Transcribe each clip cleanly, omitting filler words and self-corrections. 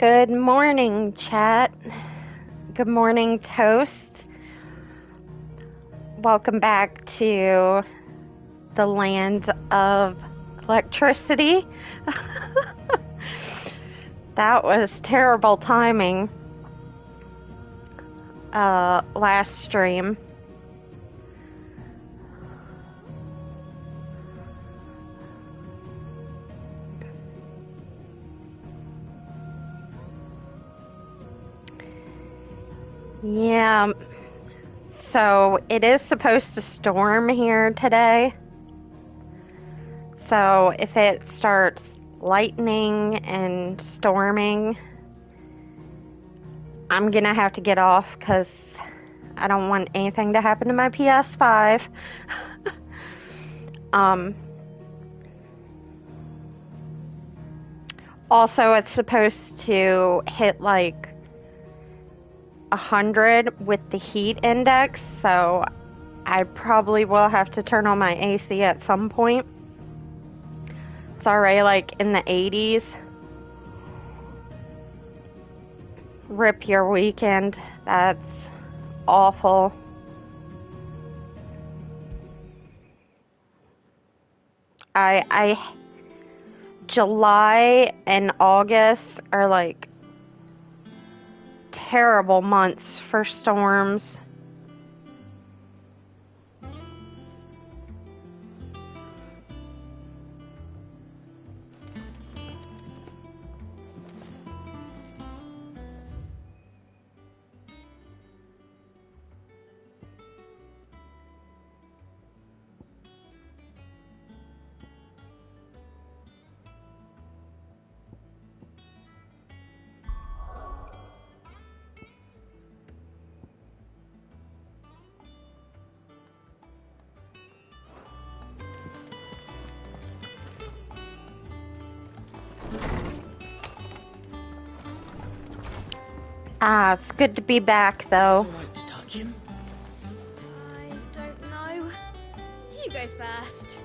Good morning, chat. Good morning, Toast. Welcome back to the land of electricity. That was terrible timing. Last stream. Yeah, so it is supposed to storm here today. So if it starts lightning and storming, I'm gonna have to get off because I don't want anything to happen to my PS5. Also, it's supposed to hit like 100 with the heat index, so I probably will have to turn on my AC at some point. It's already like in the 80s. Rip your weekend. That's awful. July and August are like terrible months for storms. It's good to be back, though. It's all right to touch him. I don't know. You go first.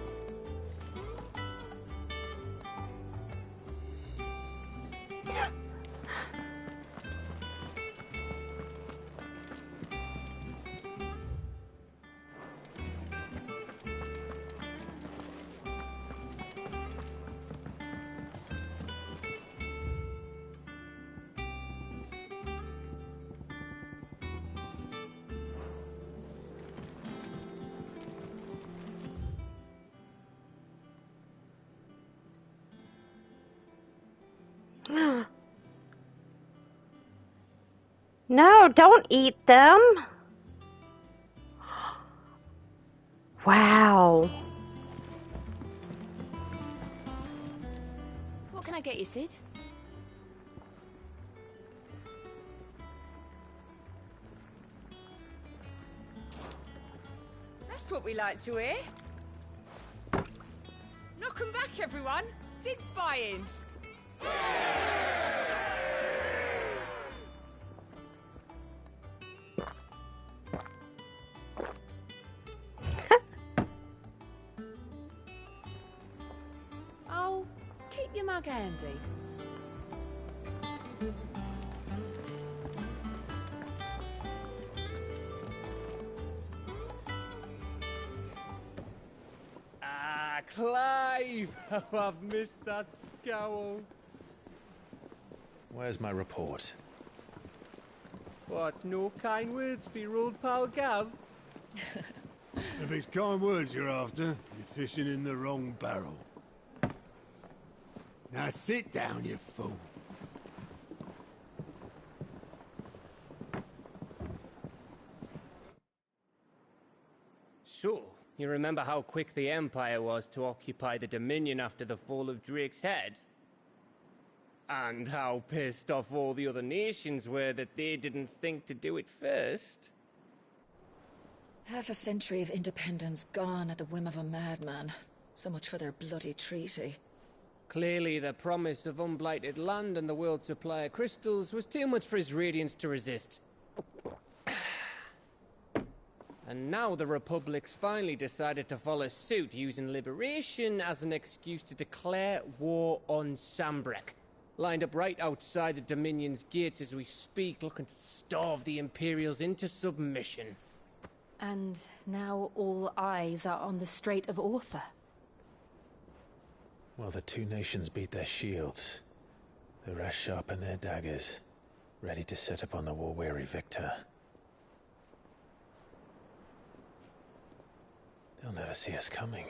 No, don't eat them. Wow. What can I get you, Sid? That's what we like to hear. Knock 'em back, everyone. Sid's buying. Oh, keep your mug handy. Ah, Clive! Oh, I've missed that scowl. Where's my report? What, no kind words for your old pal Gav? If it's kind words you're after, you're fishing in the wrong barrel. Now sit down, you fool. So, you remember how quick the Empire was to occupy the Dominion after the fall of Drake's Head? And how pissed off all the other nations were that they didn't think to do it first? Half a century of independence gone at the whim of a madman. So much for their bloody treaty. Clearly, the promise of unblighted land and the world's supply of crystals was too much for his radiance to resist. And now the Republic's finally decided to follow suit, using liberation as an excuse to declare war on Sambrek. lined up right outside the Dominion's gates as we speak, looking to starve the Imperials into submission. And now all eyes are on the Strait of Author. While the two nations beat their shields, the rest sharpen their daggers, ready to set upon the war-weary victor. They'll never see us coming.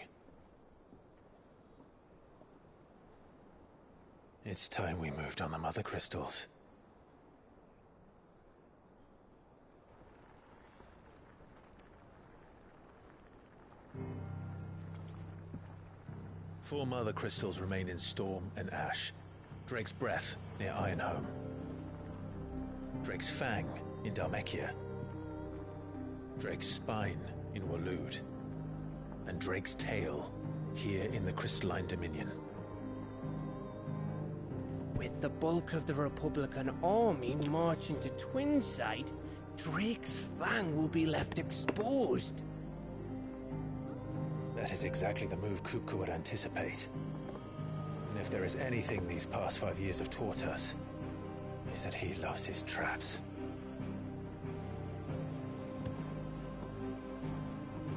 It's time we moved on the Mother Crystals. Four Mother Crystals remain in Storm and Ash. Drake's Breath, near Ironhome. Drake's Fang, in Dhalmekia. Drake's Spine, in Waloed. And Drake's Tail, here in the Crystalline Dominion. With the bulk of the Republican army marching to Twinside, Drake's Fang will be left exposed. That is exactly the move Kupka would anticipate. And if there is anything these past 5 years have taught us, is that he loves his traps.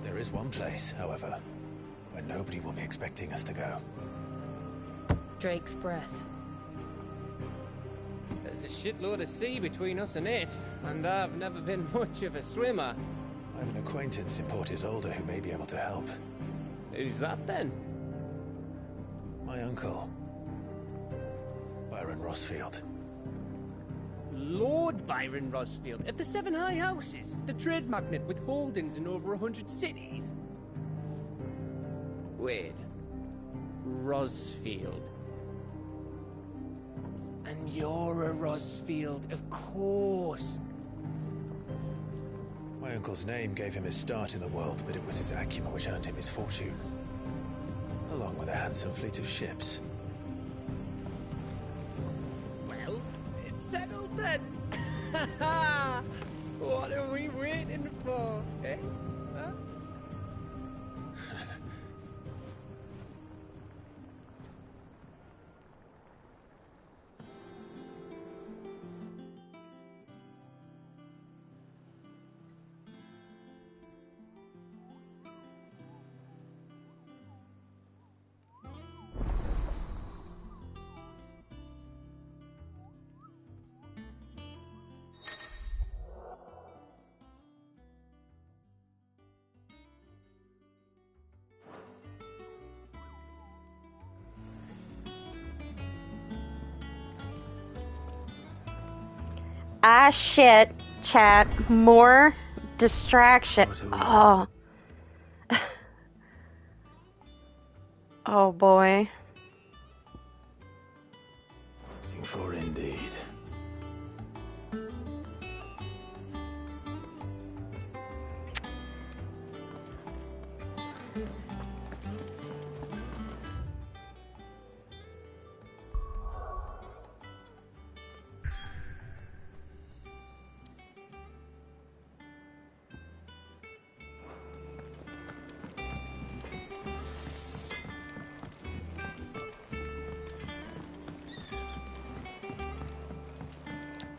There is one place, however, where nobody will be expecting us to go. Drake's Breath. There's a shitload of sea between us and it, and I've never been much of a swimmer. I have an acquaintance in Port Isolde who may be able to help. Who's that then? My uncle, Byron Rosfield. Lord Byron Rosfield of the Seven High Houses, the trade magnate with holdings in over 100 cities. Wait, Rosfield. And you're a Rosfield, of course. My uncle's name gave him his start in the world, but it was his acumen which earned him his fortune. Along with a handsome fleet of ships. Well, it's settled then. What are we waiting for, eh? Huh? Ah, shit, chat. More distraction. Oh. Oh, boy. Looking for indeed.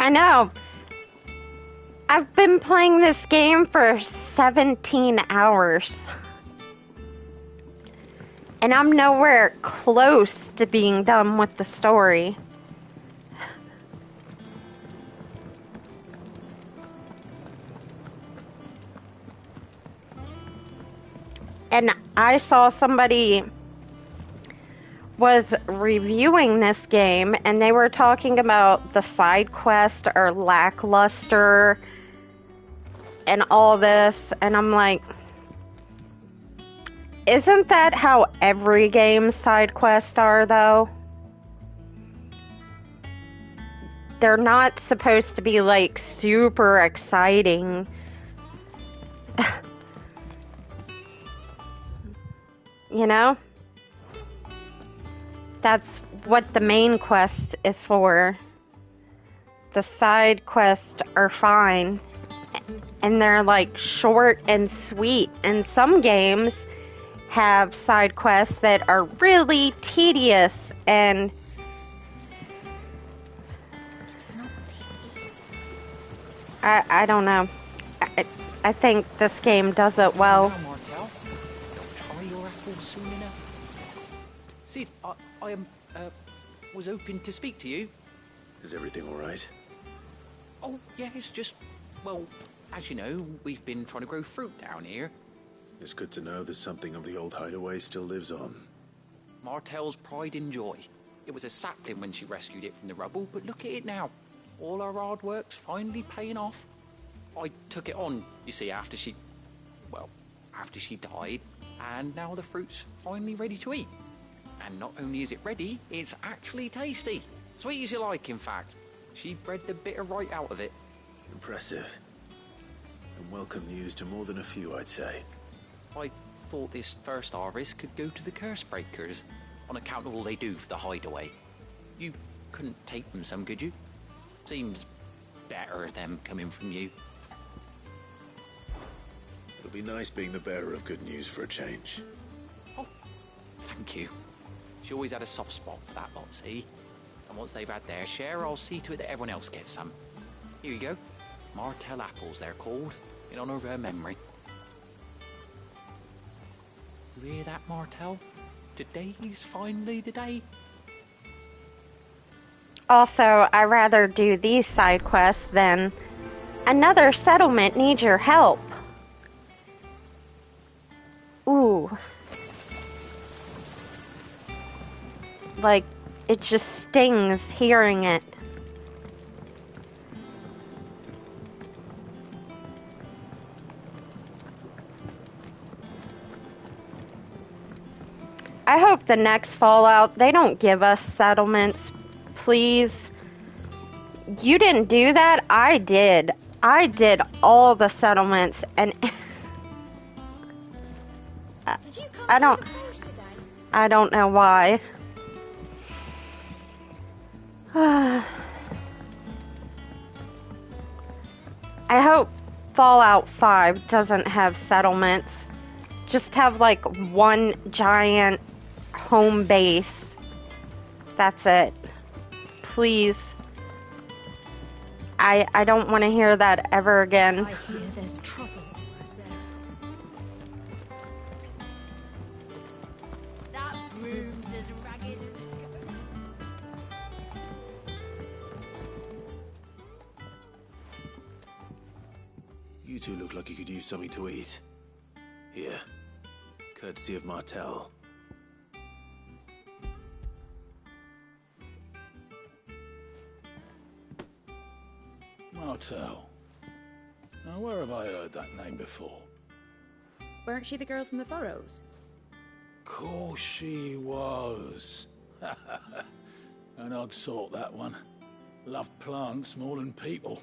I know. I've been playing this game for 17 hours. And I'm nowhere close to being done with the story. And I saw somebody was reviewing this game and they were talking about the side quest are lackluster and all this, and I'm like, isn't that how every game's side quests are, though? They're not supposed to be like super exciting. You know? That's what the main quest is for. The side quests are fine. And they're like short and sweet. And some games have side quests that are really tedious and It's not the Eve. I don't know. I think this game does it well. Now, Martel, try your apple soon enough. Sid, I was hoping to speak to you. Is everything all right? Oh, yeah, it's just, well, as you know, we've been trying to grow fruit down here. It's good to know that something of the old hideaway still lives on. Martel's pride and joy. It was a sapling when she rescued it from the rubble, but look at it now. All our hard work's finally paying off. I took it on, you see, after she died, and now the fruit's finally ready to eat. And not only is it ready, it's actually tasty. Sweet as you like, in fact. She bred the bitter right out of it. Impressive. And welcome news to more than a few, I'd say. I thought this first harvest could go to the curse breakers, on account of all they do for the hideaway. You couldn't take them some, could you? Seems better them coming from you. It'll be nice being the bearer of good news for a change. Oh, thank you. She always had a soft spot for that lot, see? And once they've had their share, I'll see to it that everyone else gets some. Here you go. Martel apples, they're called, in honor of her memory. You hear that, Martel? Today's finally the day. Also, I rather do these side quests than another settlement needs your help. Ooh. Like, it just stings hearing it. I hope the next Fallout, they don't give us settlements, please. You didn't do that? I did. I did all the settlements, and Did you come through the forest today? I don't know why. I hope Fallout 5 doesn't have settlements. Just have like one giant home base. That's it. Please. I don't want to hear that ever again. I hear there's trouble, Rosette. That room's as ragged as it goes. You two look like you could use something to eat. Here. Courtesy of Martel. Martel. Now, where have I heard that name before? Weren't she the girl from the Furrows? Course she was. An odd sort, that one. Loved plants more than people.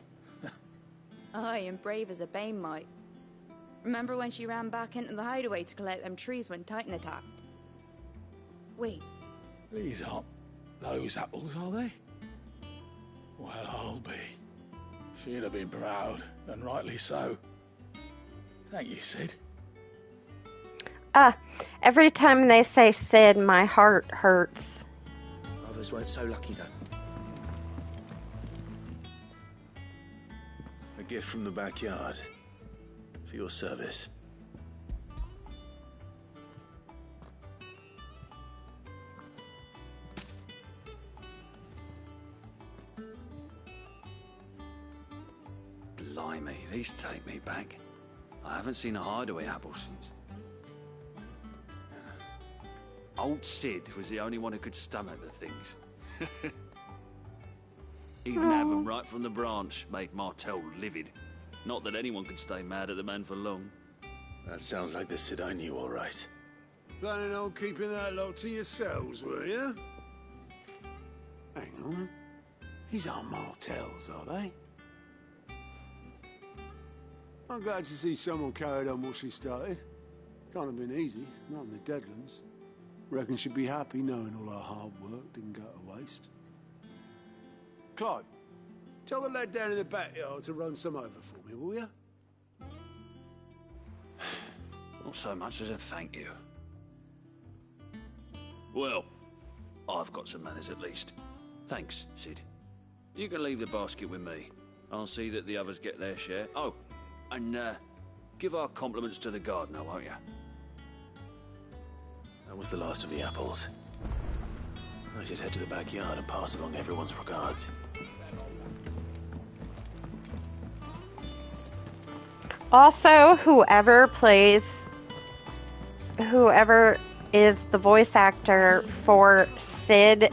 Aye, and brave as a bane might. Remember when she ran back into the hideaway to collect them trees when Titan attacked? Wait, These aren't those apples, are they? Well, I'll be. She'd have been proud, and rightly so. Thank you, Sid. Every time they say Sid, my heart hurts. Others weren't so lucky, though. A gift from the backyard. For your service. Blimey, these take me back. I haven't seen a hideaway apple since. Old Sid was the only one who could stomach the things. Even have them right from the branch made Martel livid. Not that anyone could stay mad at the man for long. That sounds like the Sid I knew, all right. Planning on keeping that lot to yourselves, were you? Hang on. These aren't Martels, are they? I'm glad to see someone carried on what she started. Can't have been easy, not in the Deadlands. Reckon she'd be happy knowing all her hard work didn't go to waste. Clive, tell the lad down in the backyard to run some over for me, will you? Not so much as a thank you. Well, I've got some manners at least. Thanks, Sid. You can leave the basket with me. I'll see that the others get their share. Oh, and give our compliments to the gardener, won't you? That was the last of the apples. I should head to the backyard and pass along everyone's regards. Also, whoever is the voice actor for Sid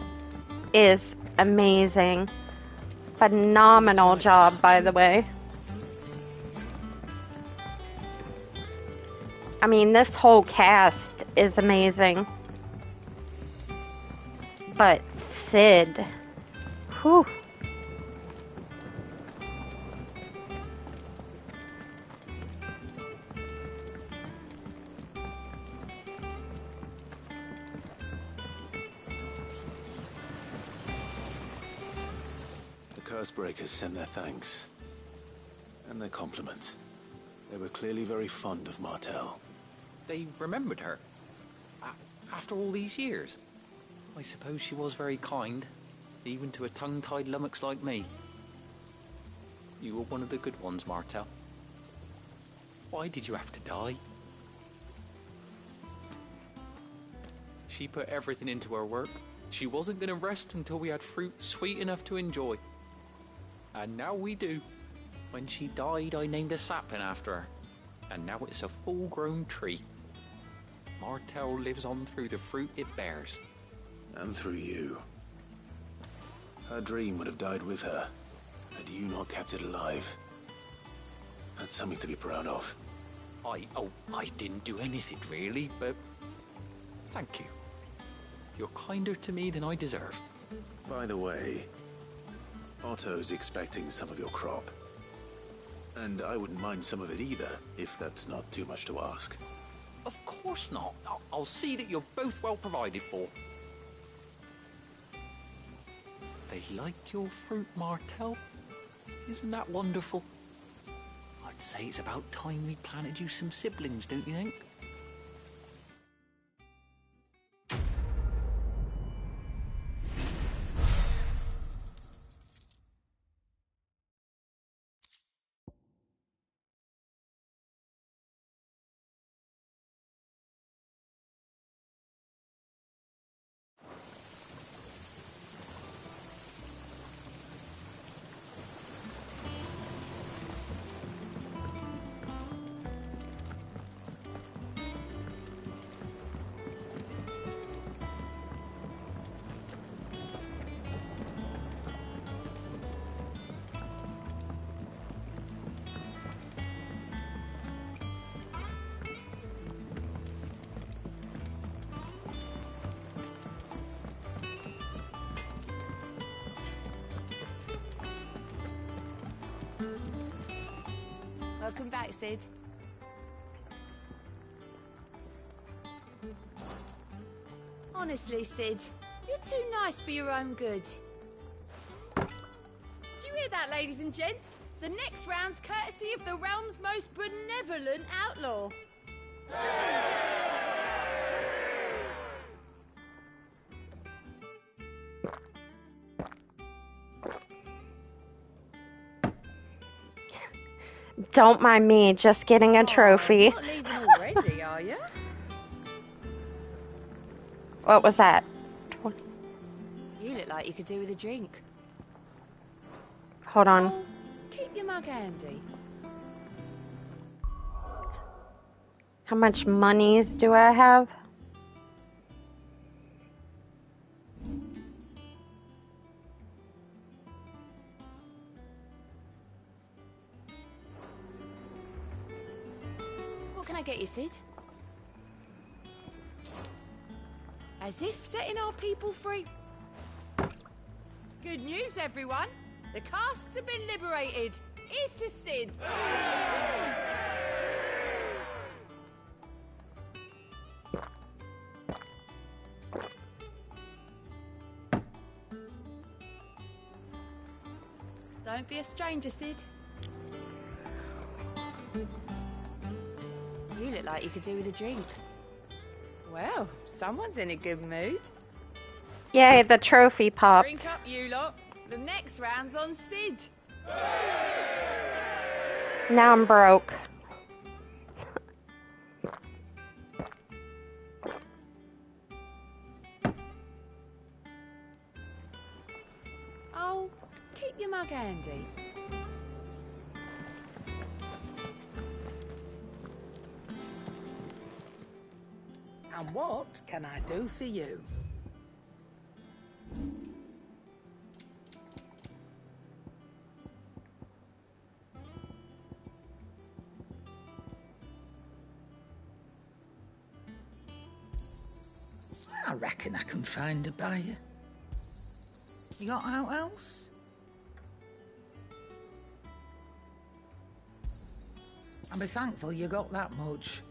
is amazing. Phenomenal job, by the way. I mean, this whole cast is amazing. But Sid, whew. Cursebreakers sent their thanks. And their compliments. They were clearly very fond of Martell. They remembered her. After all these years. I suppose she was very kind, even to a tongue-tied lummox like me. You were one of the good ones, Martell. Why did you have to die? She put everything into her work. She wasn't going to rest until we had fruit sweet enough to enjoy. And now we do. When she died, I named a sapling after her. And now it's a full-grown tree. Martell lives on through the fruit it bears. And through you. Her dream would have died with her, had you not kept it alive. That's something to be proud of. I didn't do anything really, but thank you. You're kinder to me than I deserve. By the way, Otto's expecting some of your crop. And I wouldn't mind some of it either, if that's not too much to ask. Of course not. I'll see that you're both well provided for. They like your fruit, Martell. Isn't that wonderful? I'd say it's about time we planted you some siblings, don't you think? Welcome back, Sid. Honestly, Sid, you're too nice for your own good. Do you hear that, ladies and gents? The next round's courtesy of the realm's most benevolent outlaw. Don't mind me, just getting a trophy. You're not leaving already, are you? What was that? You look like you could do with a drink. Hold on. Oh, keep your mug handy. How much monies do I have? What can I get you, Sid? As if setting our people free. Good news, everyone. The casks have been liberated. Here's to Sid. Don't be a stranger, Sid. You look like you could do with a drink. Well, someone's in a good mood. Yay, the trophy popped. Drink up, you lot. The next round's on Sid. Now I'm broke. Oh, keep your mug handy. And what can I do for you? I reckon I can find a buyer. You got out else? I'll be thankful you got that much.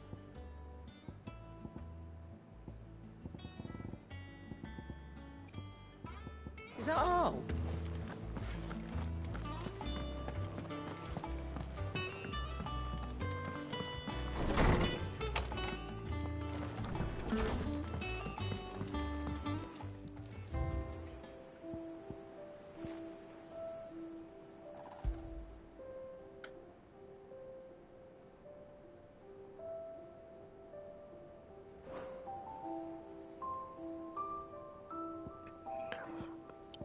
Is that all?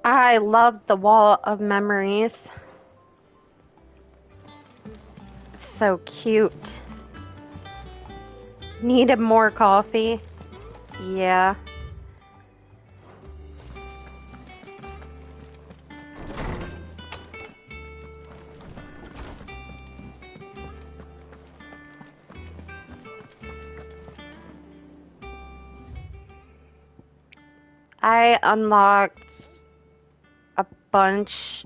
I love the wall of memories. So cute. Needed more coffee. Yeah. I unlocked a bunch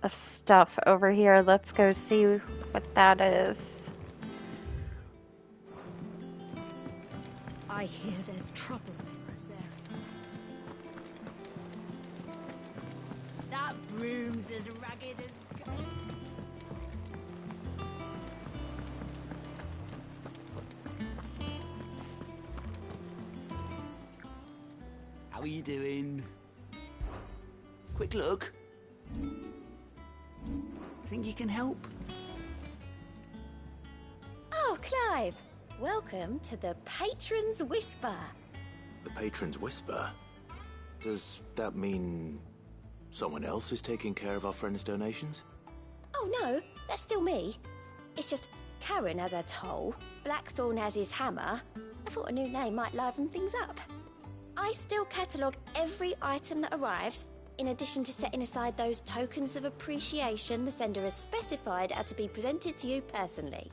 of stuff over here. Let's go see what that is. I hear there's trouble in Rosaria. That broom's as ragged as... How are you doing? Quick look. Think you can help? Oh, Clive. Welcome to the Patron's Whisper. The Patron's Whisper? Does that mean someone else is taking care of our friend's donations? Oh, no. That's still me. It's just Karen has her toll, Blackthorn has his hammer. I thought a new name might liven things up. I still catalogue every item that arrives, in addition to setting aside those tokens of appreciation the sender has specified are to be presented to you personally.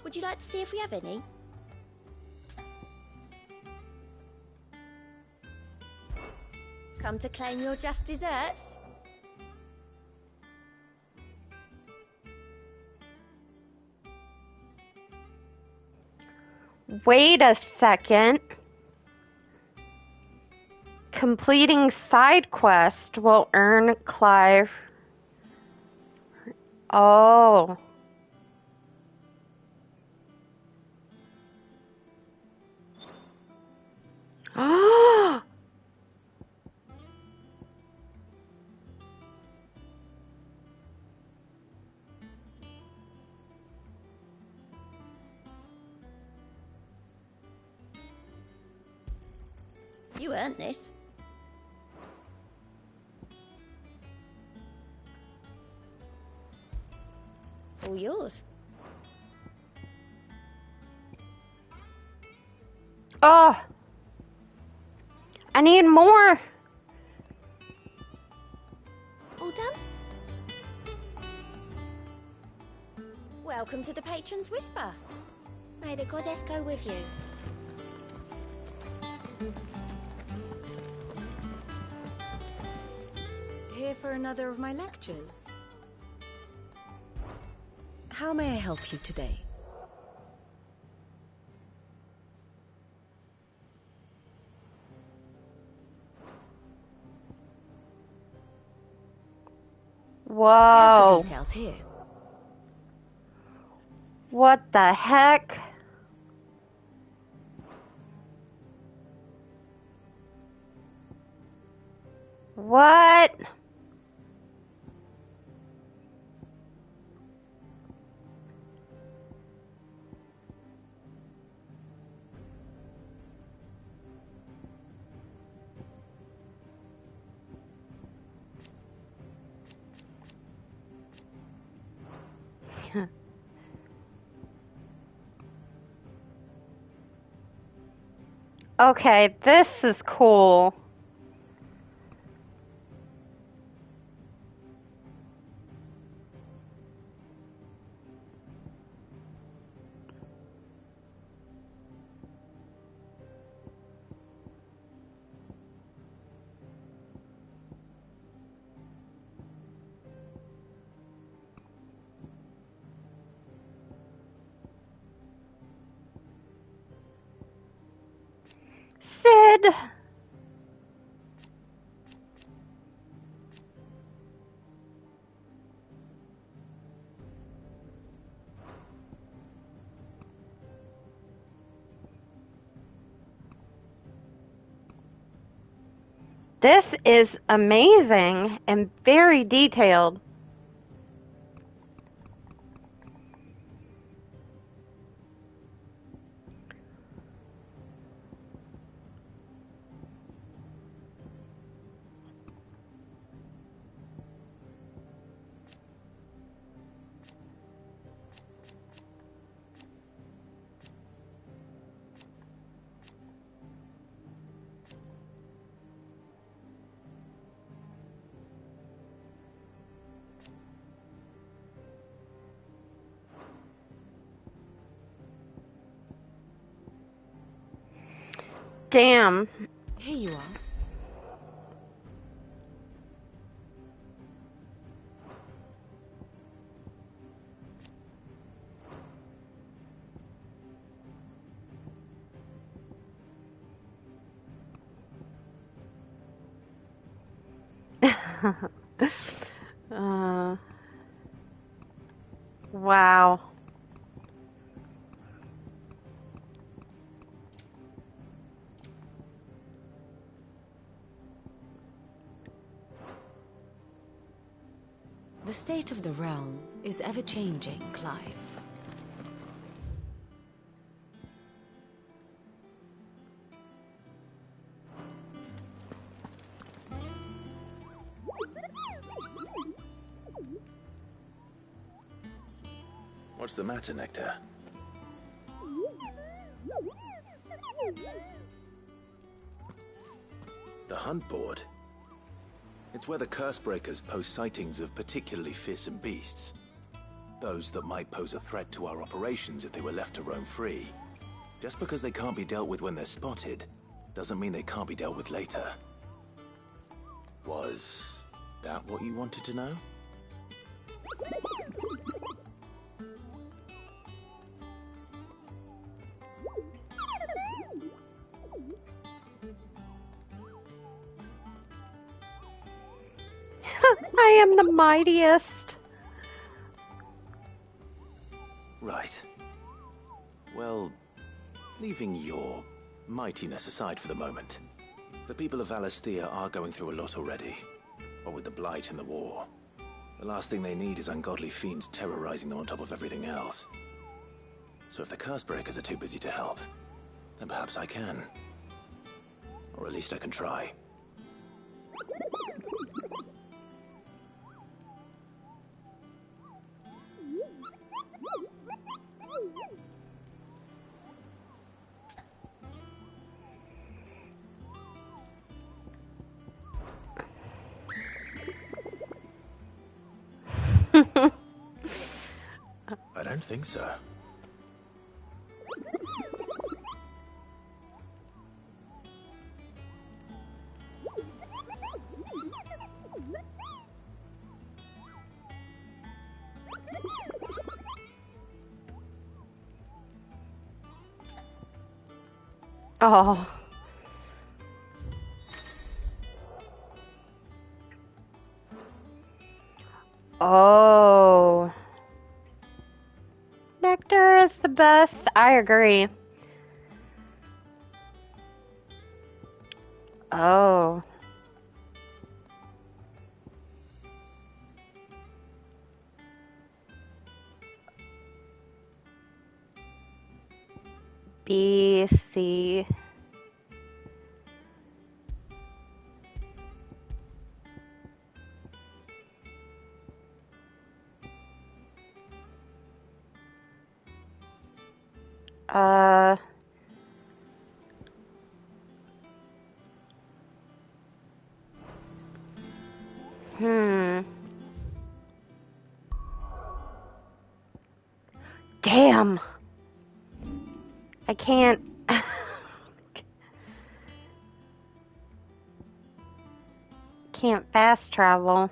Would you like to see if we have any? Come to claim your just desserts? Wait a second. Completing side quest will earn Clive. Oh. You earned this. All yours. Oh. I need more. All done? Welcome to the Patron's Whisper. May the goddess go with you. Here for another of my lectures. How may I help you today? Whoa. I have the details here. What the heck? What? Okay, this is cool. Sid! This is amazing and very detailed. Damn. Here you are. Wow. The state of the realm is ever-changing, Clive. What's the matter, Nectar? The hunt board? It's where the Cursebreakers post sightings of particularly fearsome beasts. Those that might pose a threat to our operations if they were left to roam free. Just because they can't be dealt with when they're spotted, doesn't mean they can't be dealt with later. Was that what you wanted to know? I am the mightiest. Right. Well, leaving your mightiness aside for the moment, the people of Valisthea are going through a lot already. What with the Blight and the war. The last thing they need is ungodly fiends terrorizing them on top of everything else. So if the Cursebreakers are too busy to help, then perhaps I can. Or at least I can try. I don't think so. Oh. Oh. Nectar is the best. I agree. Oh. B, C. Uh... Damn. I can't. Can't fast travel.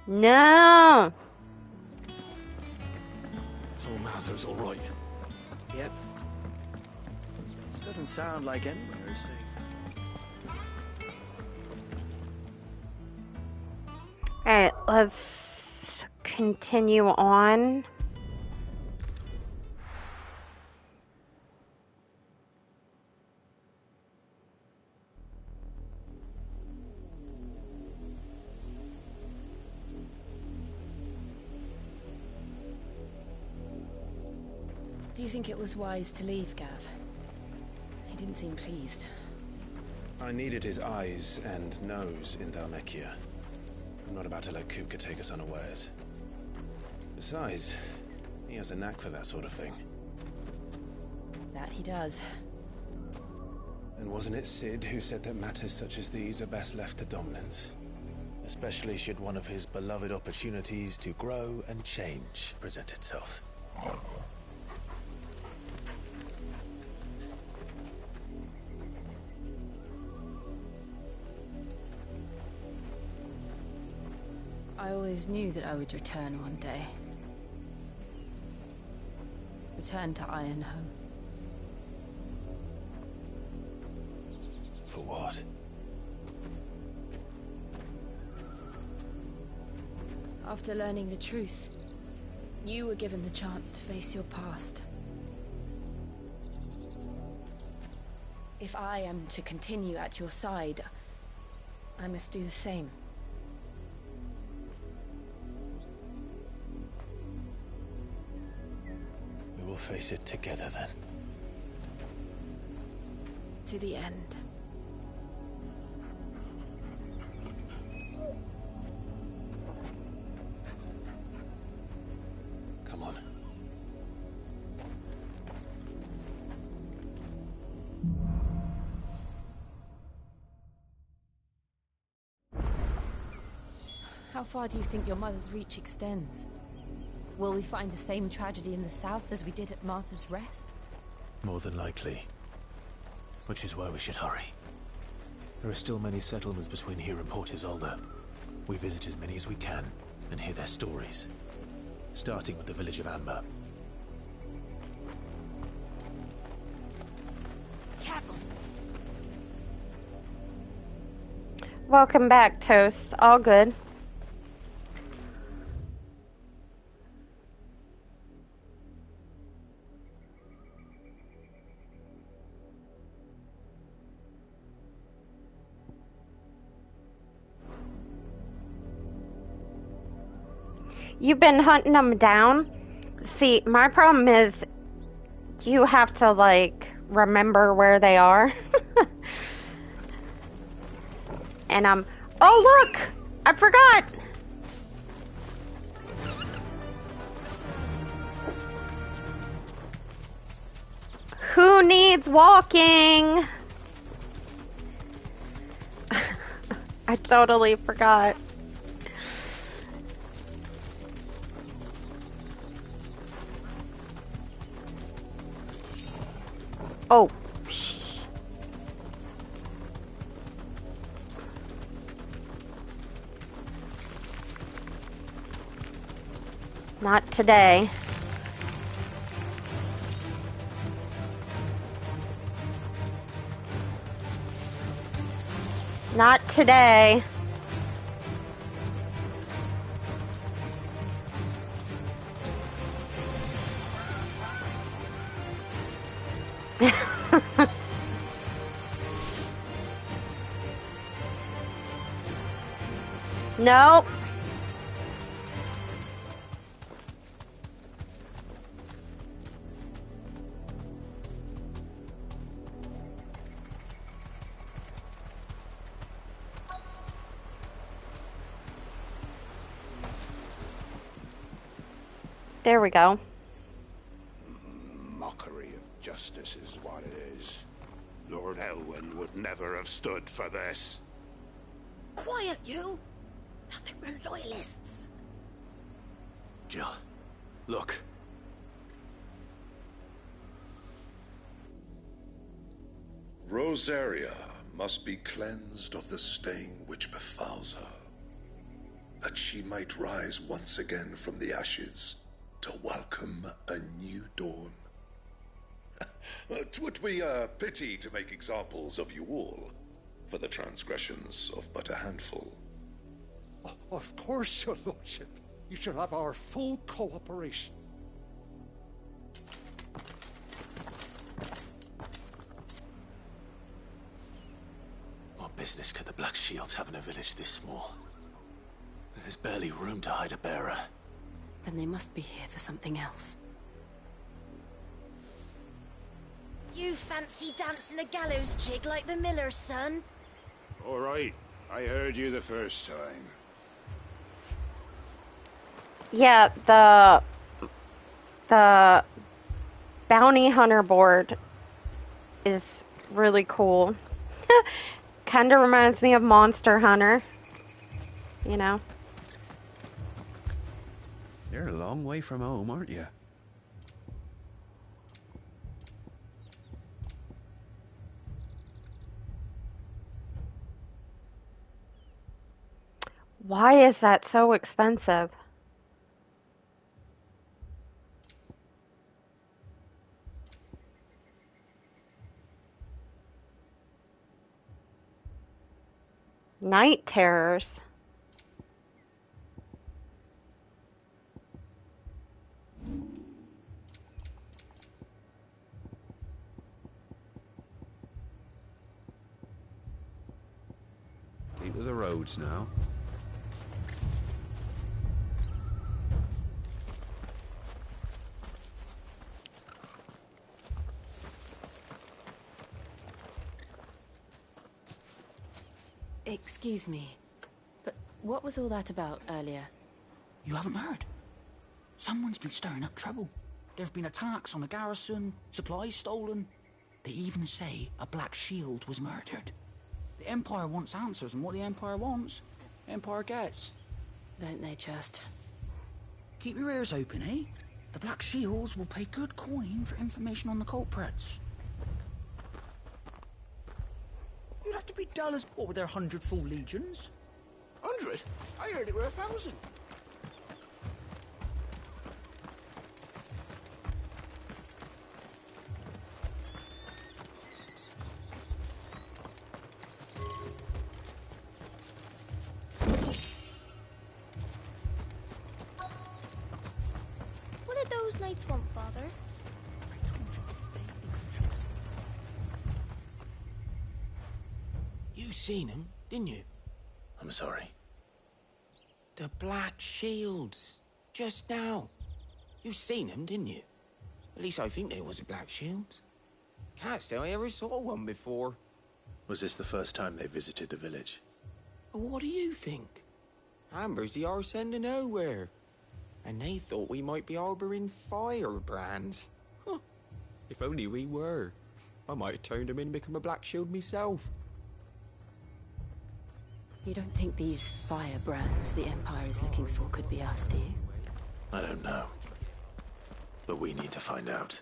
No. So Martha's all right. Yep. This doesn't sound like anywhere is safe. Alright, let's continue on. Do you think it was wise to leave, Gav? He didn't seem pleased. I needed his eyes and nose in Dhalmekia. I'm not about to let Kupka take us unawares. Besides, he has a knack for that sort of thing. That he does. And wasn't it Sid who said that matters such as these are best left to dominance? Especially should one of his beloved opportunities to grow and change present itself. I always knew that I would return one day. Return to Ironhome. For what? After learning the truth, you were given the chance to face your past. If I am to continue at your side, I must do the same. We will face it together then. To the end. Come on. How far do you think your mother's reach extends? Will we find the same tragedy in the south as we did at Martha's Rest? More than likely. Which is why we should hurry. There are still many settlements between here and Port Isolde. We visit as many as we can and hear their stories. Starting with the village of Amber. Careful. Welcome back, Toast. All good. You've been hunting them down? See, my problem is you have to, like, remember where they are. And oh, look! I forgot! Who needs walking? I totally forgot. Oh, shh. Not today. Not today. Nope. There we go. Mockery of justice is what it is. Lord Elwyn would never have stood for this. Quiet, you! I think we're loyalists. Jill, look. Rosaria must be cleansed of the stain which befouls her, that she might rise once again from the ashes to welcome a new dawn. 'Twould be a pity to make examples of you all, for the transgressions of but a handful. Of course, your lordship. You shall have our full cooperation. What business could the Black Shields have in a village this small? There's barely room to hide a bearer. Then they must be here for something else. You fancy dancing a gallows jig like the miller's son? All right, I heard you the first time. Yeah, the bounty hunter board is really cool. Kind of reminds me of Monster Hunter, you know. You're a long way from home, aren't you? Why is that so expensive? Night terrors. Keep to the roads now. Excuse me, but what was all that about earlier? You haven't heard? Someone's been stirring up trouble. There have been attacks on the garrison, supplies stolen. They even say a Black Shield was murdered. The Empire wants answers, and what the Empire wants, Empire gets. Don't they just? Keep your ears open, eh? The Black Shields will pay good coin for information on the culprits. You'd have to be dull as... What were there, 100 full legions? 100? I heard it were 1,000. What did those knights want, Father? You seen him, didn't you? I'm sorry. The Black Shields. Just now. You seen them, didn't you? At least I think there was a Black Shield. Can't say I ever saw one before. Was this the first time they visited the village? What do you think? Amber's the arse end of nowhere. And they thought we might be harbouring firebrands. Huh. If only we were. I might have turned them in and become a Black Shield myself. You don't think these firebrands the Empire is looking for could be us, do you? I don't know. But we need to find out.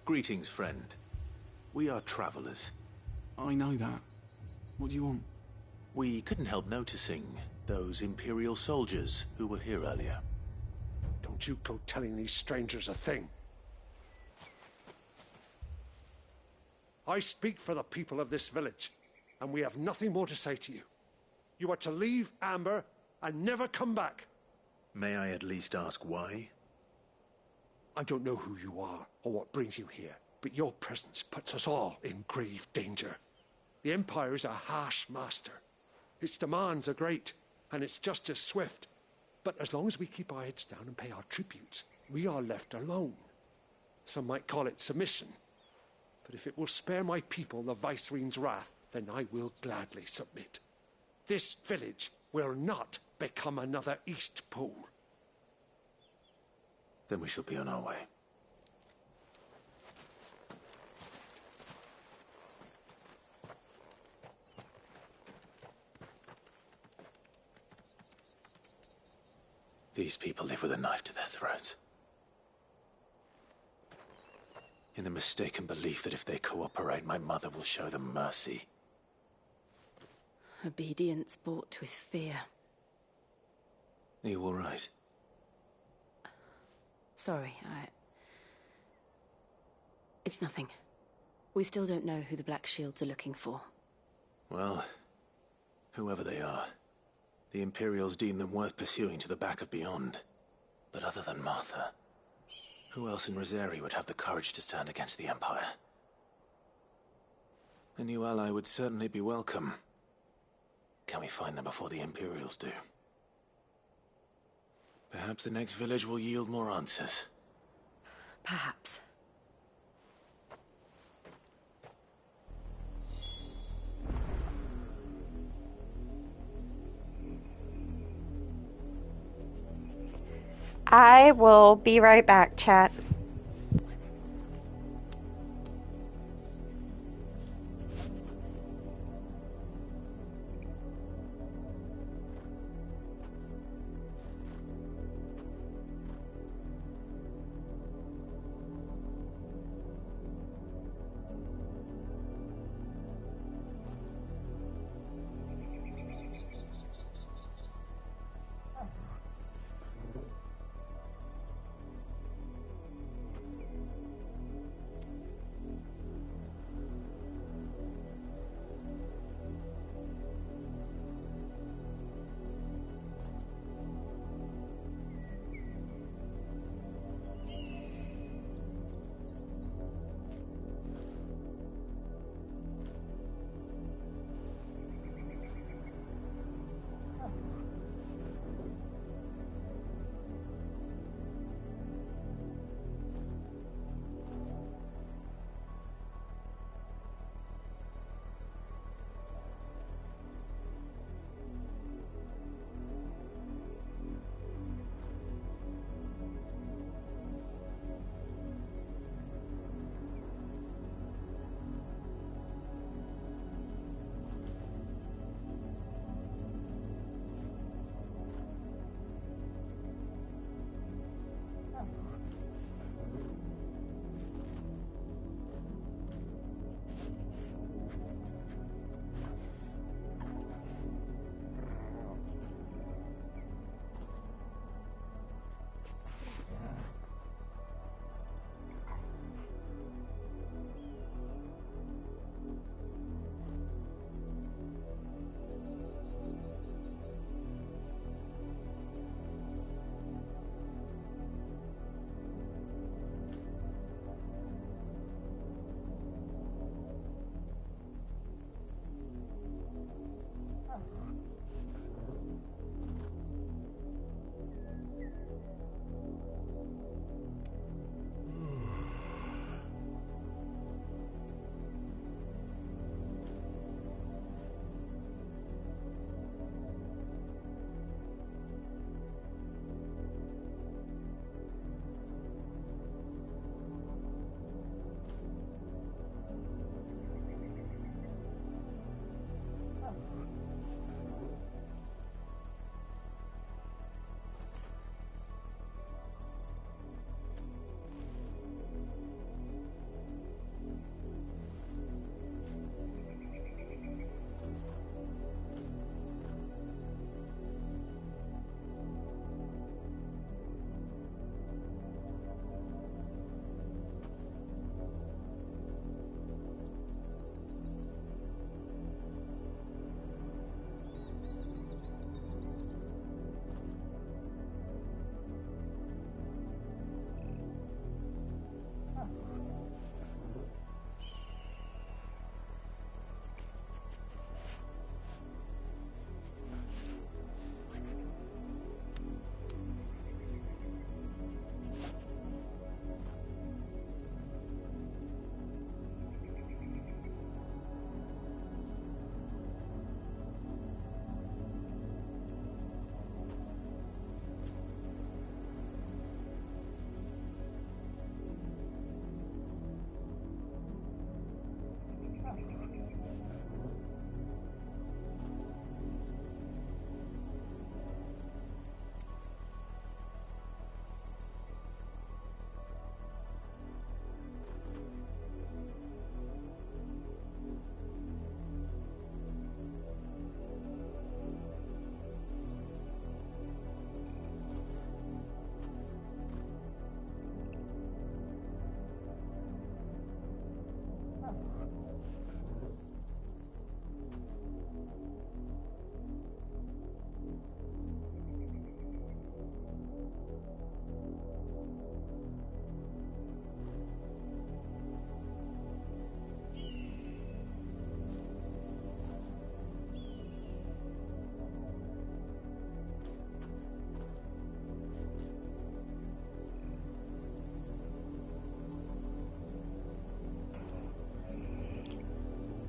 Greetings, friend. We are travelers. I know that. What do you want? We couldn't help noticing those Imperial soldiers who were here earlier. Don't you go telling these strangers a thing. I speak for the people of this village, and we have nothing more to say to you. You are to leave Amber and never come back. May I at least ask why? I don't know who you are or what brings you here, but your presence puts us all in grave danger. The Empire is a harsh master. Its demands are great, and it's just as swift. But as long as we keep our heads down and pay our tributes, we are left alone. Some might call it submission. But if it will spare my people the Viceroy's wrath, then I will gladly submit. This village will not become another East Pool. Then we shall be on our way. These people live with a knife to their throats. In the mistaken belief that if they cooperate, my mother will show them mercy. Obedience bought with fear. Are you all right? Sorry, It's nothing. We still don't know who the Black Shields are looking for. Well, whoever they are, the Imperials deem them worth pursuing to the back of beyond. But other than Martha, who else in Rosari would have the courage to stand against the Empire? A new ally would certainly be welcome. Can we find them before the Imperials do? Perhaps the next village will yield more answers. Perhaps. I will be right back, chat.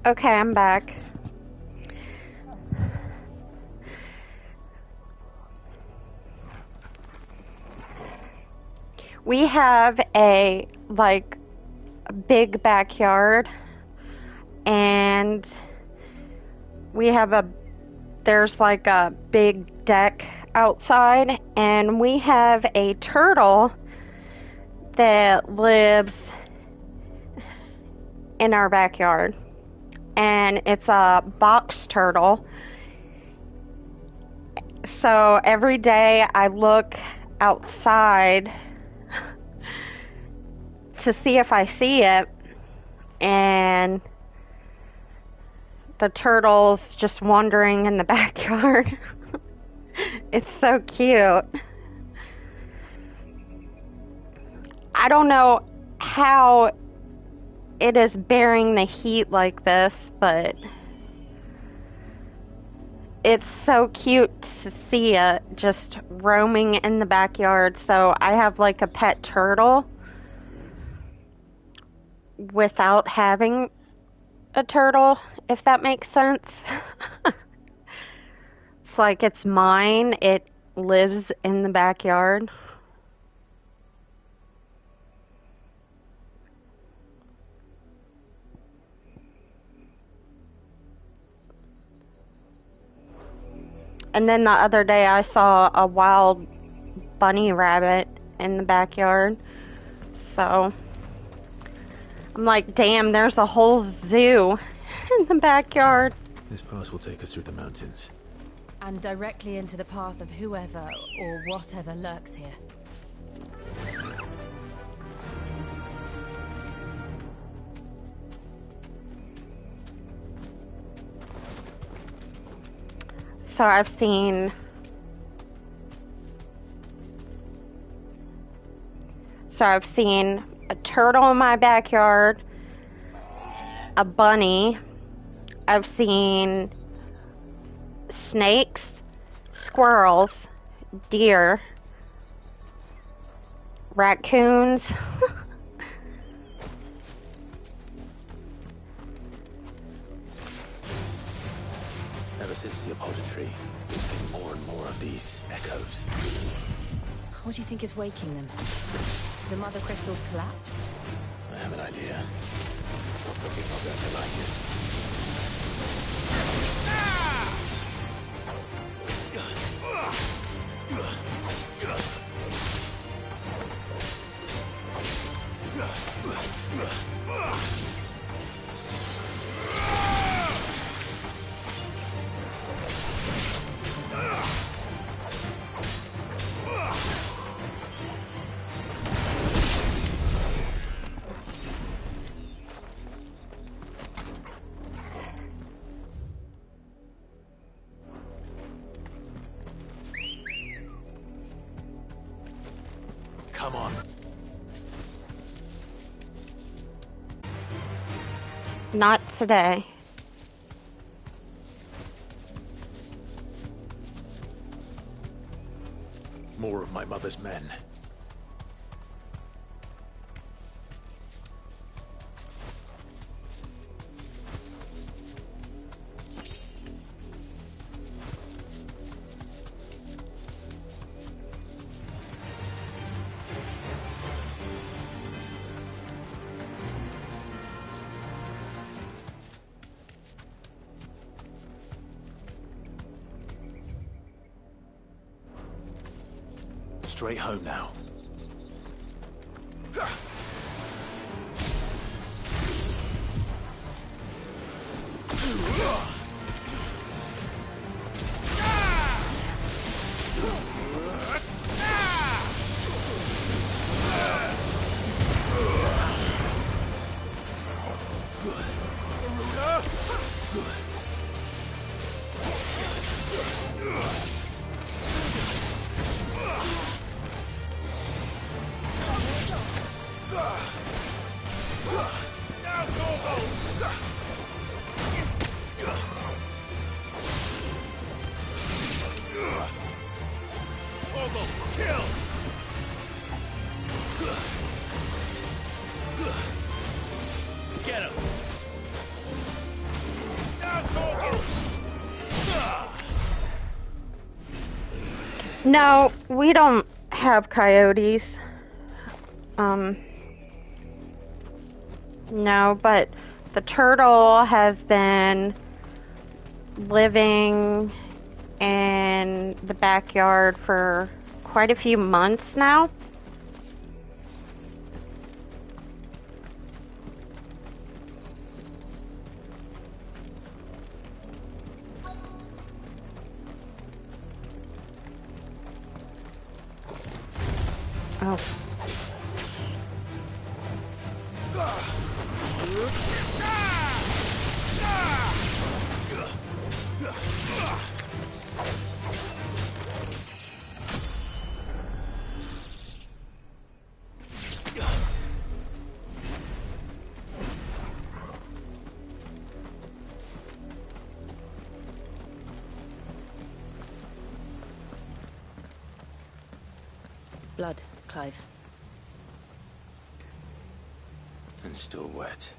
Okay, I'm back. We have a big backyard, and there's like a big deck outside, and we have a turtle that lives in our backyard, and it's a box turtle. So every day I look outside to see if I see it, and the turtle's just wandering in the backyard. It's so cute. I don't know how it is bearing the heat like this, but it's so cute to see it just roaming in the backyard. So I have like a pet turtle without having a turtle, if that makes sense. It's like it's mine. It lives in the backyard. And then the other day I saw a wild bunny rabbit in the backyard. So I'm like, damn, there's a whole zoo in the backyard. This pass will take us through the mountains. And directly into the path of whoever or whatever lurks here. So I've seen a turtle in my backyard, a bunny. I've seen snakes, squirrels, deer, raccoons. Ever since the apodatory, we've seen more and more of these echoes. What do you think is waking them? The mother crystals collapsed? I have an idea. Probably not going to like it. Come on. Not today. More of my mother's men. Straight home now. No, we don't have coyotes. No, but the turtle has been living in the backyard for quite a few months now. Oh. Blood, Clive. And still wet.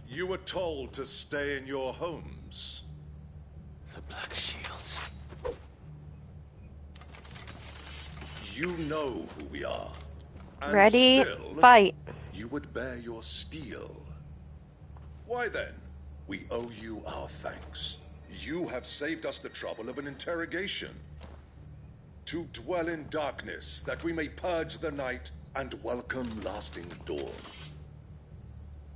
You were told to stay in your homes. The Black Shields. You know who we are. And Ready, still, fight. You would bear your steel. Why then, we owe you our thanks. You have saved us the trouble of an interrogation. To dwell in darkness, that we may purge the night and welcome lasting dawn.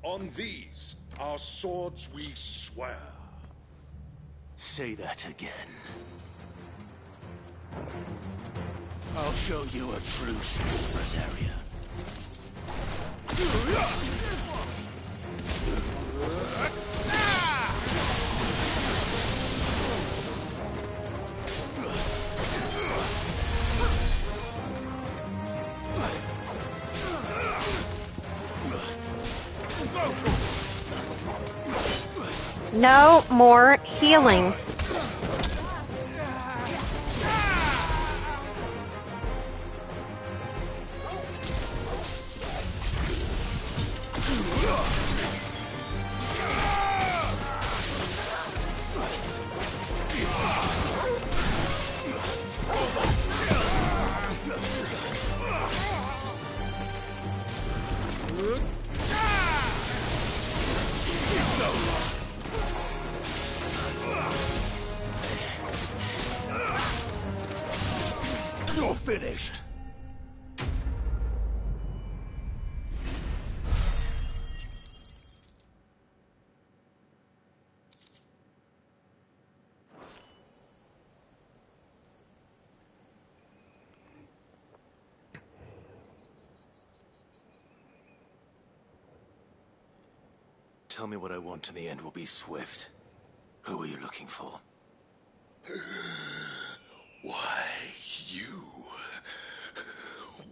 On these, our swords we swear. Say that again. I'll show you a true sword, Rosaria. No more healing. You're finished. Tell me what I want and the end will be swift. Who are you looking for? Why, you.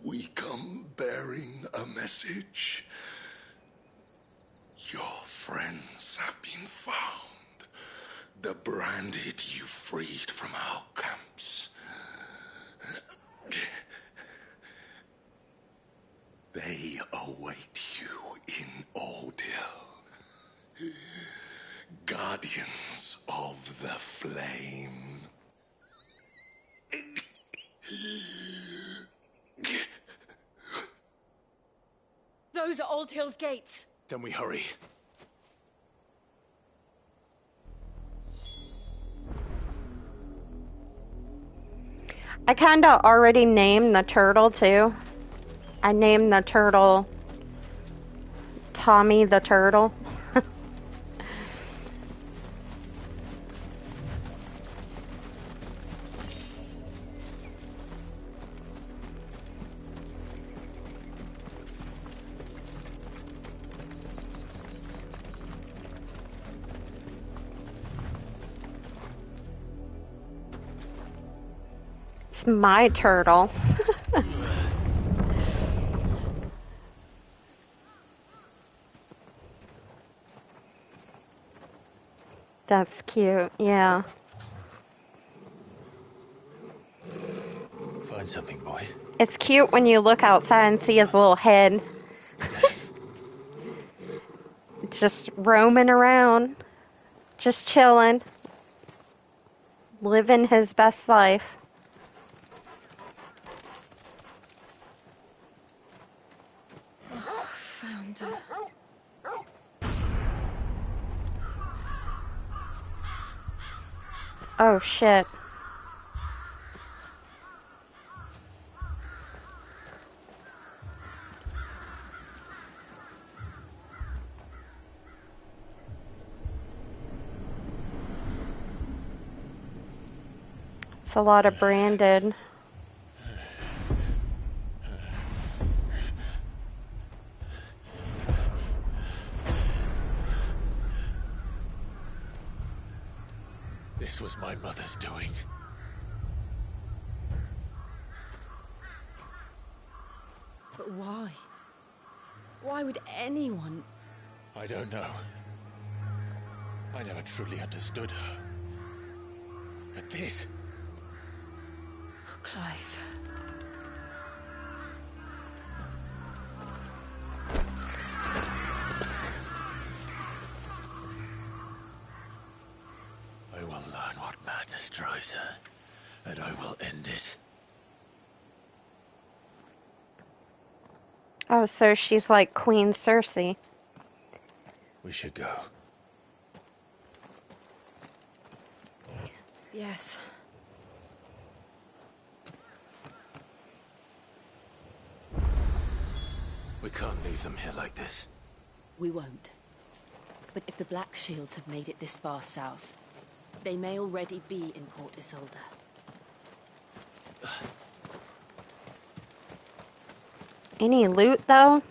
We come bearing a message. Your friends have been found. The branded you freed from our camps. They await you in Ordeal. Guardians of the Flame. Those are Old Hill's gates. Then we hurry. I kinda already named the turtle too. I named the turtle Tommy the Turtle. It's my turtle. That's cute, yeah. Find something, boy. It's cute when you look outside and see his little head. Death. just roaming around, just chilling, living his best life. Found her. Oh shit. It's a lot of branded. This was my mother's doing. But why? Why would anyone... I don't know. I never truly understood her. But this... Oh, Clive. I will learn what madness drives her, and I will end it. Oh, so she's like Queen Cersei. We should go. Yes. We can't leave them here like this. We won't. But if the Black Shields have made it this far south, they may already be in Port Isolde. Any loot, though?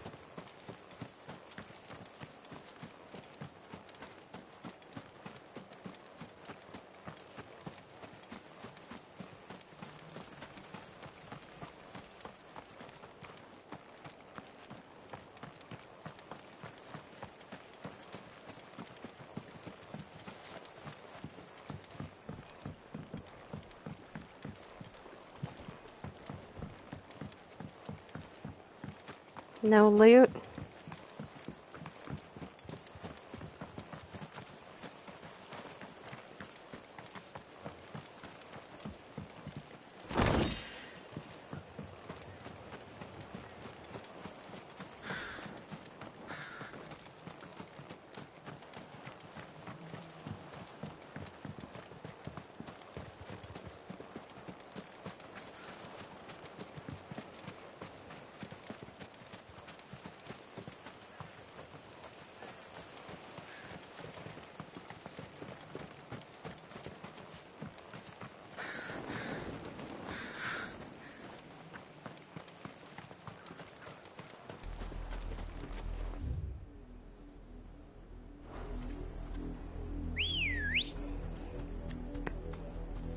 No loot.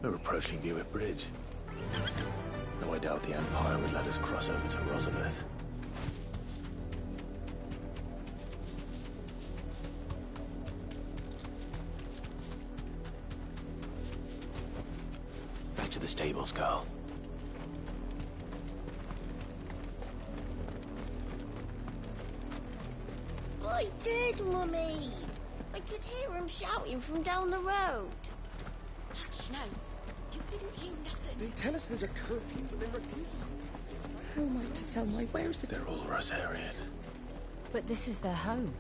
We're approaching Buick Bridge. Though I doubt the Empire would let us cross over to Rosabeth. Back to the stables, girl. I did, Mummy. I could hear him shouting from down the road. Hush, no. You didn't hear nothing. They tell us there's a curfew, but they refuse. How am I to sell my wares if they're all Rosarian? But this is their home.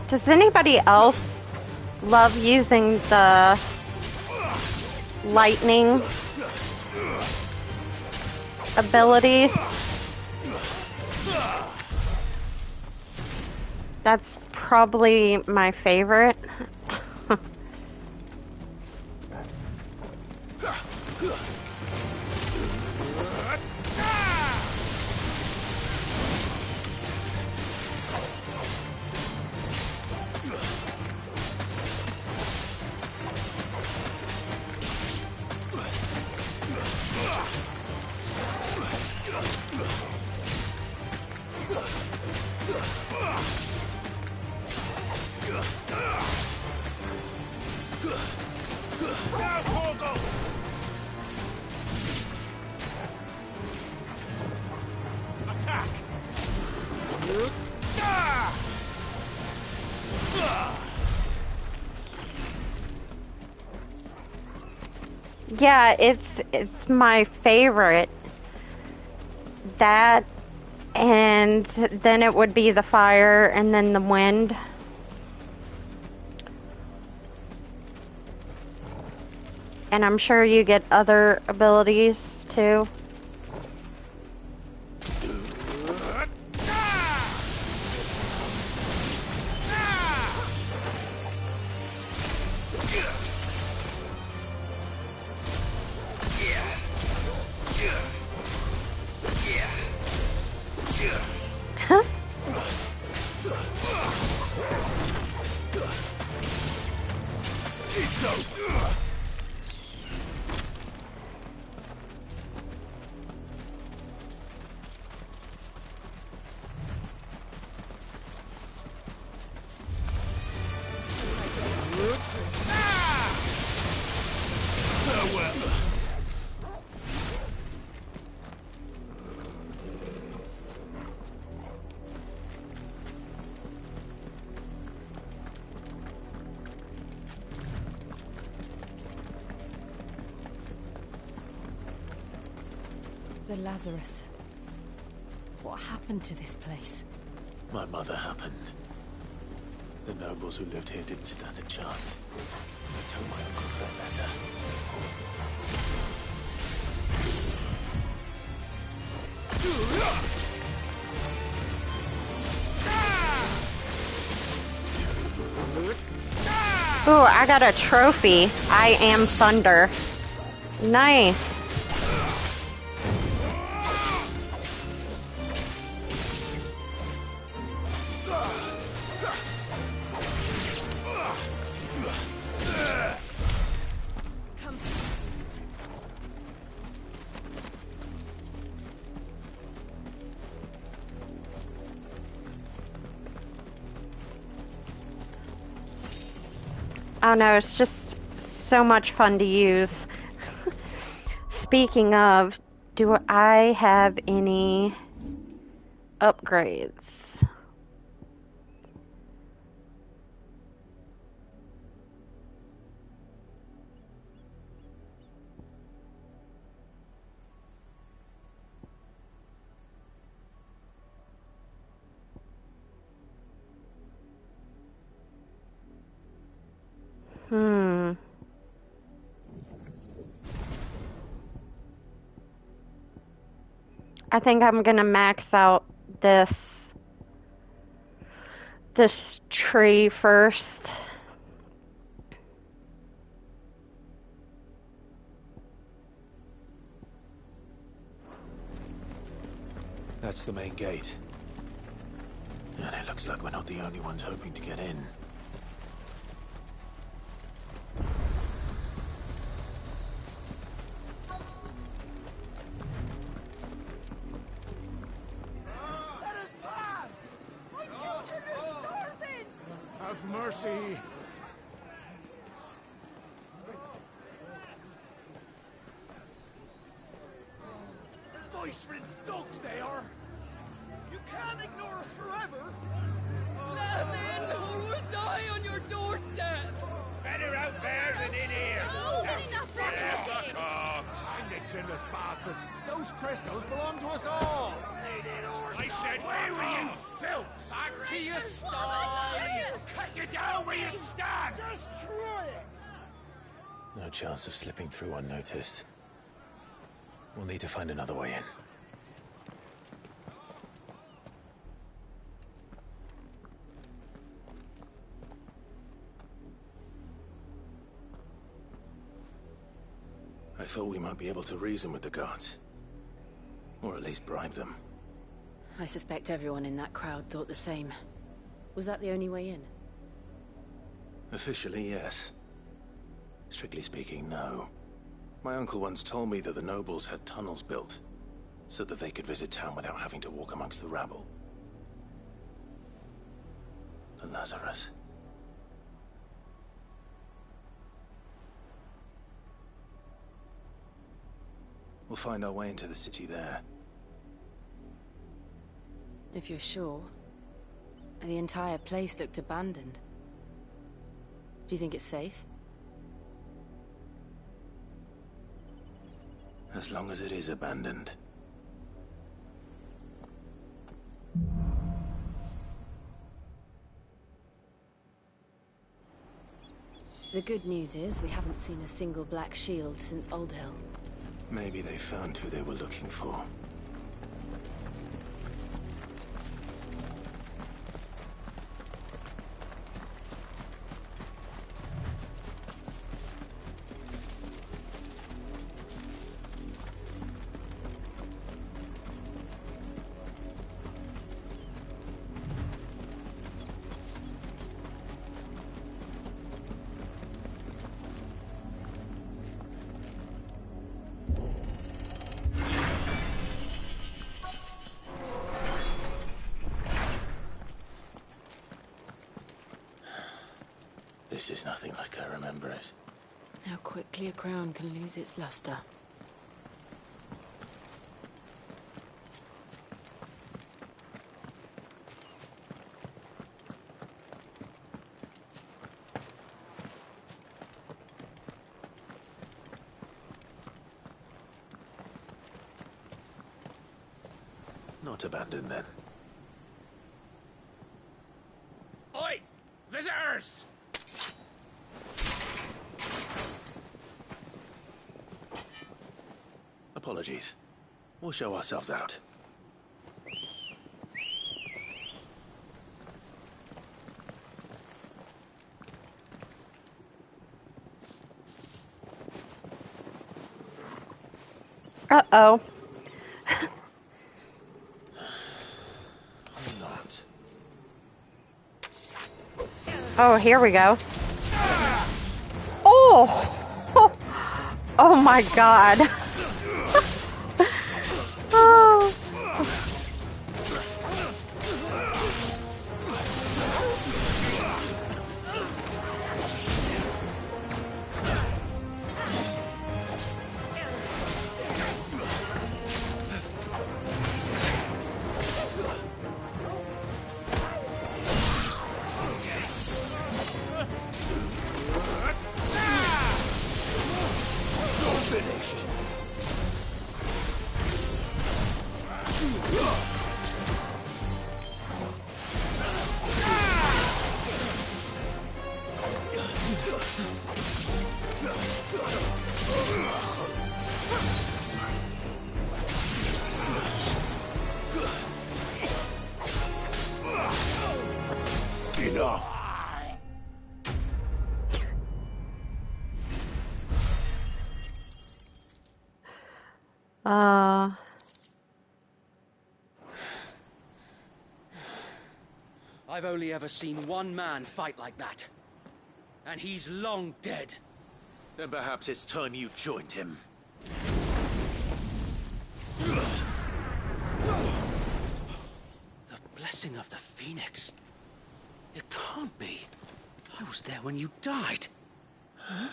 Does anybody else love using the lightning abilities. That's probably my favorite. Attack! Yeah, it's my favorite. That, and then it would be the fire and then the wind. And I'm sure you get other abilities too. The Lazarus. What happened to this place? My mother happened. The nobles who lived here didn't stand a chance. Until my uncle fell better. Ooh, I got a trophy. I am Thunder. Nice. Oh no, it's just so much fun to use. Speaking of, do I have any upgrades? I think I'm gonna max out this tree first. That's the main gate. And it looks like we're not the only ones hoping to get in. Let us pass! My children are starving! Have mercy! Voice-rinsed dogs they are! You can't ignore us forever! Let us in, or we'll die on your doorstep! Better out there than in here! More than enough Fuck off! And the generous bastards! Those crystals belong to us all! I said Get away with you, filth! Back to your sties! Cut you down where you stand! Destroy it! No chance of slipping through unnoticed. We'll need to find another way in. I thought we might be able to reason with the guards. Or at least bribe them. I suspect everyone in that crowd thought the same. Was that the only way in? Officially, yes. Strictly speaking, no. My uncle once told me that the nobles had tunnels built, so that they could visit town without having to walk amongst the rabble. The Lazarus. We'll find our way into the city there. If you're sure. The entire place looked abandoned. Do you think it's safe? As long as it is abandoned. The good news is we haven't seen a single black shield since Old Hill. Maybe they found who they were looking for. This is nothing like I remember it. How quickly a crown can lose its luster. Not abandoned, then. Oi! Visitors! Apologies. We'll show ourselves out. Uh-oh. Not. Oh, here we go. Oh! Oh my god. Oh. Finished. Enough. I've only ever seen one man fight like that. And he's long dead. Then perhaps it's time you joined him. The blessing of the Phoenix. It can't be. I was there when you died. Huh?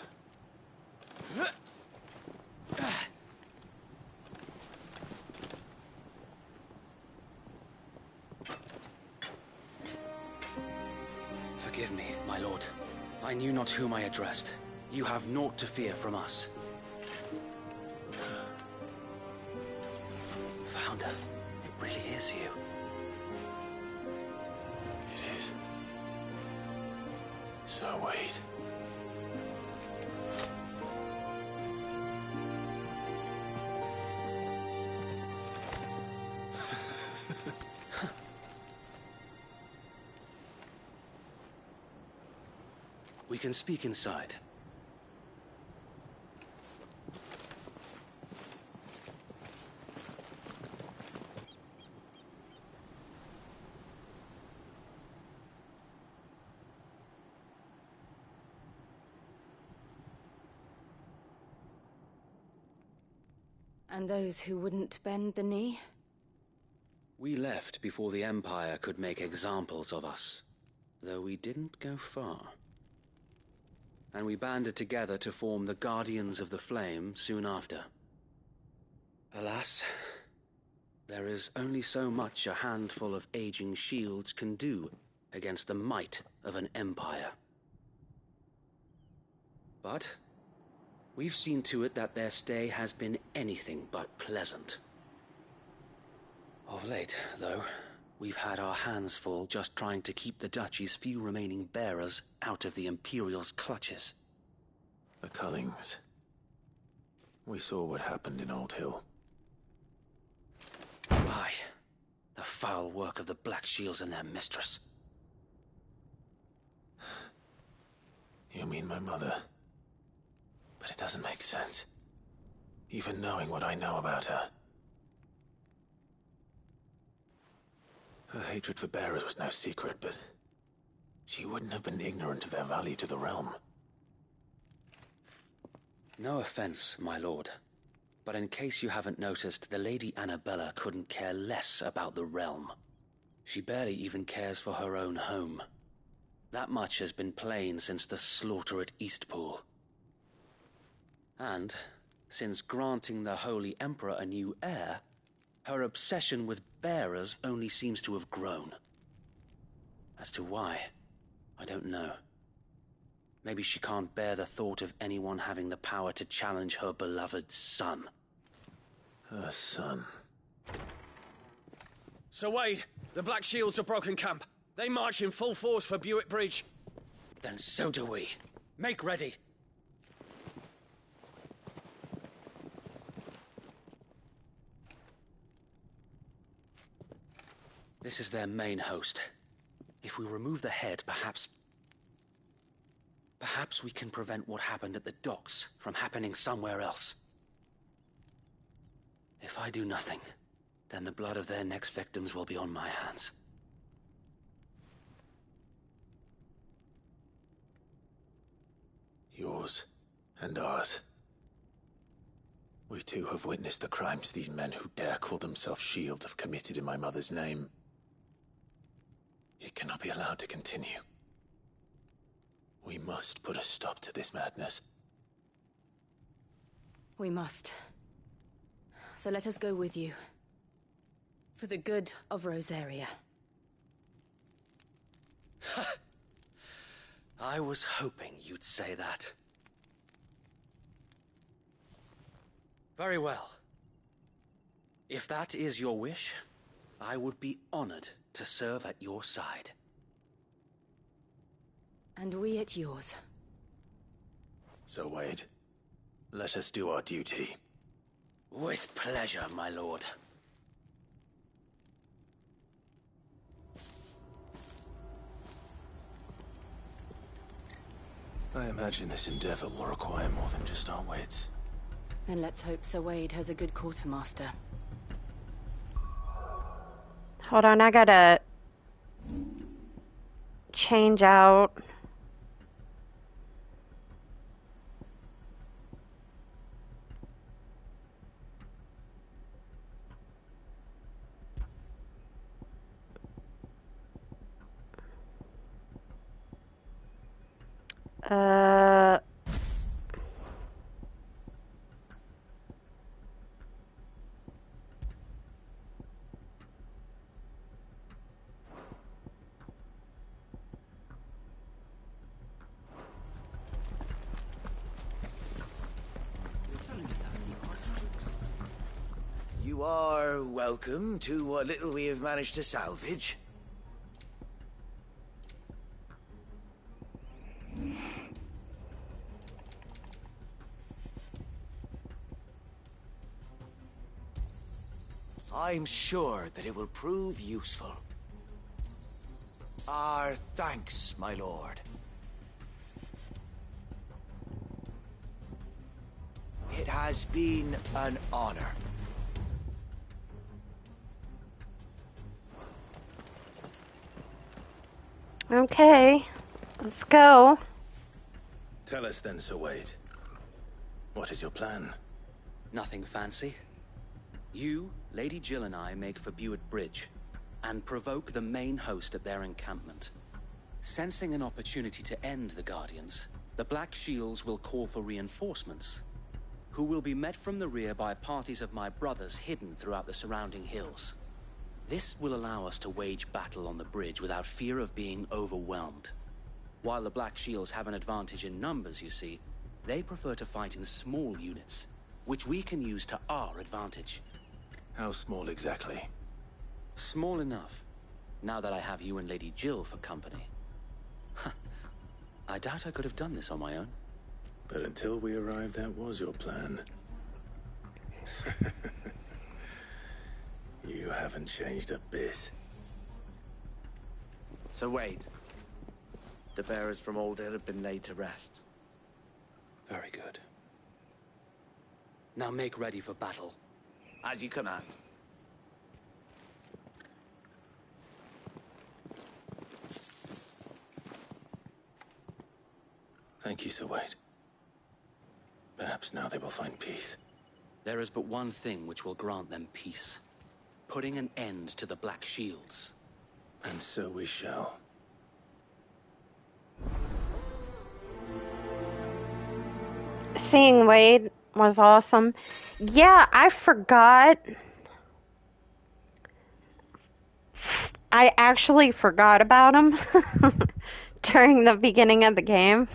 Forgive me, my lord. I knew not whom I addressed. You have naught to fear from us. Founder, it really is you. So wait. We can speak inside. And those who wouldn't bend the knee? We left before the Empire could make examples of us, though we didn't go far. And we banded together to form the Guardians of the Flame soon after. Alas, there is only so much a handful of aging shields can do against the might of an empire. But we've seen to it that their stay has been anything but pleasant. Of late, though, we've had our hands full just trying to keep the Duchy's few remaining bearers out of the Imperial's clutches. The Cullings. We saw what happened in Old Hill. Aye, the foul work of the Black Shields and their mistress. You mean my mother? But it doesn't make sense. Even knowing what I know about her. Her hatred for bearers was no secret, but she wouldn't have been ignorant of their value to the realm. No offense, my lord, but in case you haven't noticed, the Lady Annabella couldn't care less about the realm. She barely even cares for her own home. That much has been plain since the slaughter at Eastpool. And, since granting the Holy Emperor a new heir, her obsession with bearers only seems to have grown. As to why, I don't know. Maybe she can't bear the thought of anyone having the power to challenge her beloved son. Her son. Sir Wade, the Black Shields have broken camp. They march in full force for Buick Bridge. Then so do we. Make ready. This is their main host. If we remove the head, perhaps we can prevent what happened at the docks from happening somewhere else. If I do nothing, then the blood of their next victims will be on my hands. Yours and ours. We too have witnessed the crimes these men who dare call themselves shields have committed in my mother's name. It cannot be allowed to continue. We must put a stop to this madness. We must. So let us go with you. For the good of Rosaria. I was hoping you'd say that. Very well. If that is your wish, I would be honored to serve at your side. And we at yours. So, Wade, let us do our duty. With pleasure, my lord. I imagine this endeavor will require more than just our wits. Then let's hope Sir Wade has a good quartermaster. Hold on, I gotta change out. You are welcome to what little we have managed to salvage. I'm sure that it will prove useful. Our thanks, my lord. It has been an honor. Okay, let's go. Tell us then, Sir Wade. What is your plan? Nothing fancy. You, Lady Jill and I make for Buett Bridge and provoke the main host at their encampment. Sensing an opportunity to end the Guardians, the Black Shields will call for reinforcements, who will be met from the rear by parties of my brothers hidden throughout the surrounding hills. This will allow us to wage battle on the bridge without fear of being overwhelmed. While the Black Shields have an advantage in numbers, you see, they prefer to fight in small units, which we can use to our advantage. How small exactly? Small enough, now that I have you and Lady Jill for company. I doubt I could have done this on my own. But until we arrived, that was your plan. You haven't changed a bit. So Wade, the bearers from Old Hill have been laid to rest. Very good. Now make ready for battle. As you command. Thank you, Sir Wade. Perhaps now they will find peace. There is but one thing which will grant them peace. Putting an end to the Black Shields. And so we shall. Seeing Wade was awesome. Yeah, I forgot. I actually forgot about him during the beginning of the game.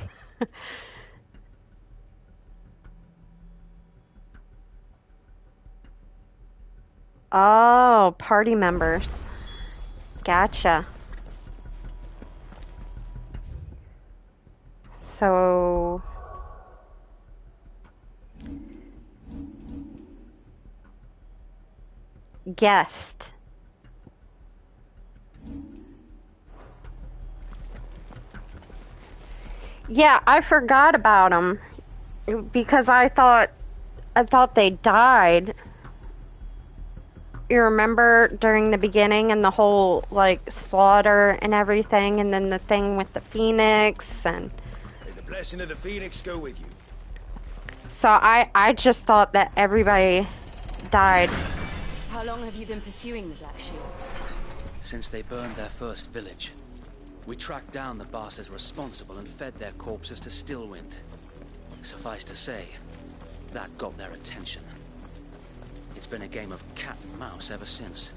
Oh, party members. Gotcha. So... guest. Yeah, I forgot about them because I thought they died. You remember during the beginning and the whole like slaughter and everything, and then the thing with the phoenix and. May the blessing of the phoenix go with you. So I just thought that everybody died. How long have you been pursuing the Black Shields? Since they burned their first village. We tracked down the bastards responsible and fed their corpses to Stillwind. Suffice to say, that got their attention. It's been a game of cat and mouse ever since.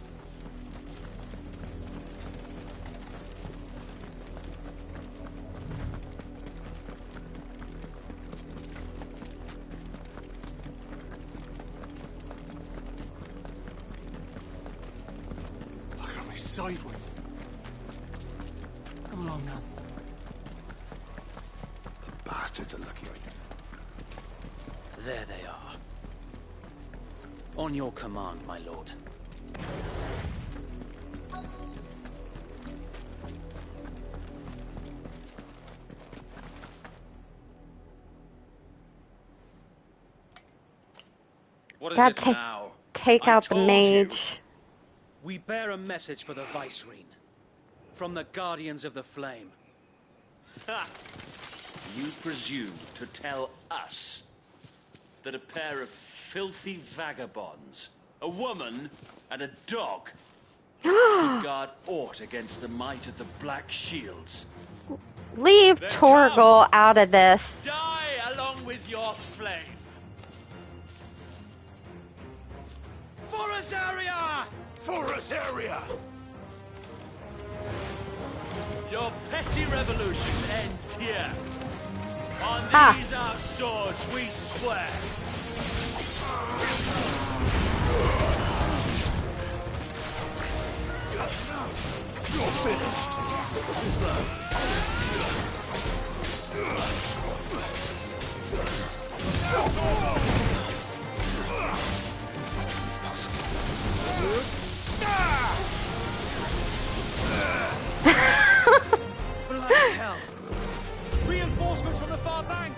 Look at me sideways. Come along now. The bastards are lucky I did. There they are. On your command, my lord. What is Gotta it now? Take I out the told mage. We bear a message for the Vicereine. From the Guardians of the Flame. Ha! You presume to tell us that a pair of filthy vagabonds, a woman and a dog, could guard aught against the might of the Black Shields? Leave Then Torgal out of this. Die along with your flame! For Azaria! For Azaria! Your petty revolution ends here. On these our swords we swear. You're finished. Bloody hell! Reinforcements from the far bank!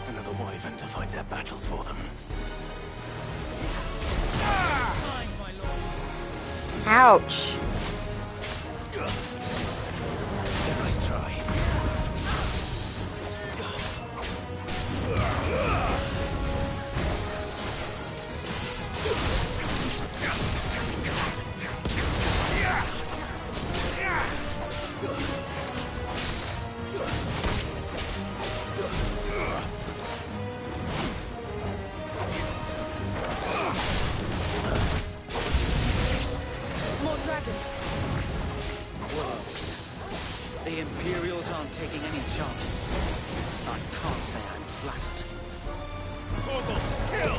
Another wyvern to fight their battles for them. Ouch. Nice try. More dragons. Worse. The Imperials aren't taking any chances. I can't say I'm flattered. Kill!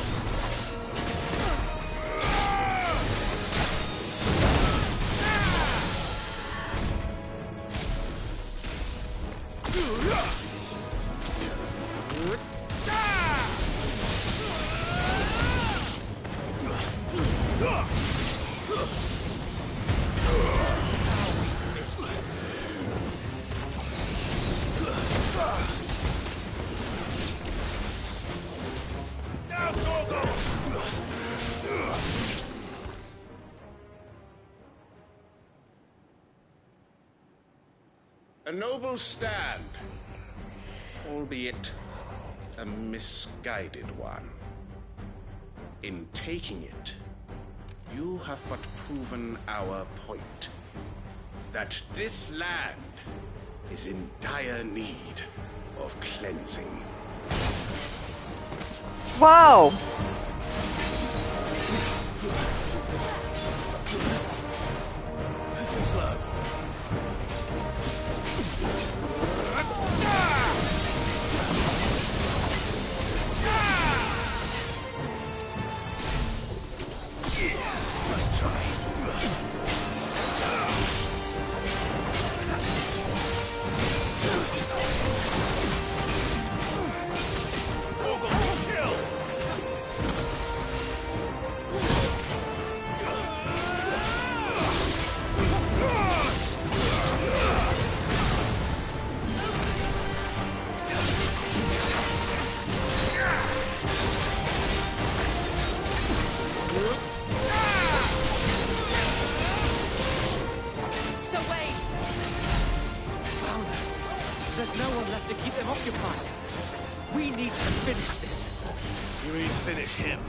A noble stand, albeit a misguided one. In taking it, you have but proven our point. That this land is in dire need of cleansing. Whoa! Too slow. Nice try. So wait. Found them. There's no one left to keep them occupied. We need to finish this. You mean finish him?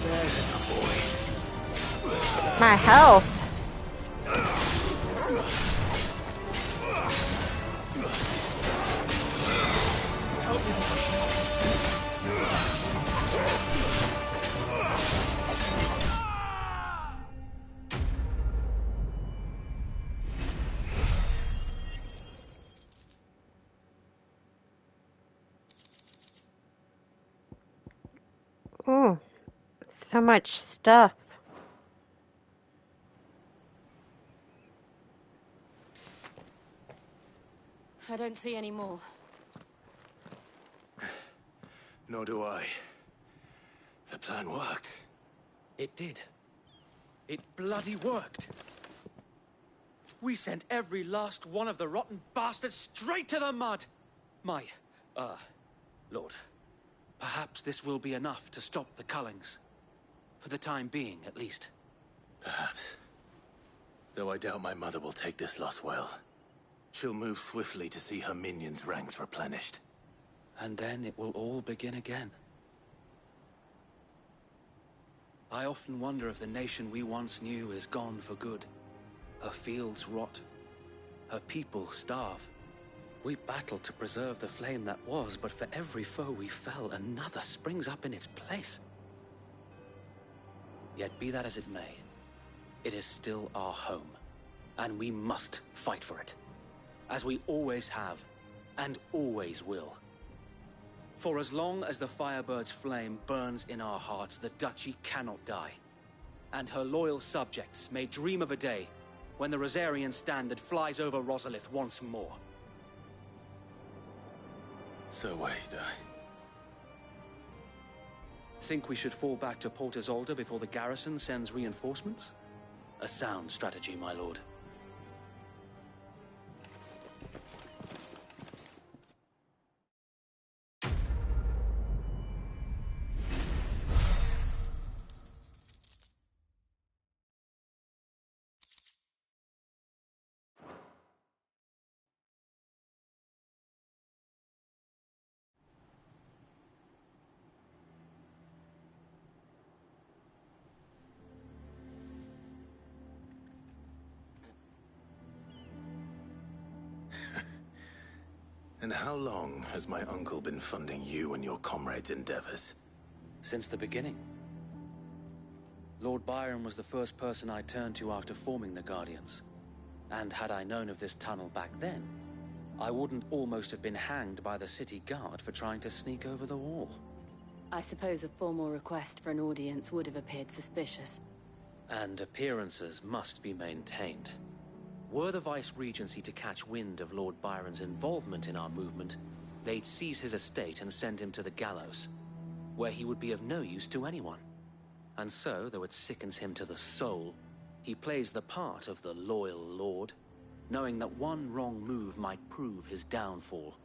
There's a good boy. My health. Ooh, so much stuff. I don't see any more. Nor do I. The plan worked. It did. It bloody worked. We sent every last one of the rotten bastards straight to the mud! Lord, perhaps this will be enough to stop the Cullings. For the time being, at least. Perhaps. Though I doubt my mother will take this loss well. She'll move swiftly to see her minions' ranks replenished. And then it will all begin again. I often wonder if the nation we once knew is gone for good. Her fields rot. Her people starve. We battle to preserve the flame that was, but for every foe we fell, another springs up in its place. Yet be that as it may, it is still our home, and we must fight for it, as we always have, and always will. For as long as the Firebird's flame burns in our hearts, the Duchy cannot die. And her loyal subjects may dream of a day when the Rosarian standard flies over Rosalith once more. So wait, Think we should fall back to Port Isolde before the garrison sends reinforcements? A sound strategy, my lord. And how long has my uncle been funding you and your comrades' endeavors? Since the beginning. Lord Byron was the first person I turned to after forming the Guardians. And had I known of this tunnel back then, I wouldn't almost have been hanged by the city guard for trying to sneak over the wall. I suppose a formal request for an audience would have appeared suspicious. And appearances must be maintained. Were the Vice-Regency to catch wind of Lord Byron's involvement in our movement, they'd seize his estate and send him to the gallows, where he would be of no use to anyone. And so, though it sickens him to the soul, he plays the part of the loyal lord, knowing that one wrong move might prove his downfall.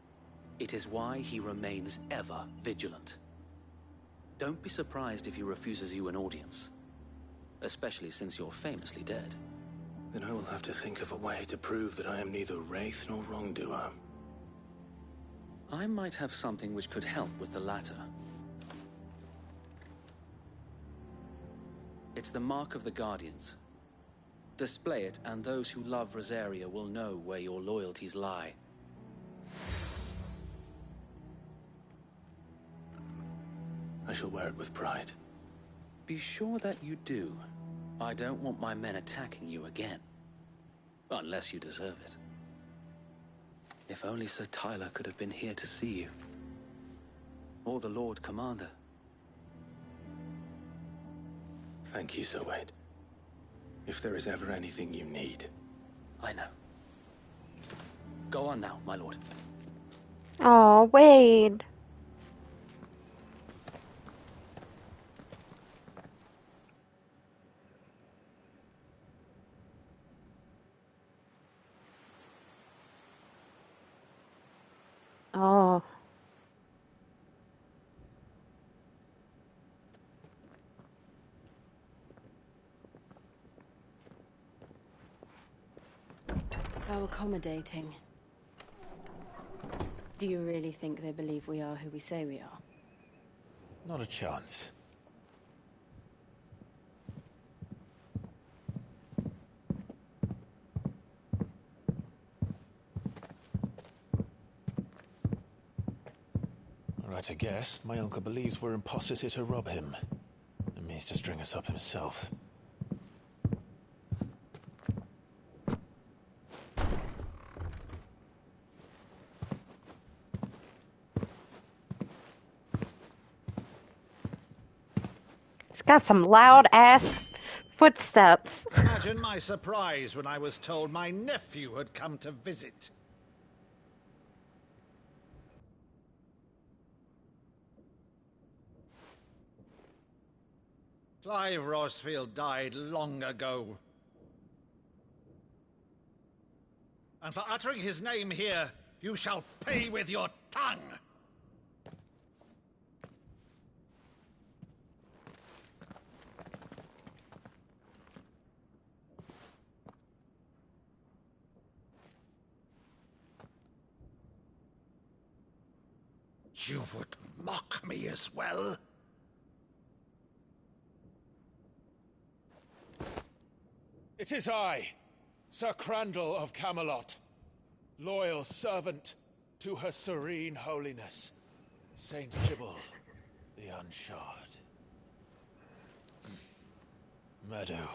It is why he remains ever vigilant. Don't be surprised if he refuses you an audience, especially since you're famously dead. Then I will have to think of a way to prove that I am neither wraith nor wrongdoer. I might have something which could help with the latter. It's the Mark of the Guardians. Display it, and those who love Rosaria will know where your loyalties lie. I shall wear it with pride. Be sure that you do. I don't want my men attacking you again. Unless you deserve it. If only Sir Tyler could have been here to see you. Or the Lord Commander. Thank you, Sir Wade. If there is ever anything you need. I know. Go on now, my lord. Oh, Wade. Oh. How accommodating. Do you really think they believe we are who we say we are? Not a chance. Right, I guess. My uncle believes we're imposters here to rob him. And means to string us up himself. It's got some loud ass footsteps. Imagine my surprise when I was told my nephew had come to visit. Clive Rosfield died long ago. And for uttering his name here, you shall pay with your tongue! You would mock me as well? It is I, Sir Crandall of Camelot, loyal servant to Her Serene Holiness, Saint Sybil the Unshod. Meadow,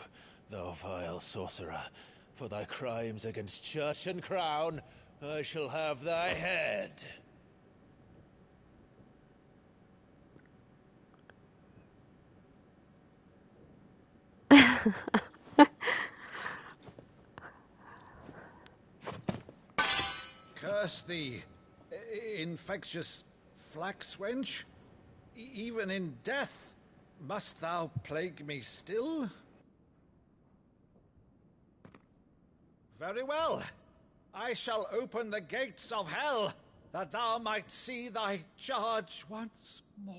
thou vile sorcerer, for thy crimes against church and crown, I shall have thy head. Curse thee, infectious flax wench. Even in death, must thou plague me still? Very well. I shall open the gates of hell, that thou might see thy charge once more.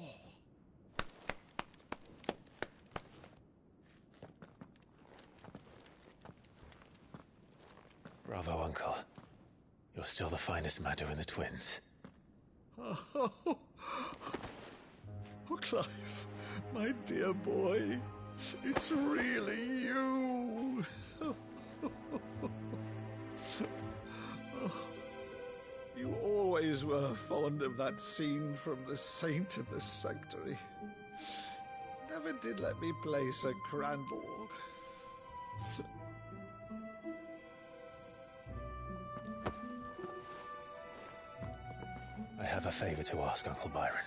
Bravo, Uncle. You're still the finest Maddo in the twins. Oh, Clive, my dear boy, it's really you. You always were fond of that scene from The Saint in the Sanctuary. Never did let me play Sir Crandall. I have a favor to ask, Uncle Byron.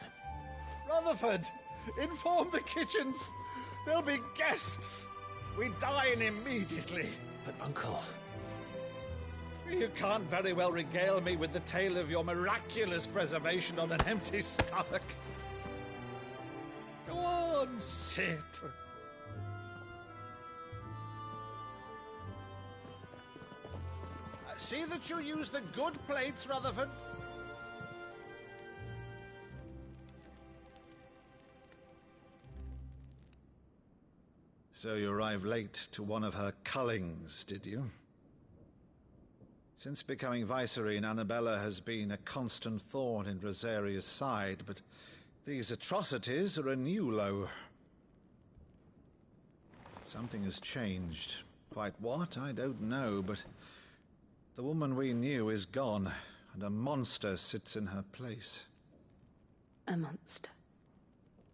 Rutherford, inform the kitchens. There'll be guests. We dine immediately. But, Uncle... You can't very well regale me with the tale of your miraculous preservation on an empty stomach. Go on, sit. See that you use the good plates, Rutherford. So you arrived late to one of her cullings, did you? Since becoming Vicereine, Annabella has been a constant thorn in Rosaria's side, but these atrocities are a new low. Something has changed. Quite what, I don't know, but the woman we knew is gone, and a monster sits in her place. A monster?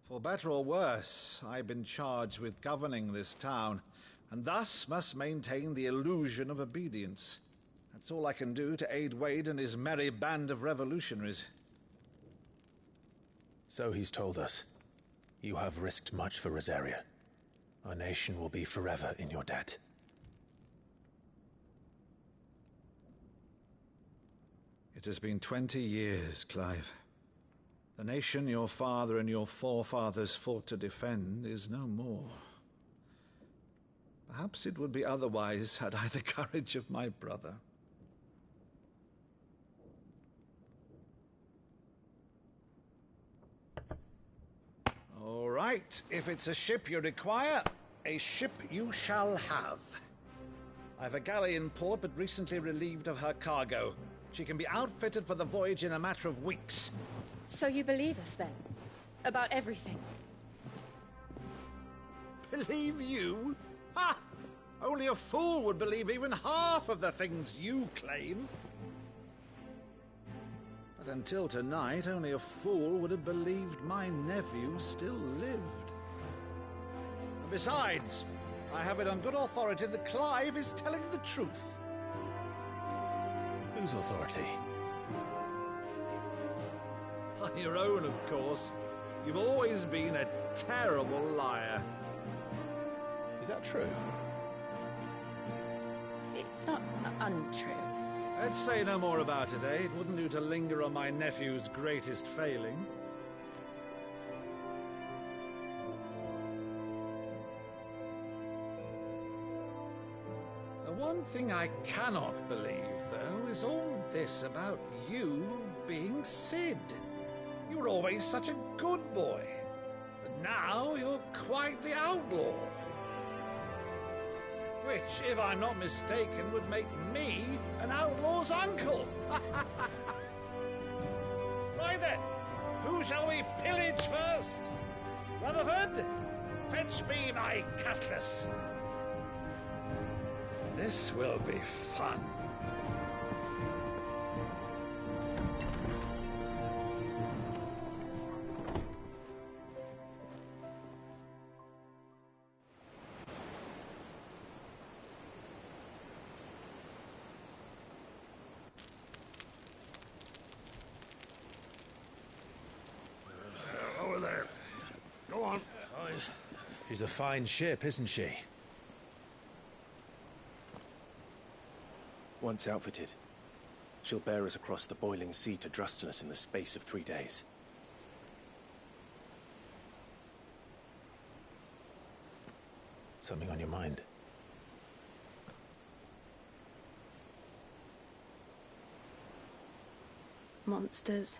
For better or worse, I've been charged with governing this town, and thus must maintain the illusion of obedience. That's all I can do to aid Wade and his merry band of revolutionaries. So he's told us. You have risked much for Rosaria. Our nation will be forever in your debt. It has been 20 years, Clive. The nation your father and your forefathers fought to defend is no more. Perhaps it would be otherwise had I the courage of my brother. All right, if it's a ship you require, a ship you shall have. I've a galley in port, but recently relieved of her cargo. She can be outfitted for the voyage in a matter of weeks. So you believe us, then? About everything? Believe you? Ha! Only a fool would believe even half of the things you claim. But until tonight, only a fool would have believed my nephew still lived. And besides, I have it on good authority that Clive is telling the truth. Whose authority? On your own, of course. You've always been a terrible liar. Is that true? It's not untrue. Let's say no more about it, eh? It wouldn't do to linger on my nephew's greatest failing. The one thing I cannot believe, though, is all this about you being Sid. You were always such a good boy, but now you're quite the outlaw. Which, if I'm not mistaken, would make me an outlaw's uncle. Right then, who shall we pillage first? Rutherford, fetch me my cutlass. This will be fun. She's a fine ship, isn't she? Once outfitted, she'll bear us across the boiling sea to Drustinus in the space of 3 days. Something on your mind? Monsters.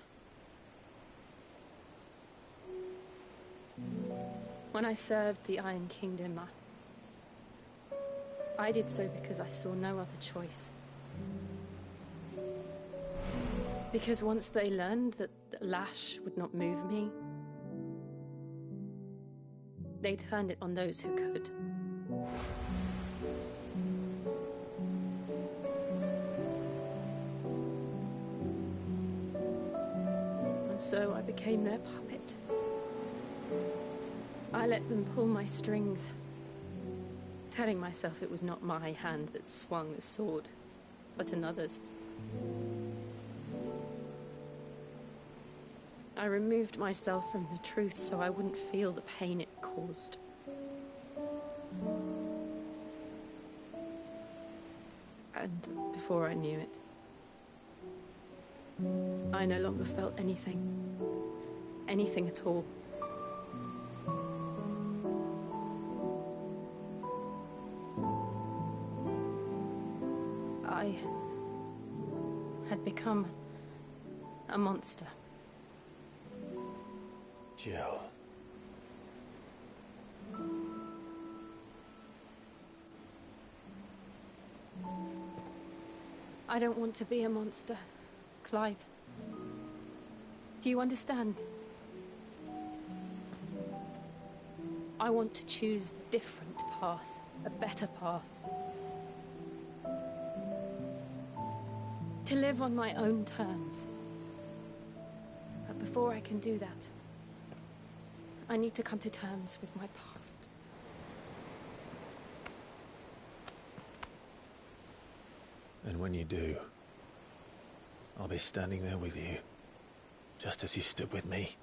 When I served the Iron Kingdom, I did so because I saw no other choice. Because once they learned that the lash would not move me, they turned it on those who could. And so I became their puppet. I let them pull my strings, telling myself it was not my hand that swung the sword, but another's. I removed myself from the truth so I wouldn't feel the pain it caused. And before I knew it, I no longer felt anything. Anything at all. I had become a monster. Jill. I don't want to be a monster, Clive. Do you understand? I want to choose a different path, a better path. To live on my own terms. But before I can do that, I need to come to terms with my past. And when you do, I'll be standing there with you, just as you stood with me.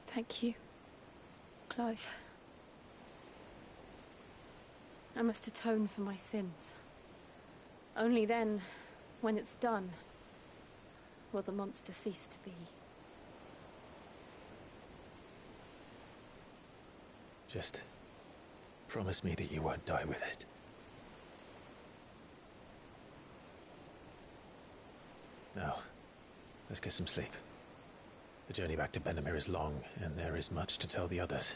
Thank you, Clive. I must atone for my sins. Only then, when it's done, will the monster cease to be. Just promise me that you won't die with it. Now, let's get some sleep. The journey back to Benamir is long, and there is much to tell the others.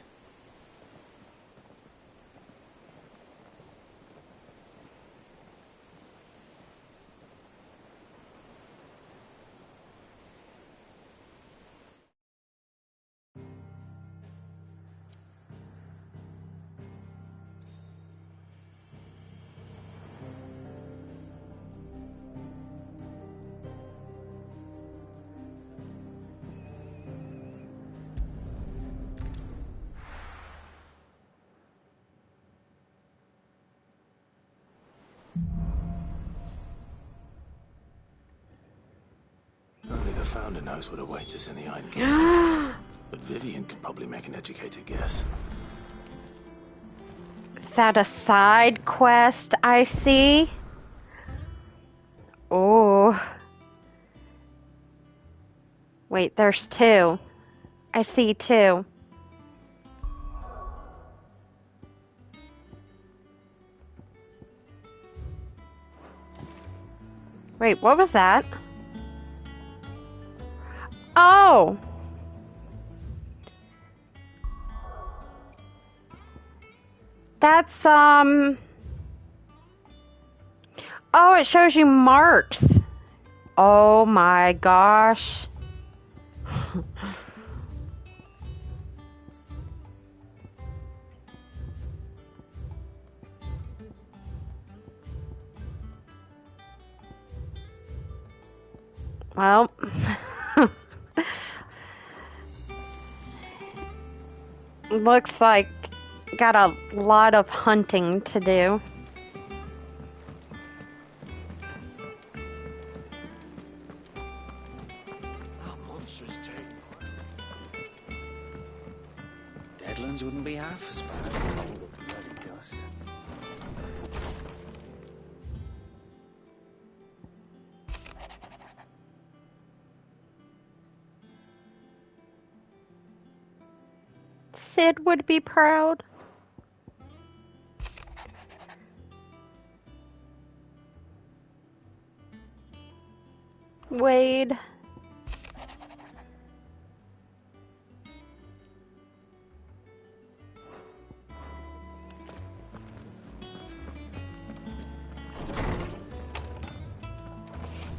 Only the Founder knows what awaits us in the Iron Kingdom. But Vivian could probably make an educated guess. Is that a side quest I see? Oh. Wait, there's two. I see two. Wait, what was that? Oh! That's, Oh, it shows you marks. Oh my gosh. Well, looks like got a lot of hunting to do. That monster's taking Deadlands wouldn't be half as bad with all the bloody dust. Sid would be proud. Wade.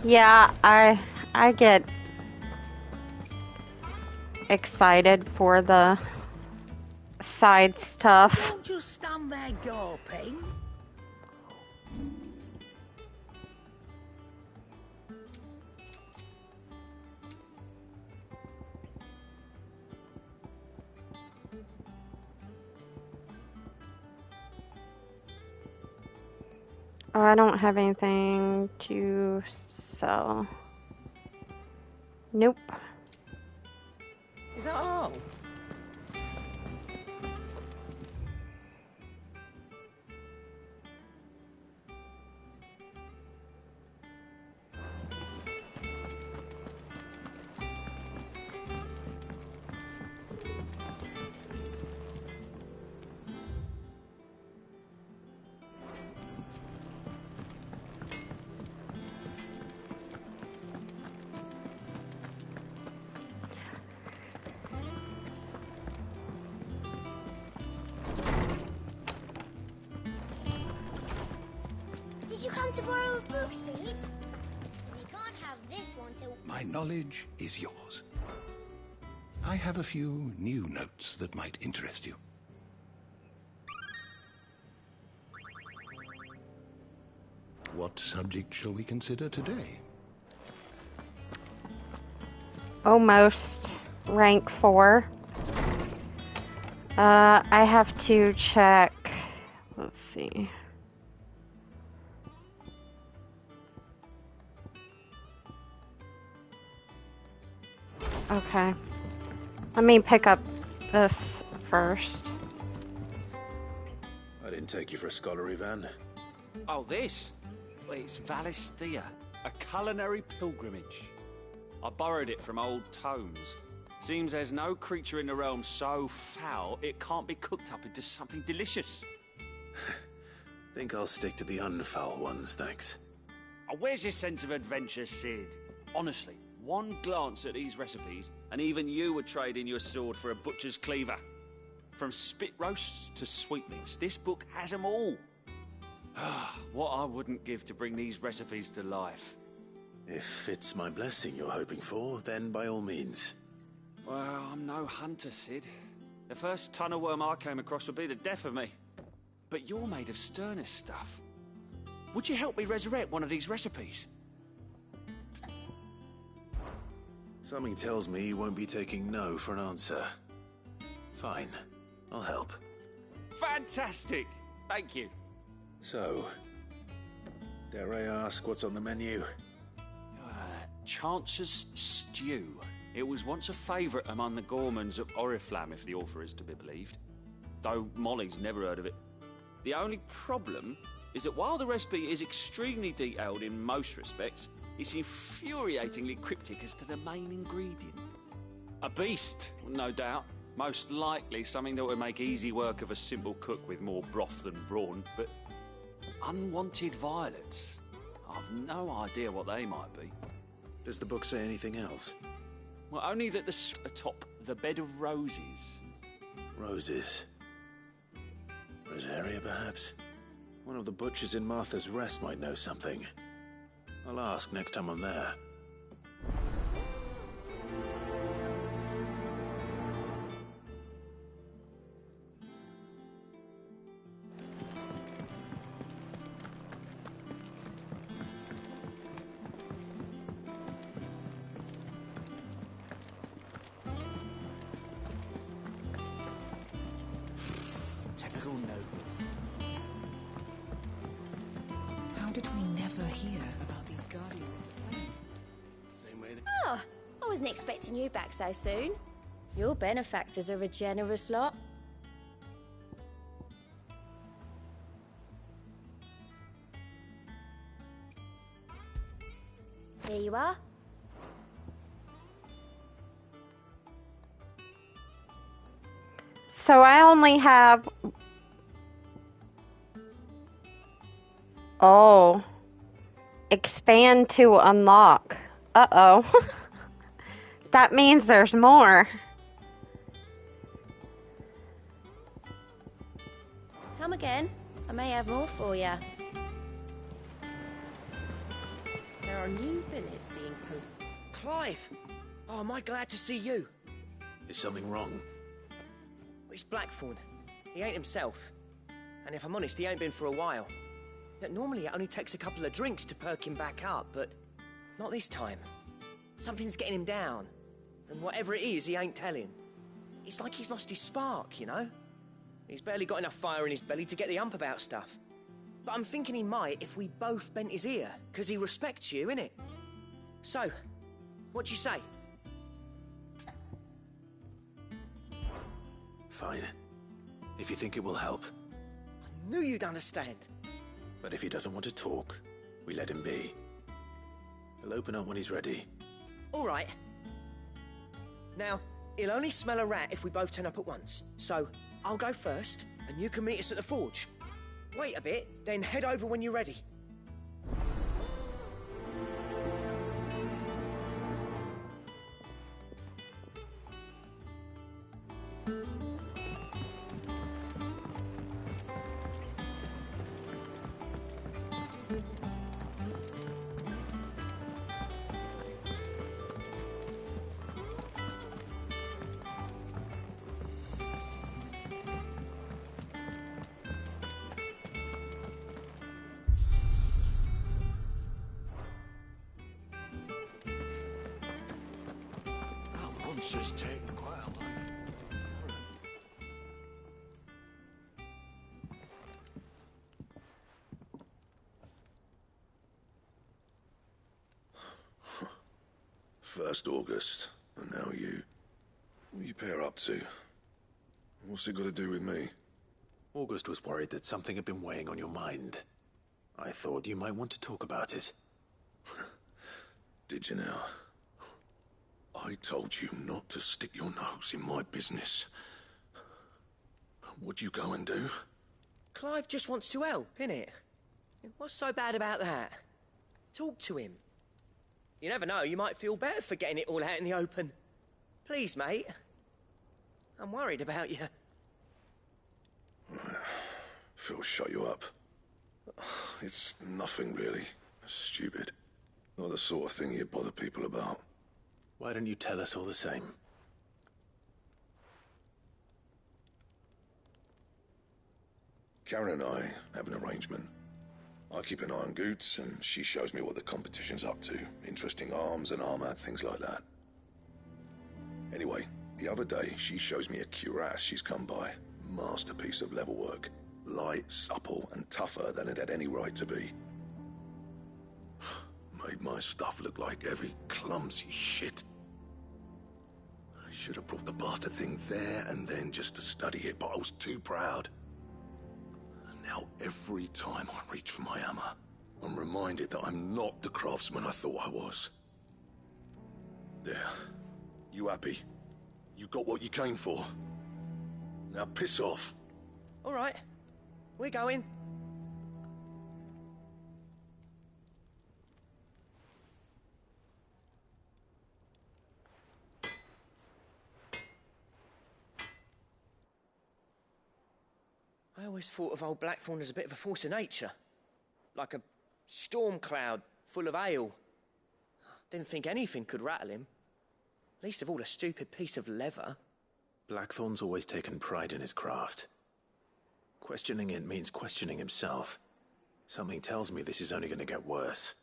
Yeah, I get excited for the side stuff. Don't just stand there gawping. Oh, I don't have anything to sell. Nope. Is that all? Did you come to borrow a book, Sid? Because you can't have this one till... My knowledge is yours. I have a few new notes that might interest you. What subject shall we consider today? Almost rank 4. I have to check. Let's see. Okay. Let me pick up this first. I didn't take you for a scholar, Ivan. Oh, this? Well, it's Valisthea, a culinary pilgrimage. I borrowed it from old tomes. Seems there's no creature in the realm so foul it can't be cooked up into something delicious. Think I'll stick to the unfoul ones, thanks. Oh, where's your sense of adventure, Sid? Honestly, one glance at these recipes, and even you would trade in your sword for a butcher's cleaver. From spit roasts to sweetmeats, this book has them all. What I wouldn't give to bring these recipes to life. If it's my blessing you're hoping for, then by all means. Well, I'm no hunter, Sid. The first ton of worm I came across would be the death of me. But you're made of sterner stuff. Would you help me resurrect one of these recipes? Something tells me you won't be taking no for an answer. Fine, I'll help. Fantastic! Thank you. So, dare I ask what's on the menu? Chance's Stew. It was once a favourite among the gourmands of Oriflamme, if the author is to be believed. Though Molly's never heard of it. The only problem is that while the recipe is extremely detailed in most respects, it's infuriatingly cryptic as to the main ingredient. A beast, no doubt. Most likely something that would make easy work of a simple cook with more broth than brawn, but unwanted violets. I've no idea what they might be. Does the book say anything else? Well, only that atop the bed of roses. Roses. Rosaria, perhaps? One of the butchers in Martha's Rest might know something. I'll ask next time I'm there. Typical nobles. How did we never hear about these guardians of the flame? Same way that... I wasn't expecting you back so soon. Your benefactors are a generous lot. Here you are. So I only have... Oh. Expand to unlock. Uh-oh. That means there's more. Come again. I may have more for you. There are new billets being posted. Clive! Oh, am I glad to see you? Is something wrong? It's Blackthorn. He ain't himself. And if I'm honest, he ain't been for a while. That normally it only takes a couple of drinks to perk him back up, but not this time. Something's getting him down. And whatever it is, he ain't telling. It's like he's lost his spark, you know? He's barely got enough fire in his belly to get the ump about stuff. But I'm thinking he might if we both bent his ear, because he respects you, innit? So, what do you say? Fine. If you think it will help. I knew you'd understand. But if he doesn't want to talk, we let him be. He'll open up when he's ready. All right. Now, he'll only smell a rat if we both turn up at once. So, I'll go first, and you can meet us at the forge. Wait a bit, then head over when you're ready. Monster's taking quite a lot. First August, and now you. What are you pair up to? What's it got to do with me? August was worried that something had been weighing on your mind. I thought you might want to talk about it. Did you now? I told you not to stick your nose in my business. What'd you go and do? Clive just wants to help, innit? What's so bad about that? Talk to him. You never know, you might feel better for getting it all out in the open. Please, mate. I'm worried about you. Phil shut you up. It's nothing really. Stupid. Not the sort of thing you bother people about. Why don't you tell us all the same? Karen and I have an arrangement. I keep an eye on Goots, and she shows me what the competition's up to. Interesting arms and armor, things like that. Anyway, the other day, she shows me a cuirass she's come by. Masterpiece of level work. Light, supple, and tougher than it had any right to be. Made my stuff look like every clumsy shit. I should have brought the bastard thing there and then just to study it, but I was too proud. And now every time I reach for my hammer, I'm reminded that I'm not the craftsman I thought I was. There. You happy? You got what you came for. Now piss off. All right. We're going. I always thought of old Blackthorn as a bit of a force of nature. Like a storm cloud full of hail. Didn't think anything could rattle him. Least of all a stupid piece of leather. Blackthorn's always taken pride in his craft. Questioning it means questioning himself. Something tells me this is only going to get worse.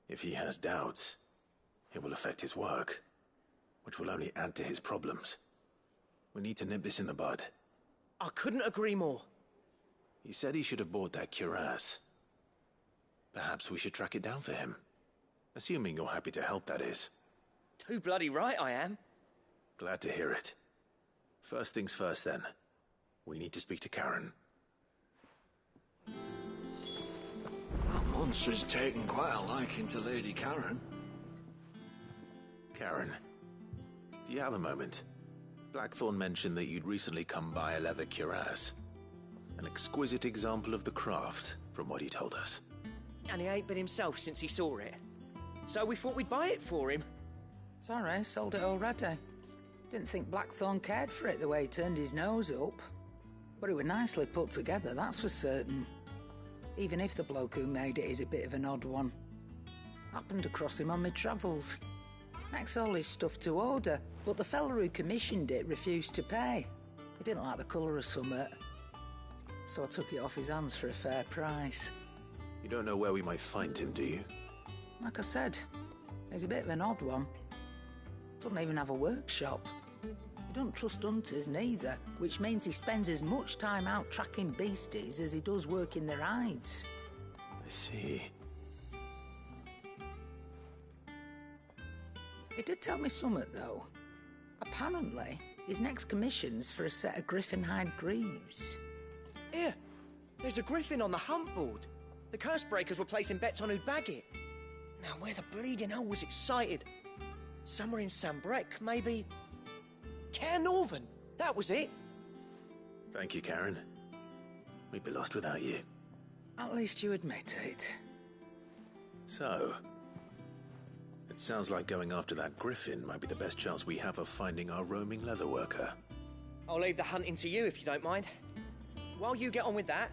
If he has doubts, it will affect his work, which will only add to his problems. We need to nip this in the bud. I couldn't agree more. He said he should have bought that cuirass. Perhaps we should track it down for him. Assuming you're happy to help, that is. Too bloody right I am. Glad to hear it. First things first, then. We need to speak to Karen. Well, Monster's taken quite a liking to Lady Karen. Karen, do you have a moment? Blackthorn mentioned that you'd recently come by a leather cuirass. An exquisite example of the craft, from what he told us. And he ain't been himself since he saw it. So we thought we'd buy it for him. Sorry, sold it already. Didn't think Blackthorn cared for it the way he turned his nose up. But it was nicely put together, that's for certain. Even if the bloke who made it is a bit of an odd one. Happened across him on my travels. Makes all his stuff to order, but the fella who commissioned it refused to pay. He didn't like the colour of summit. So I took it off his hands for a fair price. You don't know where we might find him, do you? Like I said, he's a bit of an odd one. Doesn't even have a workshop. He don't trust hunters neither, which means he spends as much time out tracking beasties as he does working their hides. I see. He did tell me something, though. Apparently, his next commission's for a set of griffin hide greaves. Here, there's a griffin on the hunt board. The curse breakers were placing bets on who'd bag it. Now, where the bleeding hell was it sighted? Somewhere in Sambrec, maybe... Care Northern, that was it. Thank you, Karen. We'd be lost without you. At least you admit it. So, it sounds like going after that griffin might be the best chance we have of finding our roaming leatherworker. I'll leave the hunting to you if you don't mind. While you get on with that,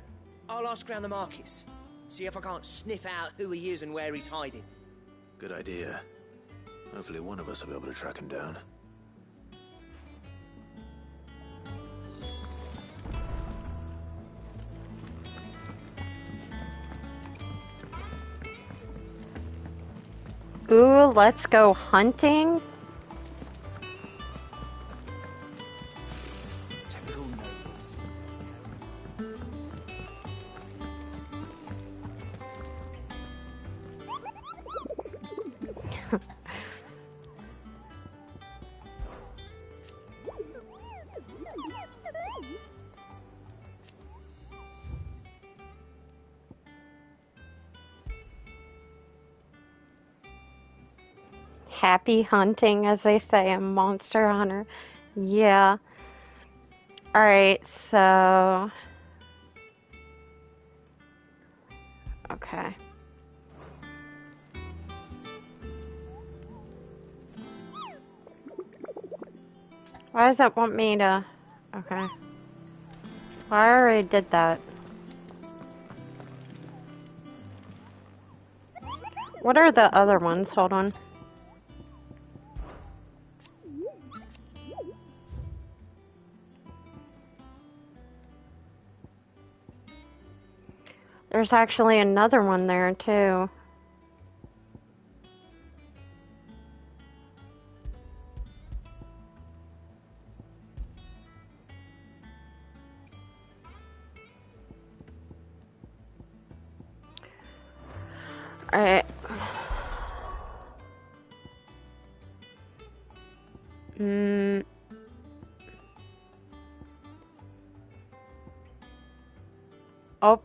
I'll ask around the markets. See if I can't sniff out who he is and where he's hiding. Good idea. Hopefully one of us will be able to track him down. Ooh, let's go hunting. Happy hunting, as they say in Monster Hunter. Yeah. Alright, so... Okay. Why does that want me to... Okay. Well, I already did that. What are the other ones? Hold on. There's actually another one there, too. Alright. Oh.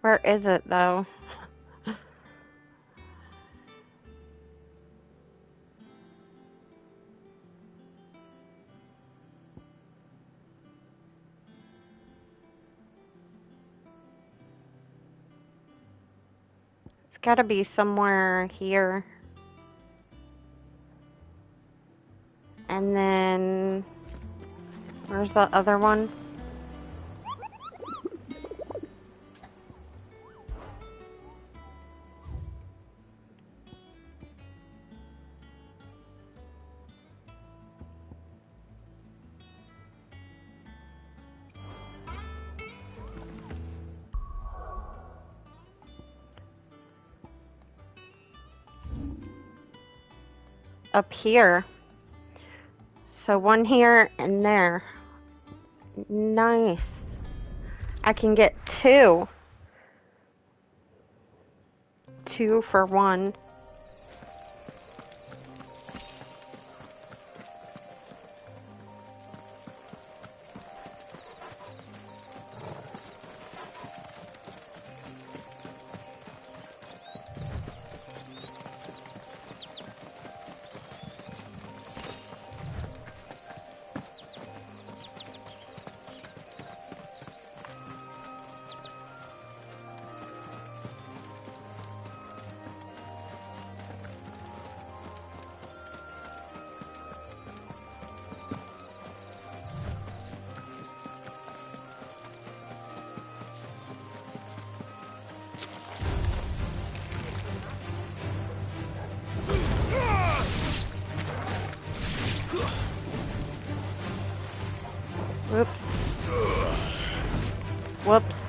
Where is it, though? It's gotta be somewhere here. And then... Where's the other one? Up here. So one here and there. Nice. I can get 2. 2 for 1. Whoops. Whoops.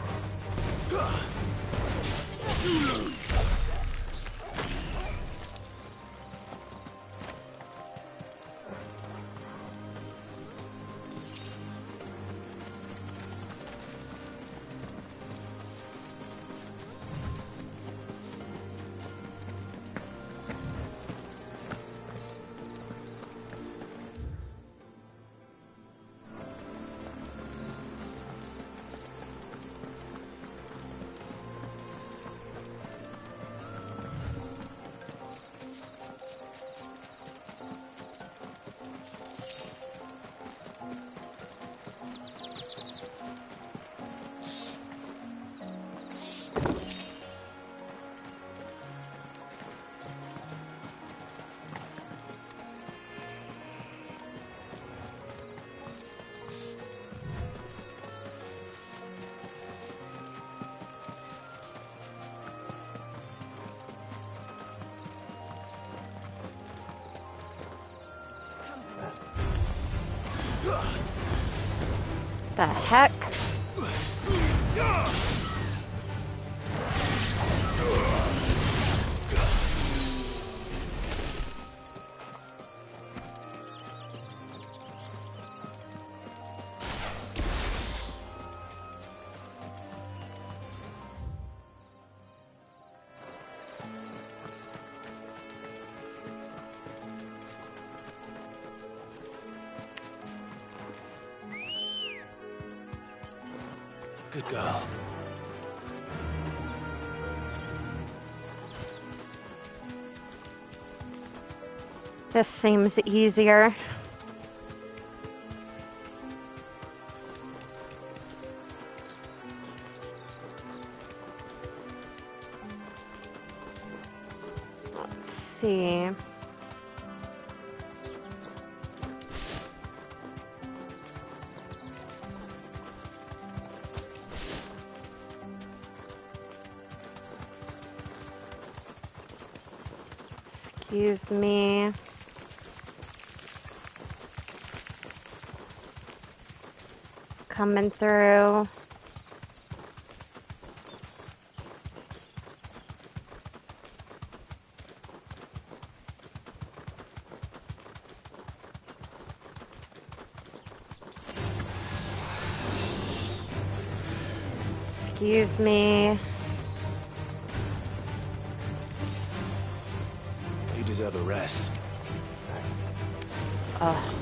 The heck? Good girl. This seems easier. Let's see. Excuse me. Coming through. Excuse me. You deserve a rest. Ugh.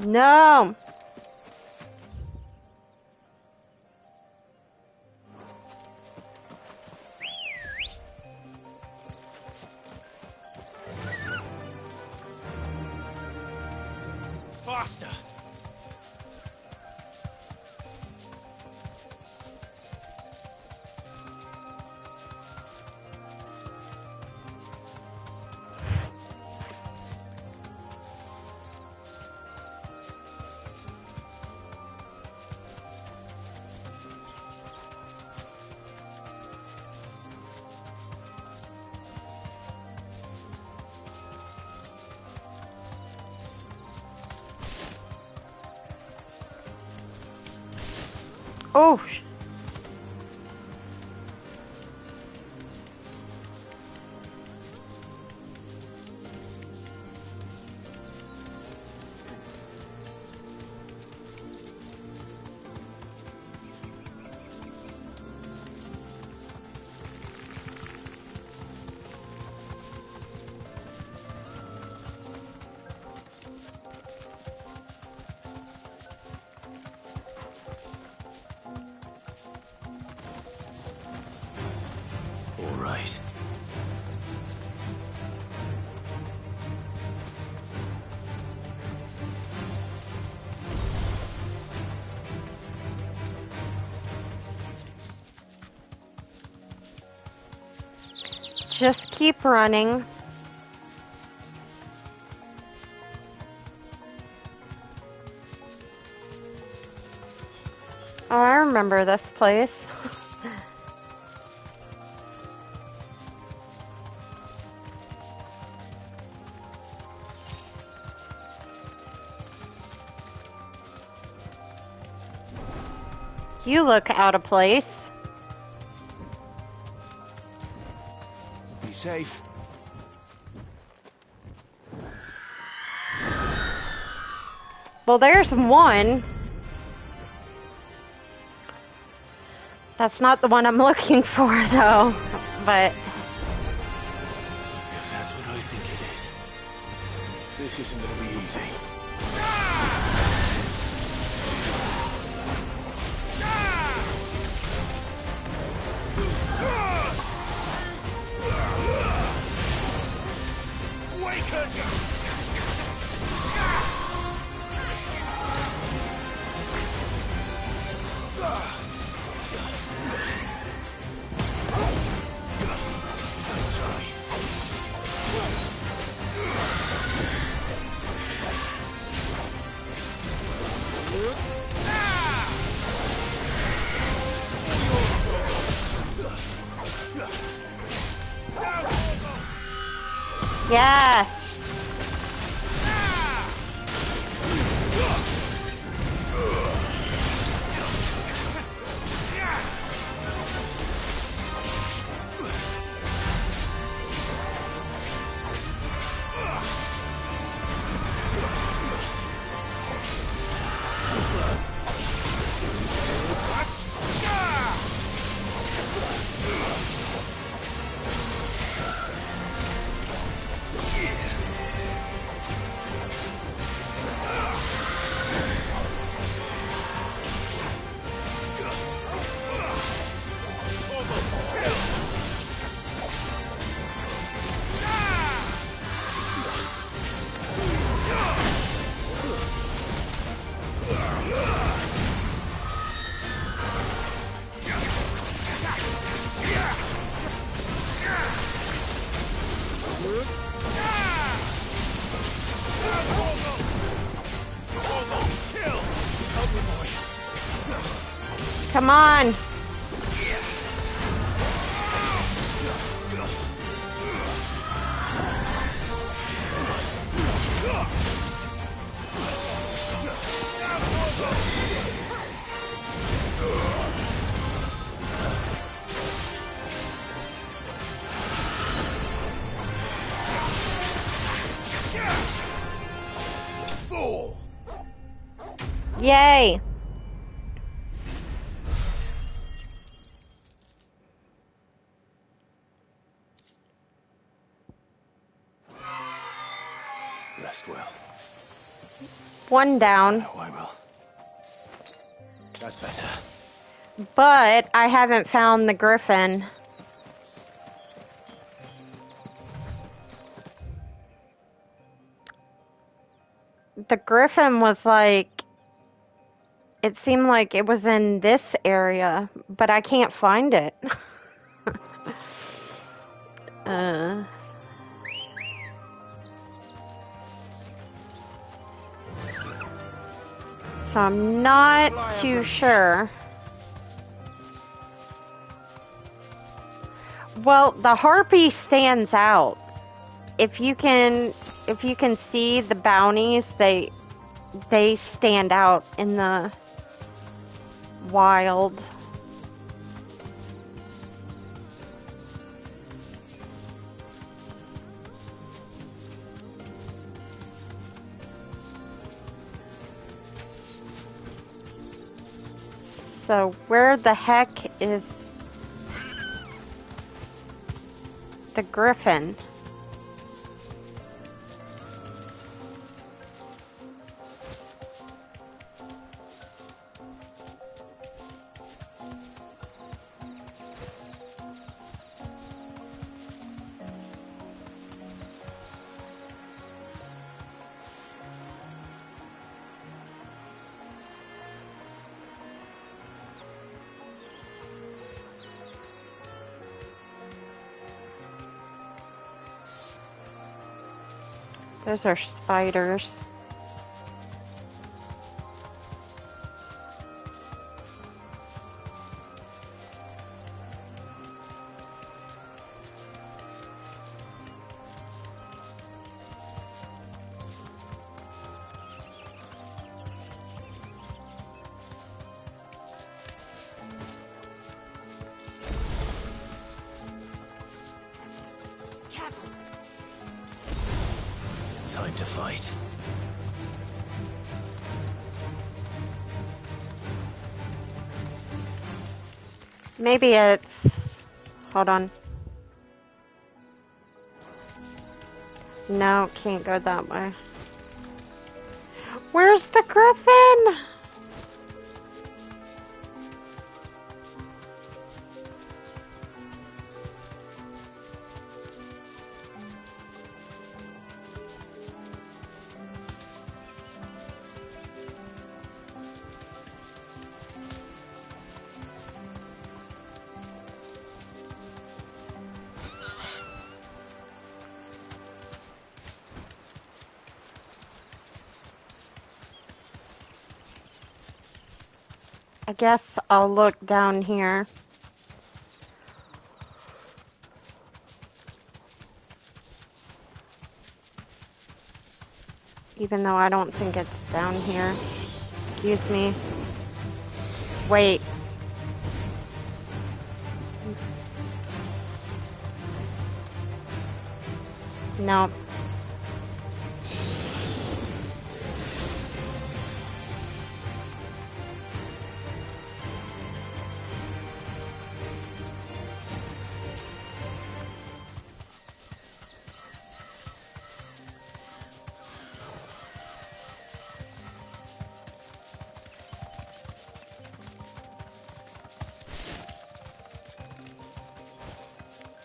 No. Faster! Oh. All right. Just keep running. Oh, I remember this place. You look out of place. Be safe. Well, there's one. That's not the one I'm looking for, though. But If that's what I think it is, this isn't gonna be easy. yes. Come on. Yay. Rest well. One down. Oh, I will. That's better. But I haven't found the griffin. The griffin was like... It seemed like it was in this area, but I can't find it. So I'm not too sure. Well, the harpy stands out. If you can see the bounties, they stand out in the wild. So where the heck is the griffin? Those are spiders. Time to fight. Maybe it's... Hold on. No, can't go that way. Where's the griffin? I guess I'll look down here. Even though I don't think it's down here. Excuse me. Wait. Nope.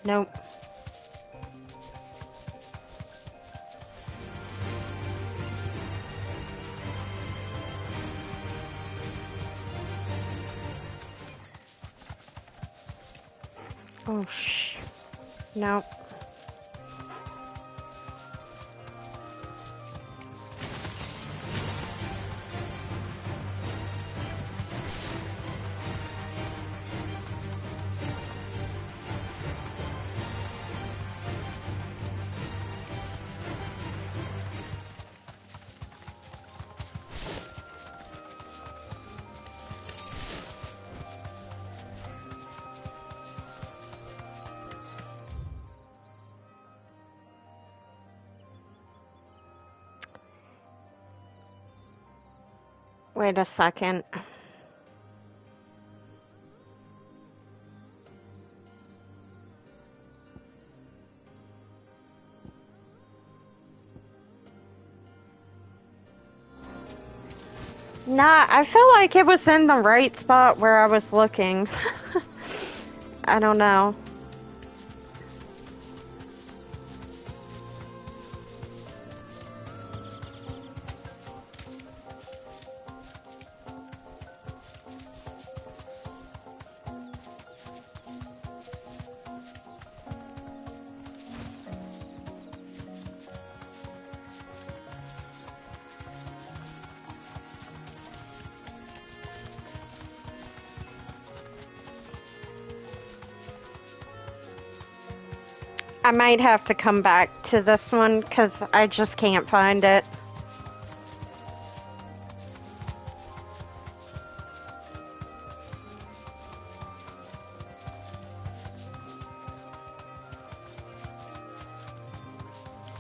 Nope. Oh, nope. Wait a second. Nah, I feel like it was in the right spot where I was looking. I don't know. I might have to come back to this one because I just can't find it.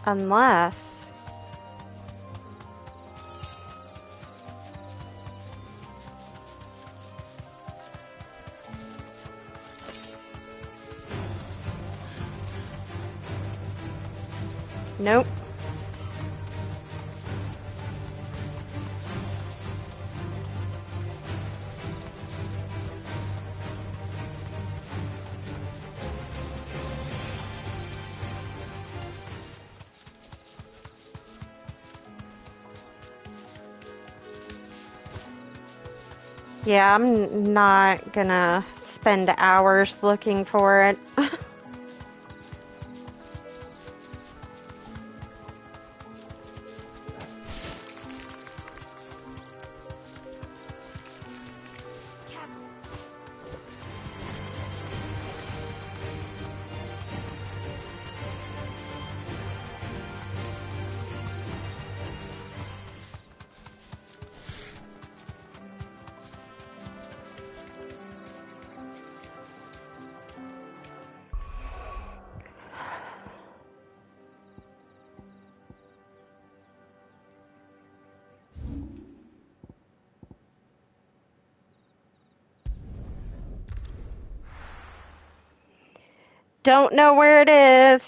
Unless... Nope. Yeah, I'm not gonna spend hours looking for it. Don't know where it is.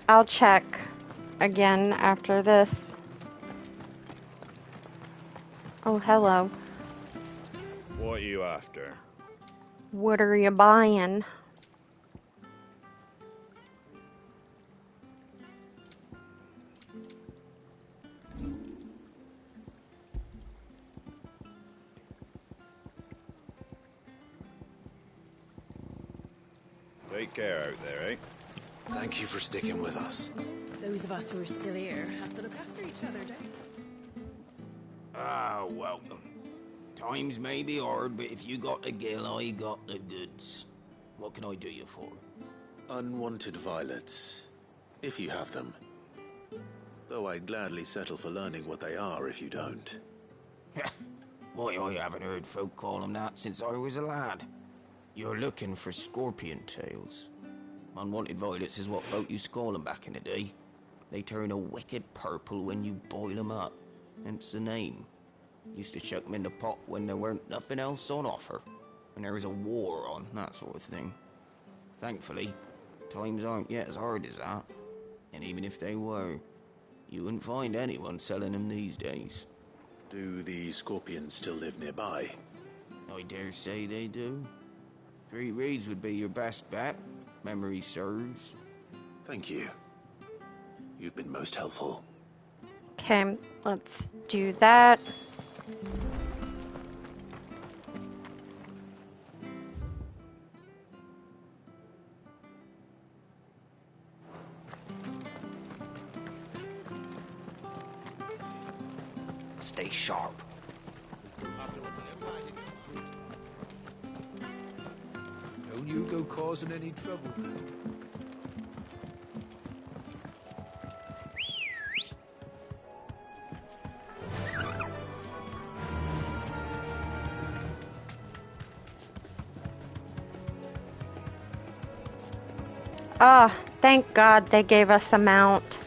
I'll check again after this. Oh, hello. What are you after? What are you buying? Take care out there, eh? Thank you for sticking with us. Those of us who are still here have to look after each other, don't we? Ah, welcome. Times may be hard, but if you got the gill, I got the goods. What can I do you for? Unwanted violets, if you have them. Though I'd gladly settle for learning what they are if you don't. Why, I haven't heard folk call them that since I was a lad. You're looking for scorpion tails. Unwanted violets is what folk used to call them back in the day. They turn a wicked purple when you boil them up. Hence the name. Used to chuck them in the pot when there weren't nothing else on offer. When there was a war on, that sort of thing. Thankfully, times aren't yet as hard as that. And even if they were, you wouldn't find anyone selling them these days. Do the scorpions still live nearby? I dare say they do. 3 Reeds would be your best bet, if memory serves. Thank you. You've been most helpful. Okay, let's do that. Stay sharp. Don't you go causing any trouble now. Oh, thank God they gave us a mount.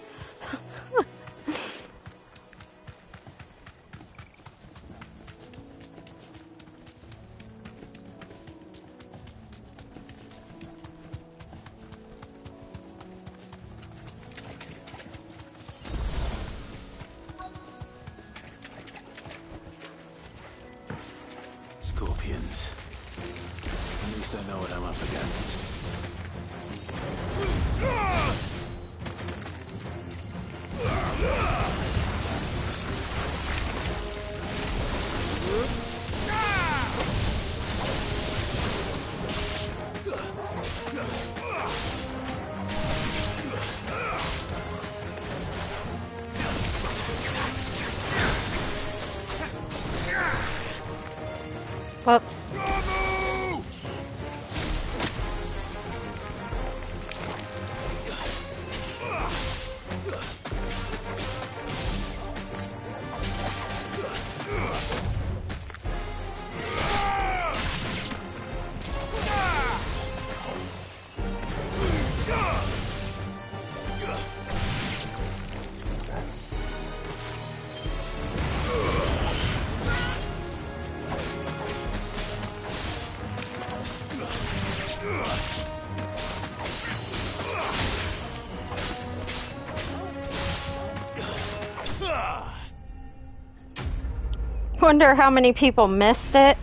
Scorpions. At least I know what I'm up against. Whoops. Wonder how many people missed it.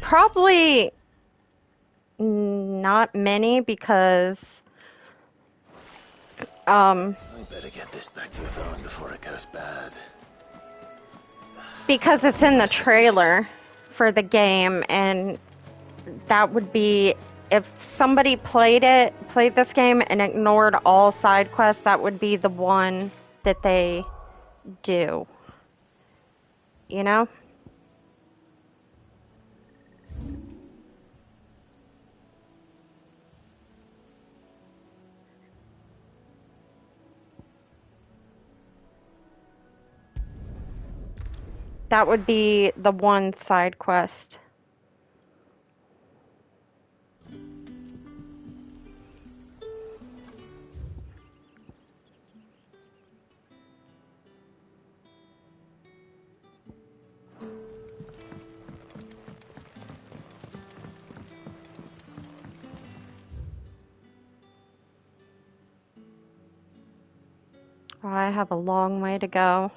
Probably not many because I better get this back to Yvonne before it goes bad. because it's in the trailer for the game, and that would be if somebody played this game and ignored all side quests, that would be the one that they do. You know? That would be the one side quest. Oh, I have a long way to go.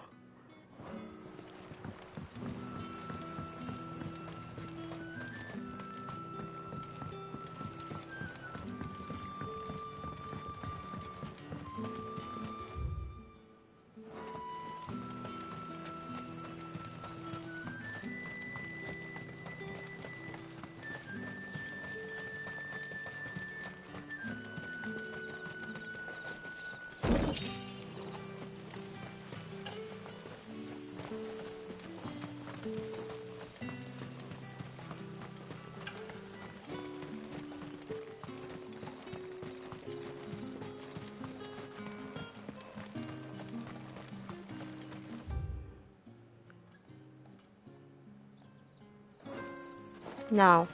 No.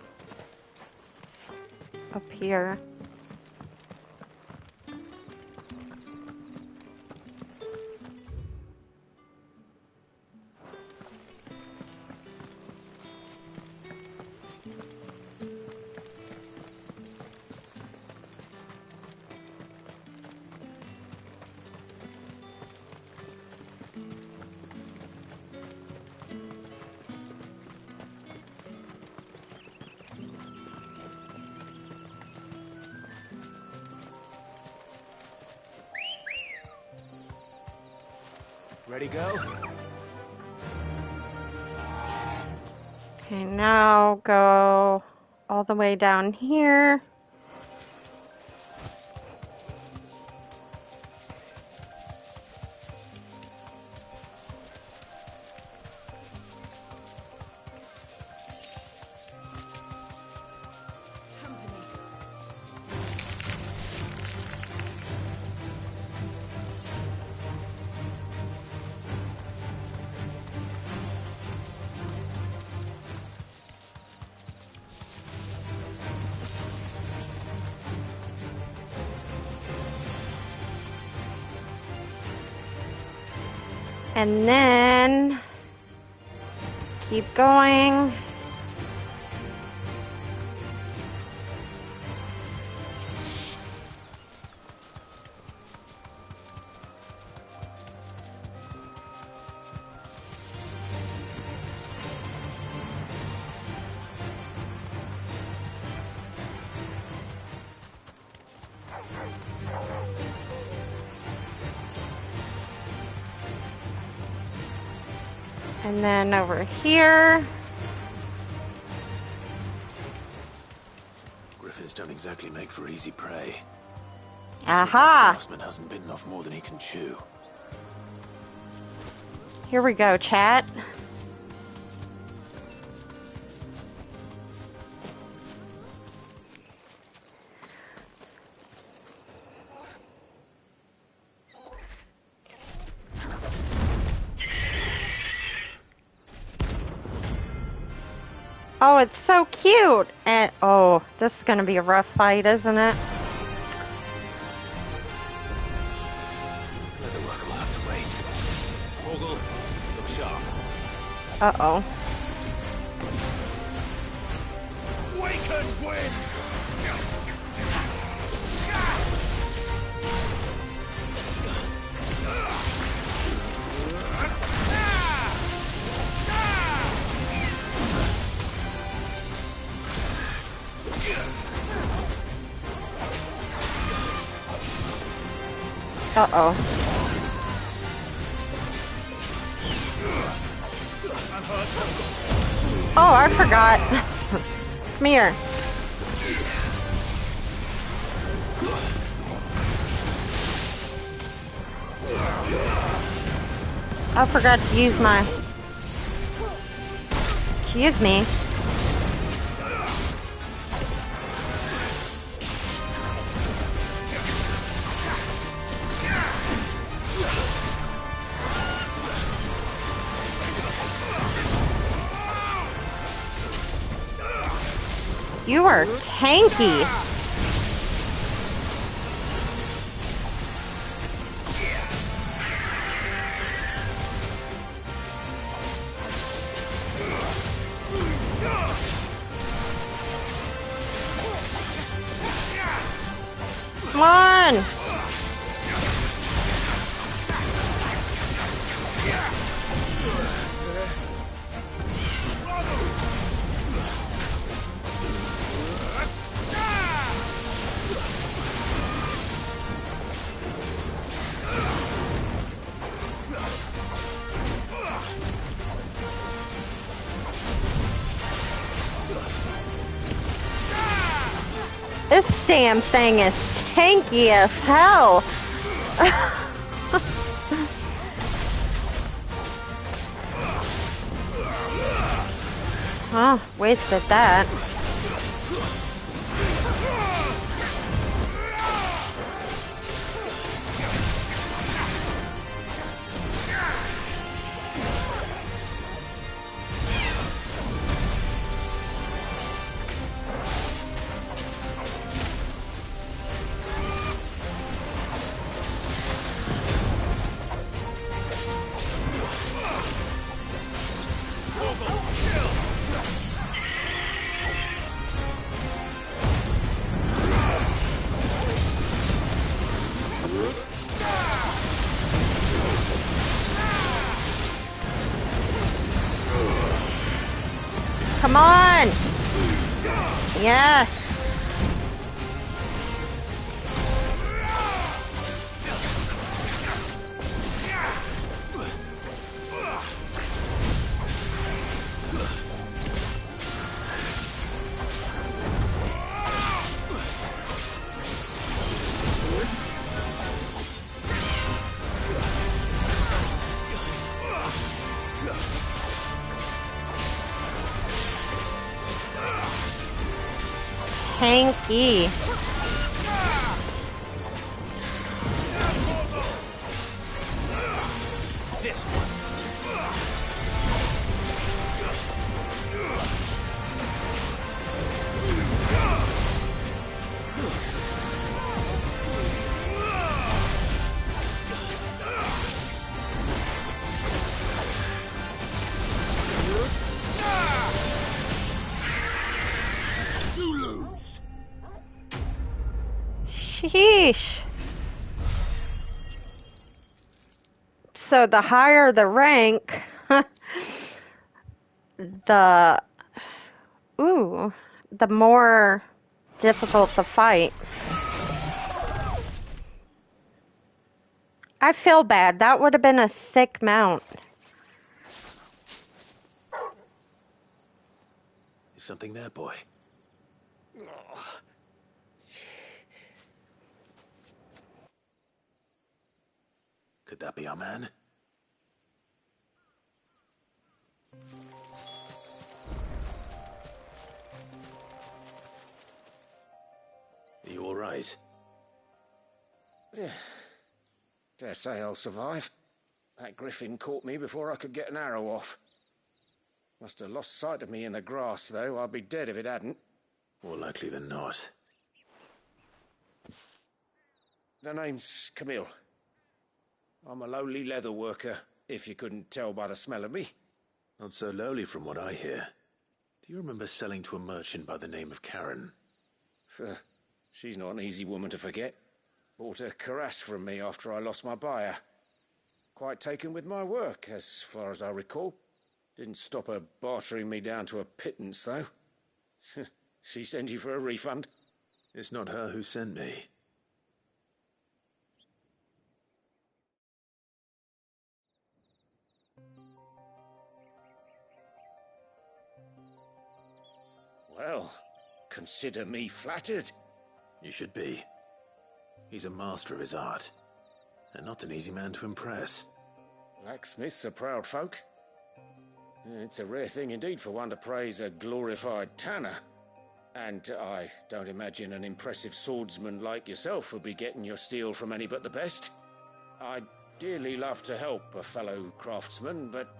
Up here. Ready, go? Okay, now go all the way down here. And then keep going. And then over here. Griffins don't exactly make for easy prey. Aha! Craftsman hasn't bitten off more than he can chew. Here we go, chat. Oh, it's so cute. And oh, this is gonna be a rough fight, isn't it? Leatherwork will have to wait. Morgul, look sharp. Uh-oh. Waken wind! Uh-oh. Oh, I forgot. Come here. I forgot to use my... Excuse me. You are tanky. Come on. This damn thing is tanky as hell. Oh, wasted that. Come on! Yes! Tanky. This one. Sheesh. So the higher the rank, the more difficult the fight. I feel bad. That would have been a sick mount. Is something there, boy? Could that be our man? Are you all right? Dare say I'll survive. That griffin caught me before I could get an arrow off. Must have lost sight of me in the grass, though. I'd be dead if it hadn't. More likely than not. The name's Camille. I'm a lowly leather worker, if you couldn't tell by the smell of me. Not so lowly from what I hear. Do you remember selling to a merchant by the name of Karen? She's not an easy woman to forget. Bought a cuirass from me after I lost my buyer. Quite taken with my work, as far as I recall. Didn't stop her bartering me down to a pittance, though. She sent you for a refund? It's not her who sent me. Well, consider me flattered. You should be. He's a master of his art, and not an easy man to impress. Blacksmiths are proud folk. It's a rare thing indeed for one to praise a glorified tanner. And I don't imagine an impressive swordsman like yourself would be getting your steel from any but the best. I'd dearly love to help a fellow craftsman, but...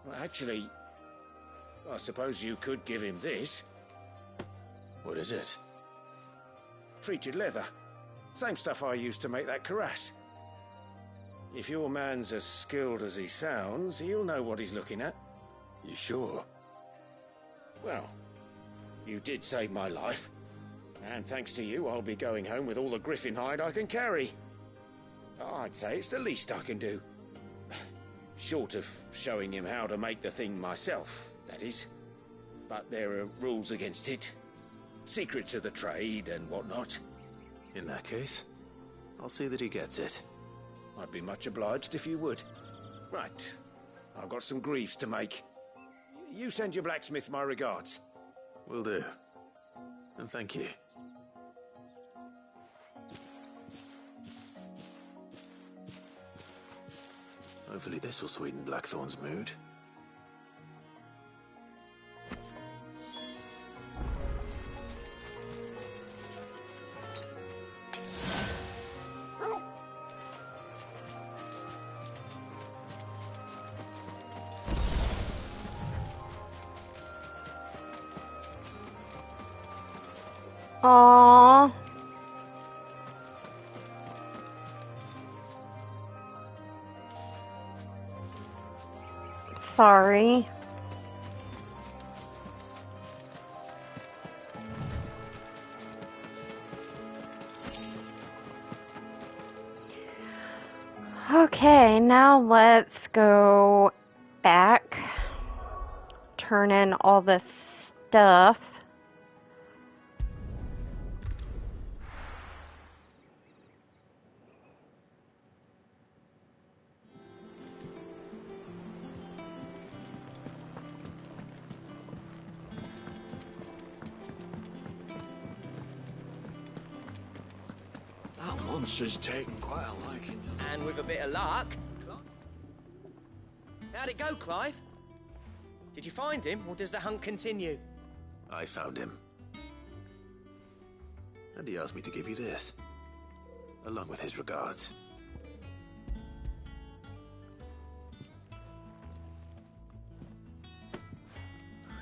Well, actually, I suppose you could give him this. What is it? Treated leather. Same stuff I used to make that cuirass. If your man's as skilled as he sounds, he'll know what he's looking at. You sure? Well, you did save my life. And thanks to you, I'll be going home with all the griffin hide I can carry. I'd say it's the least I can do. Short of showing him how to make the thing myself, that is. But there are rules against it. Secrets of the trade and whatnot. In that case, I'll see that he gets it. I'd be much obliged if you would. Right. I've got some greaves to make. You send your blacksmith my regards. Will do. And thank you. Hopefully this will sweeten Blackthorn's mood. Aww. Sorry. Okay, now let's go back, turn in all this stuff. That monster's taken quite a liking to... And with a bit of luck... How'd it go, Clive? Did you find him, or does the hunt continue? I found him. And he asked me to give you this, along with his regards.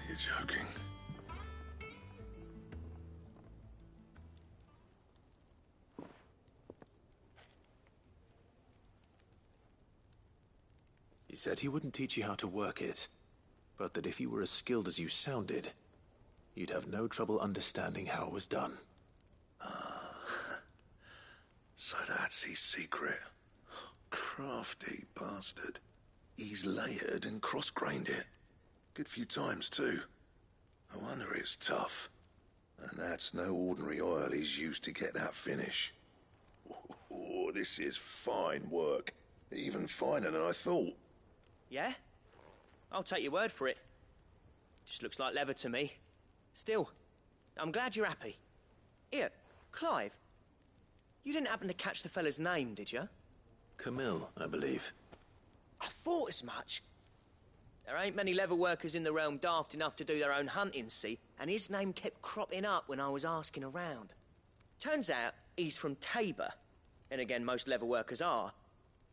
You're joking. He said he wouldn't teach you how to work it, but that if you were as skilled as you sounded, you'd have no trouble understanding how it was done. So that's his secret. Crafty bastard. He's layered and cross-grained it. Good few times, too. No wonder it's tough. And that's no ordinary oil he's used to get that finish. Oh, this is fine work. Even finer than I thought. Yeah? I'll take your word for it. Just looks like leather to me. Still, I'm glad you're happy. Here, Clive. You didn't happen to catch the fella's name, did you? Camille, I believe. I thought as much. There ain't many leather workers in the realm daft enough to do their own hunting, see? And his name kept cropping up when I was asking around. Turns out he's from Tabor. And again, most leather workers are.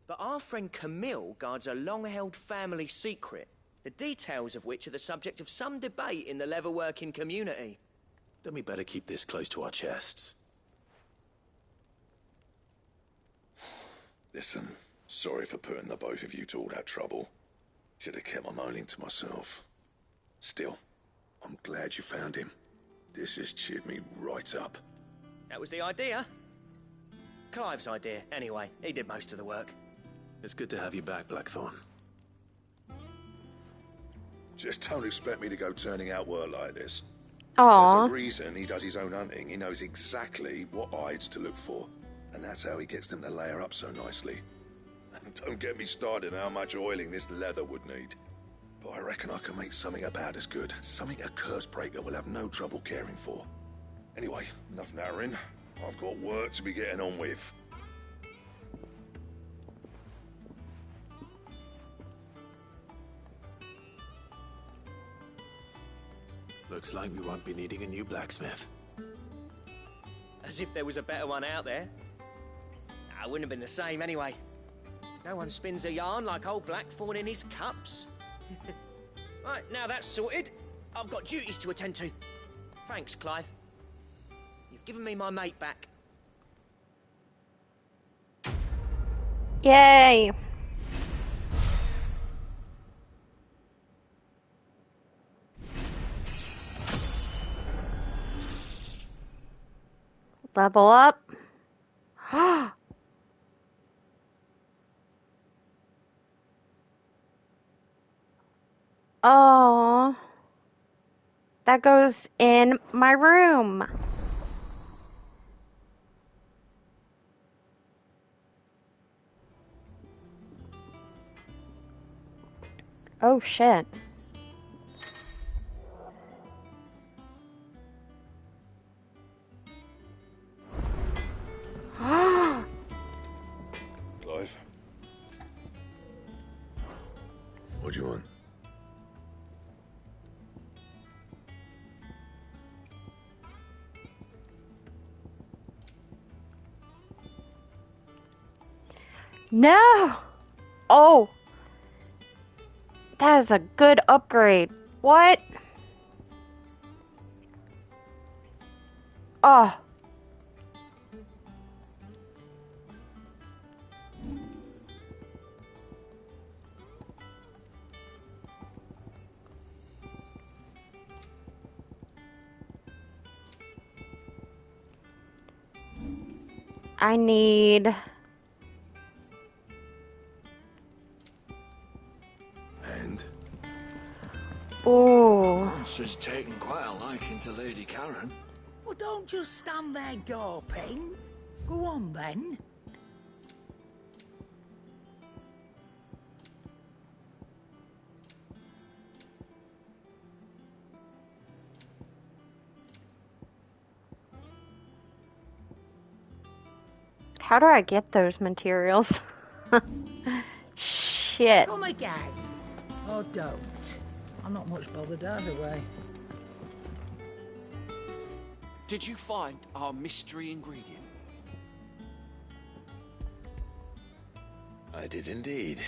But our friend Camille guards a long-held family secret, the details of which are the subject of some debate in the leatherworking community. Then we better keep this close to our chests. Listen, sorry for putting the both of you to all that trouble. Should have kept my moaning to myself. Still, I'm glad you found him. This has cheered me right up. That was the idea. Clive's idea, anyway. He did most of the work. It's good to have you back, Blackthorn. Just don't expect me to go turning out work like this. Aww. There's a reason he does his own hunting. He knows exactly what hides to look for. And that's how he gets them to layer up so nicely. And don't get me started on how much oiling this leather would need. But I reckon I can make something about as good. Something a Cursebreaker will have no trouble caring for. Anyway, enough nattering. I've got work to be getting on with. Looks like we won't be needing a new blacksmith. As if there was a better one out there. I wouldn't have been the same anyway. No one spins a yarn like old Blackthorn in his cups. Right, now that's sorted, I've got duties to attend to. Thanks, Clive. You've given me my mate back. Yay! Level up. Oh, that goes in my room. Oh shit. Clive? What do you want? No! Oh! That is a good upgrade. What? Oh. I need... And? Ooh. She's taken quite a liking to Lady Karen. Well, don't just stand there gawping. Go on, then. How do I get those materials? Shit. Come again. Or don't. I'm not much bothered either way. Did you find our mystery ingredient? I did indeed.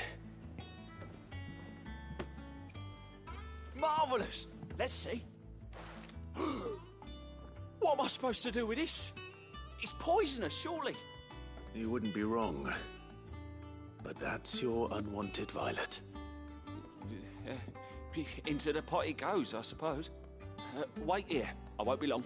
Marvellous! Let's see. What am I supposed to do with this? It's poisonous, surely. You wouldn't be wrong. But that's your unwanted violet. Into the pot it goes, I suppose. Wait here. I won't be long.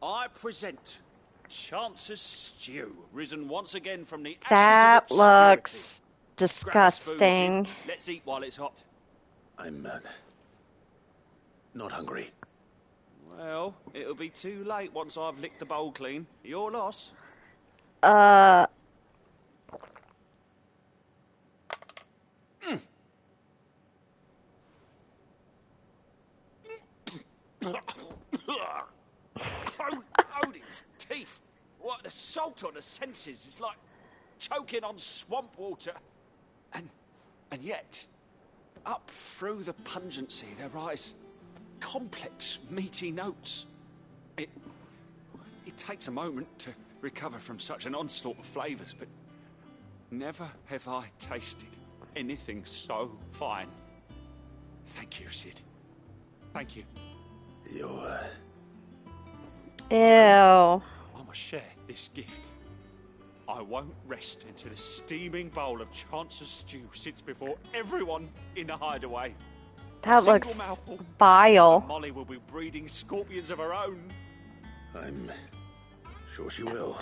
I present Chance's Stew, risen once again from the ashes That of obscurity. looks disgusting. Let's eat while it's hot. I'm not hungry. Well, it'll be too late once I've licked the bowl clean. Your loss. Odin's teeth. What, the salt on the senses. It's like choking on swamp water. And yet, Up through the pungency, there rise complex, meaty notes. It takes a moment to recover from such an onslaught of flavours, but never have I tasted anything so fine. Thank you, Sid. Thank you. You're... Ew. I must share this gift. I won't rest until a steaming bowl of Chance's stew sits before everyone in the hideaway. That looks mouthful, vile. Molly will be breeding scorpions of her own. I'm sure she will.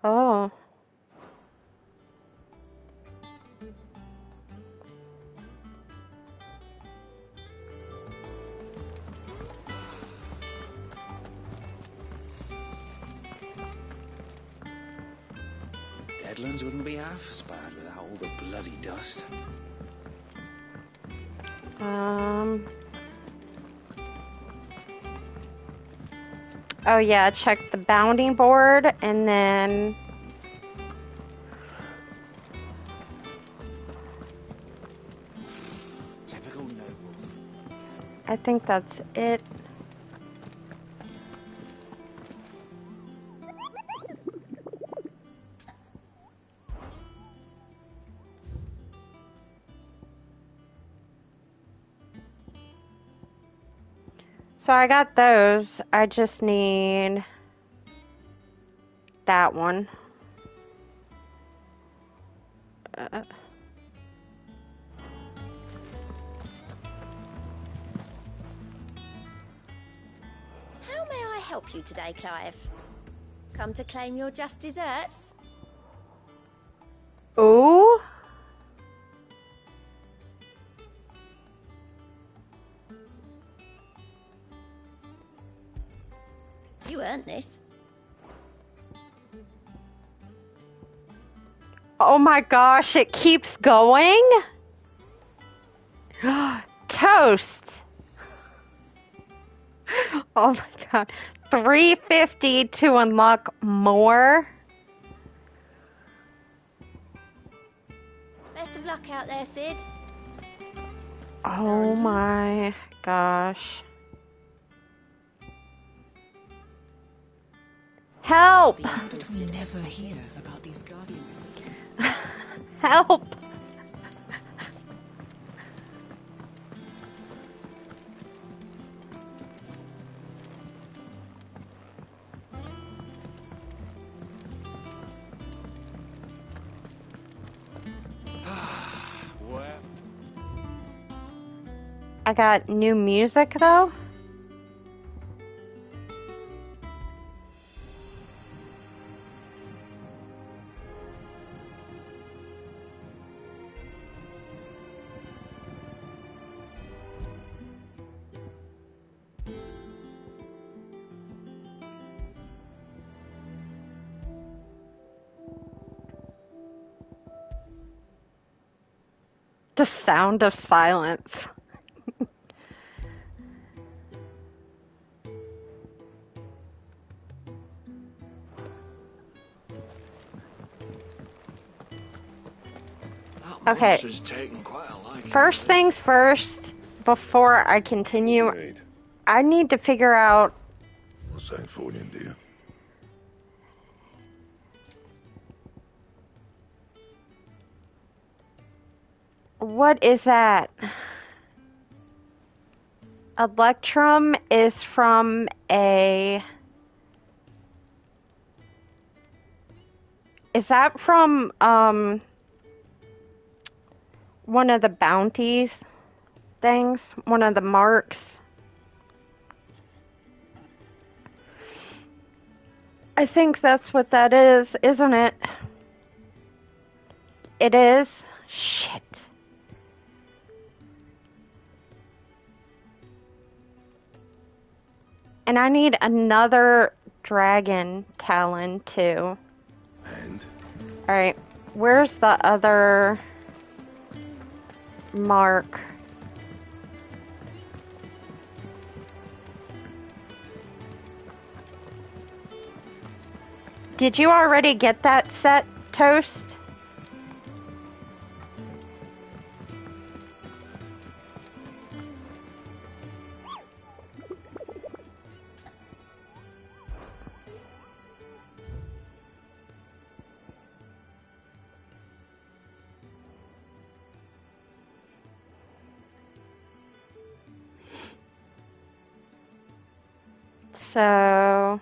Oh. Deadlands wouldn't be half as bad without all the bloody dust. Oh yeah, check the bounty board and then Typical nobles. I think that's it. So I got those. I just need that one. How may I help you today, Clive? Come to claim your just desserts? Ooh. You earned this. Oh my gosh, it keeps going? Toast. Oh my god. 350 to unlock more. Best of luck out there, Sid. Oh my gosh. Help! We never hear about these guardians. Help! Where? I got new music though. The sound of silence. Okay. First things first, before I continue, I need to figure out. What's that for you, dear? What is that? Electrum is from a... Is that from, one of the bounties things? One of the marks? I think that's what that is, isn't it? It is? Shit. And I need another dragon talon too. And? Alright, where's the other mark? Did you already get that set, Toast? So...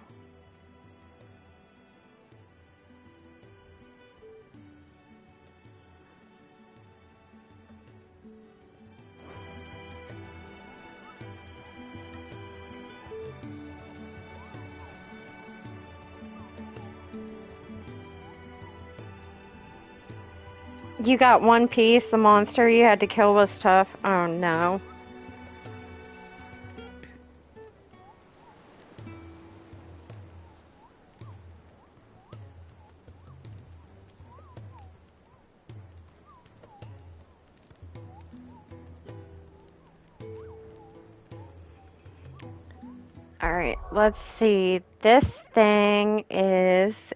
You got one piece. The monster you had to kill was tough. Oh no. Alright, let's see. This thing is...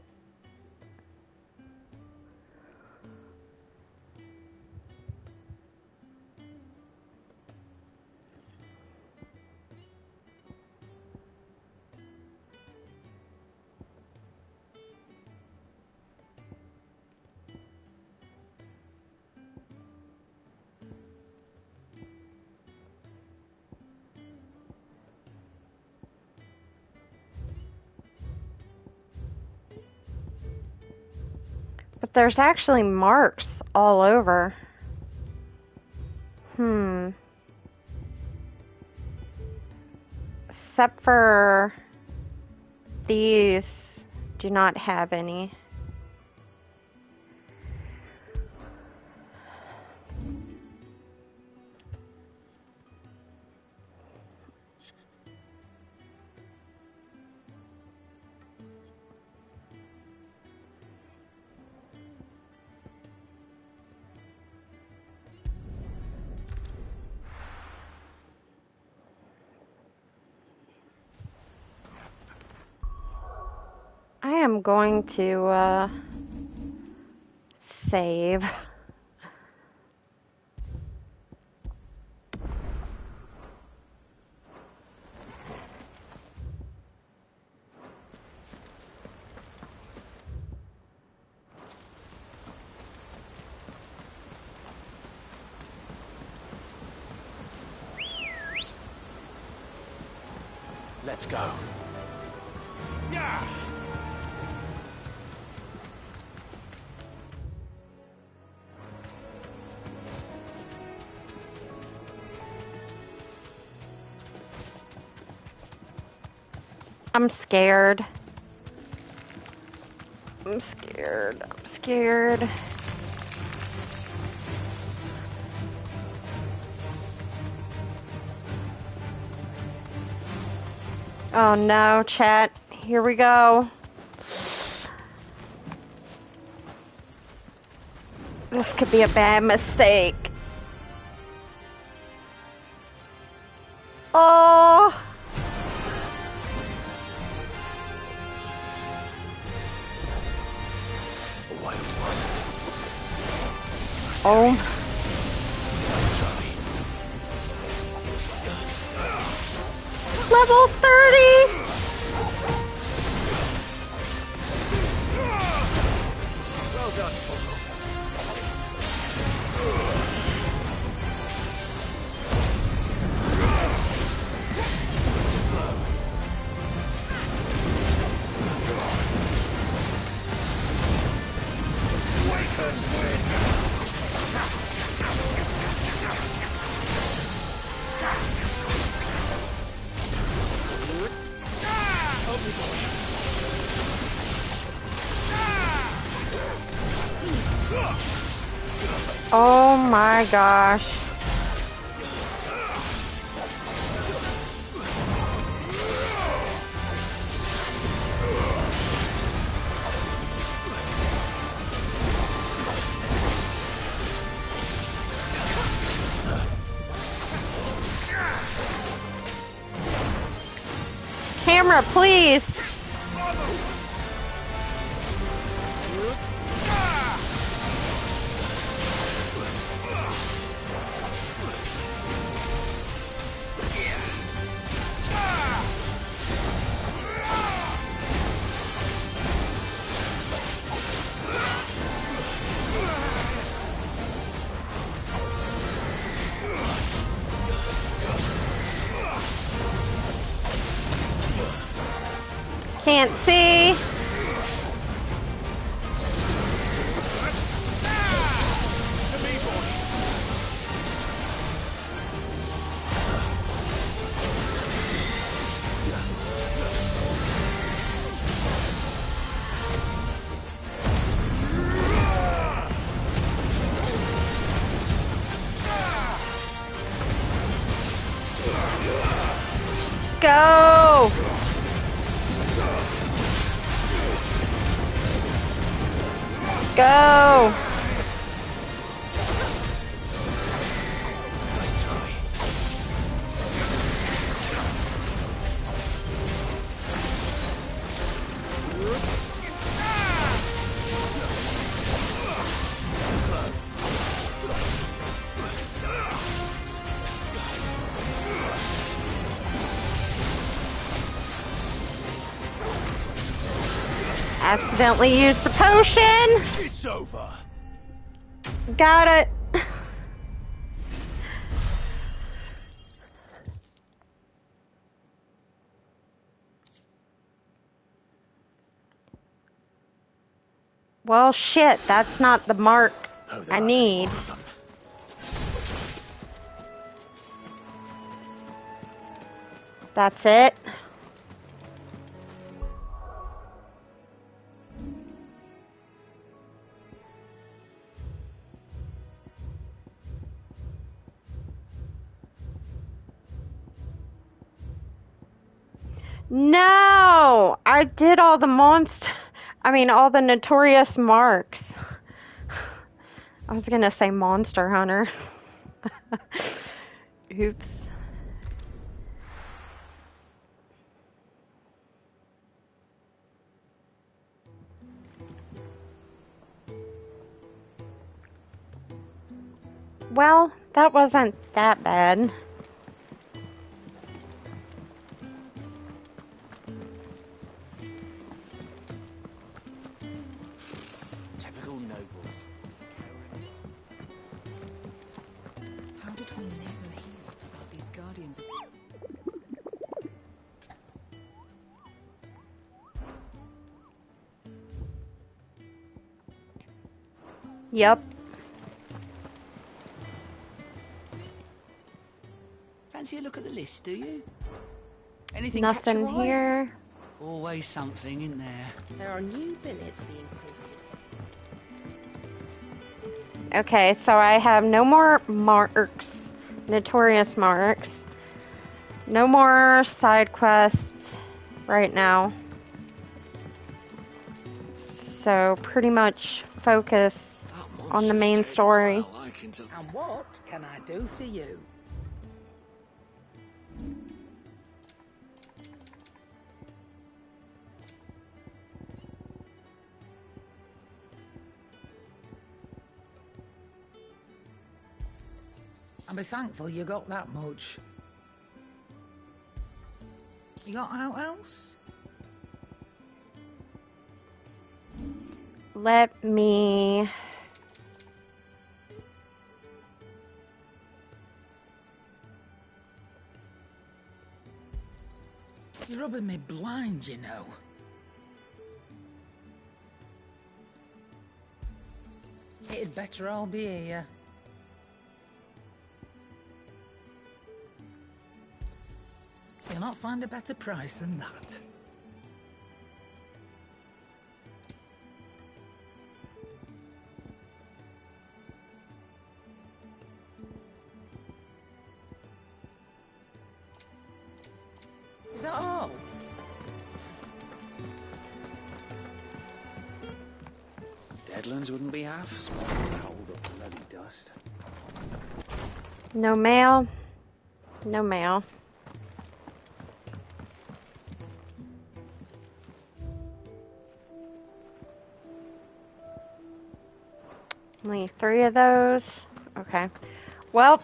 But there's actually marks all over. Except for these do not have any. I am going to save. Let's go. Yeah. I'm scared. I'm scared. I'm scared. Oh no, chat. Here we go. This could be a bad mistake. Oh. Oh. Level 30! Well done, Oh my gosh. Camera, please. Can't see. Go! Go! Nice try. Accidentally used the potion. It's over. Got it. Well, shit, that's not the mark I need. That's it. No! I did all the all the notorious marks. I was gonna say Monster Hunter. Oops. Well, that wasn't that bad. Typical nobles. How did we never hear about these guardians of... Yep. Fancy a look at the list, do you? Anything catch Nothing your eye? here. Always something in there. There are new billets being posted. Okay, so I have no more marks, notorious marks. No more side quests right now. So pretty much focus on the main story. And what can I do for you? I'll be thankful you got that much. You got out else? Let me... You're rubbing me blind, you know. It'd better all be here. You'll not find a better price than that. Is that all? Deadlands wouldn't be half small to hold up bloody dust. No mail. No mail. Only 3 of those. Okay. Well,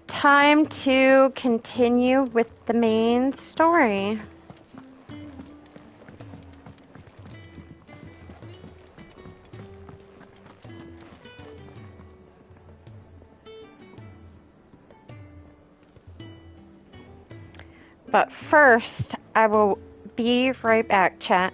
time to continue with the main story. But first, I will be right back, chat.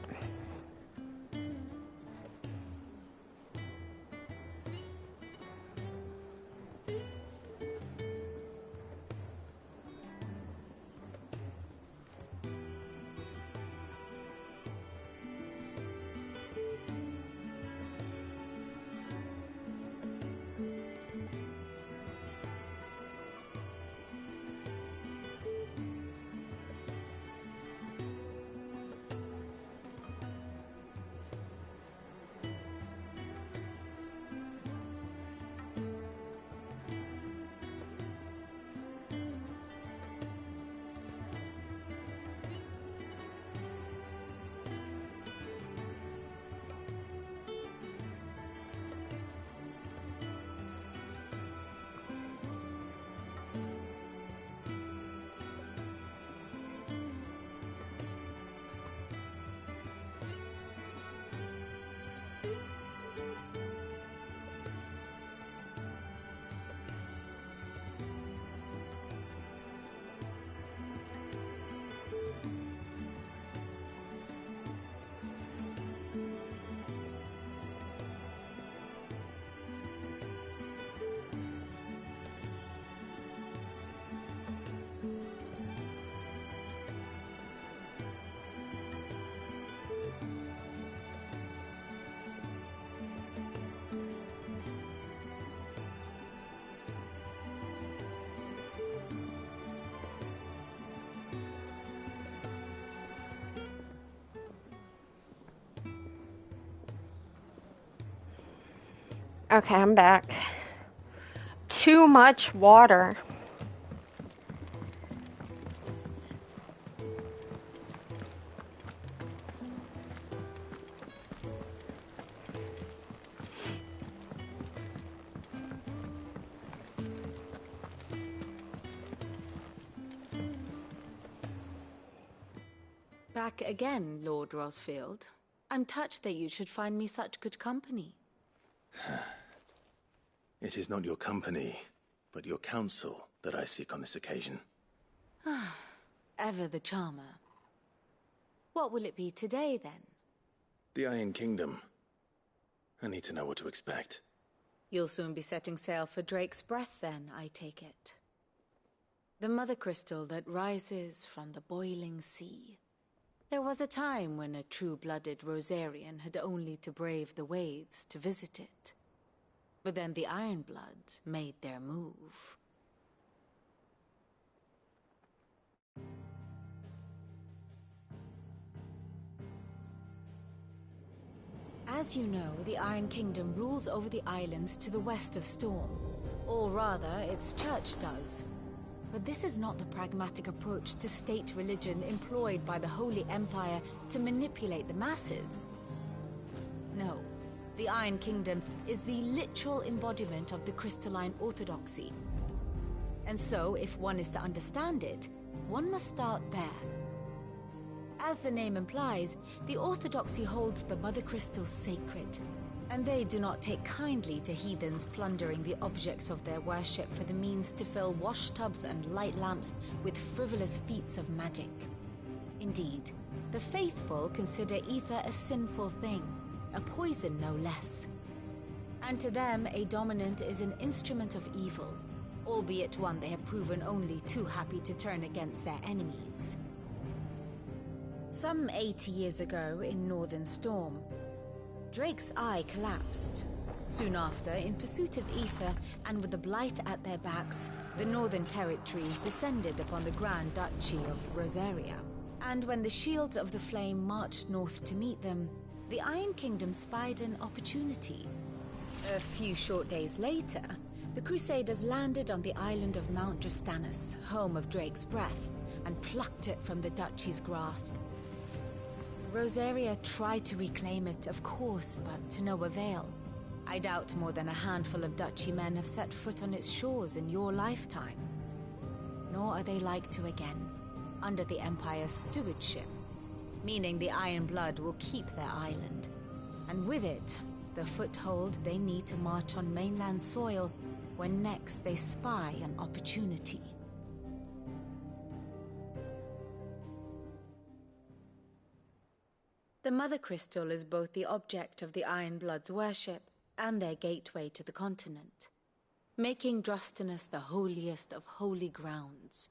Okay, I'm back. Too much water. Back again, Lord Rosfield. I'm touched that you should find me such good company. It is not your company, but your counsel that I seek on this occasion. Ever the charmer. What will it be today, then? The Iron Kingdom. I need to know what to expect. You'll soon be setting sail for Drake's Breath, then, I take it. The mother crystal that rises from the boiling sea. There was a time when a true-blooded Rosarian had only to brave the waves to visit it. But then the Ironblood made their move. As you know, the Iron Kingdom rules over the islands to the west of Storm. Or rather, its church does. But this is not the pragmatic approach to state religion employed by the Holy Empire to manipulate the masses. No, the Iron Kingdom is the literal embodiment of the crystalline orthodoxy. And so, if one is to understand it, one must start there. As the name implies, the orthodoxy holds the Mother Crystal sacred, and they do not take kindly to heathens plundering the objects of their worship for the means to fill washtubs and light lamps with frivolous feats of magic. Indeed, the faithful consider ether a sinful thing, a poison no less. And to them, a dominant is an instrument of evil, albeit one they have proven only too happy to turn against their enemies. Some 80 years ago in Northern Storm, Drake's eye collapsed. Soon after, in pursuit of ether and with the blight at their backs, the Northern Territories descended upon the Grand Duchy of Rosaria. And when the Shields of the Flame marched north to meet them, the Iron Kingdom spied an opportunity. A few short days later, the Crusaders landed on the island of Mount Drastanus, home of Drake's Breath, and plucked it from the Duchy's grasp. Rosaria tried to reclaim it, of course, but to no avail. I doubt more than a handful of Duchy men have set foot on its shores in your lifetime. Nor are they like to again, under the Empire's stewardship, meaning the Iron Blood will keep their island, and with it, the foothold they need to march on mainland soil when next they spy an opportunity. The Mother Crystal is both the object of the Ironbloods' worship and their gateway to the continent, making Drostanus the holiest of holy grounds,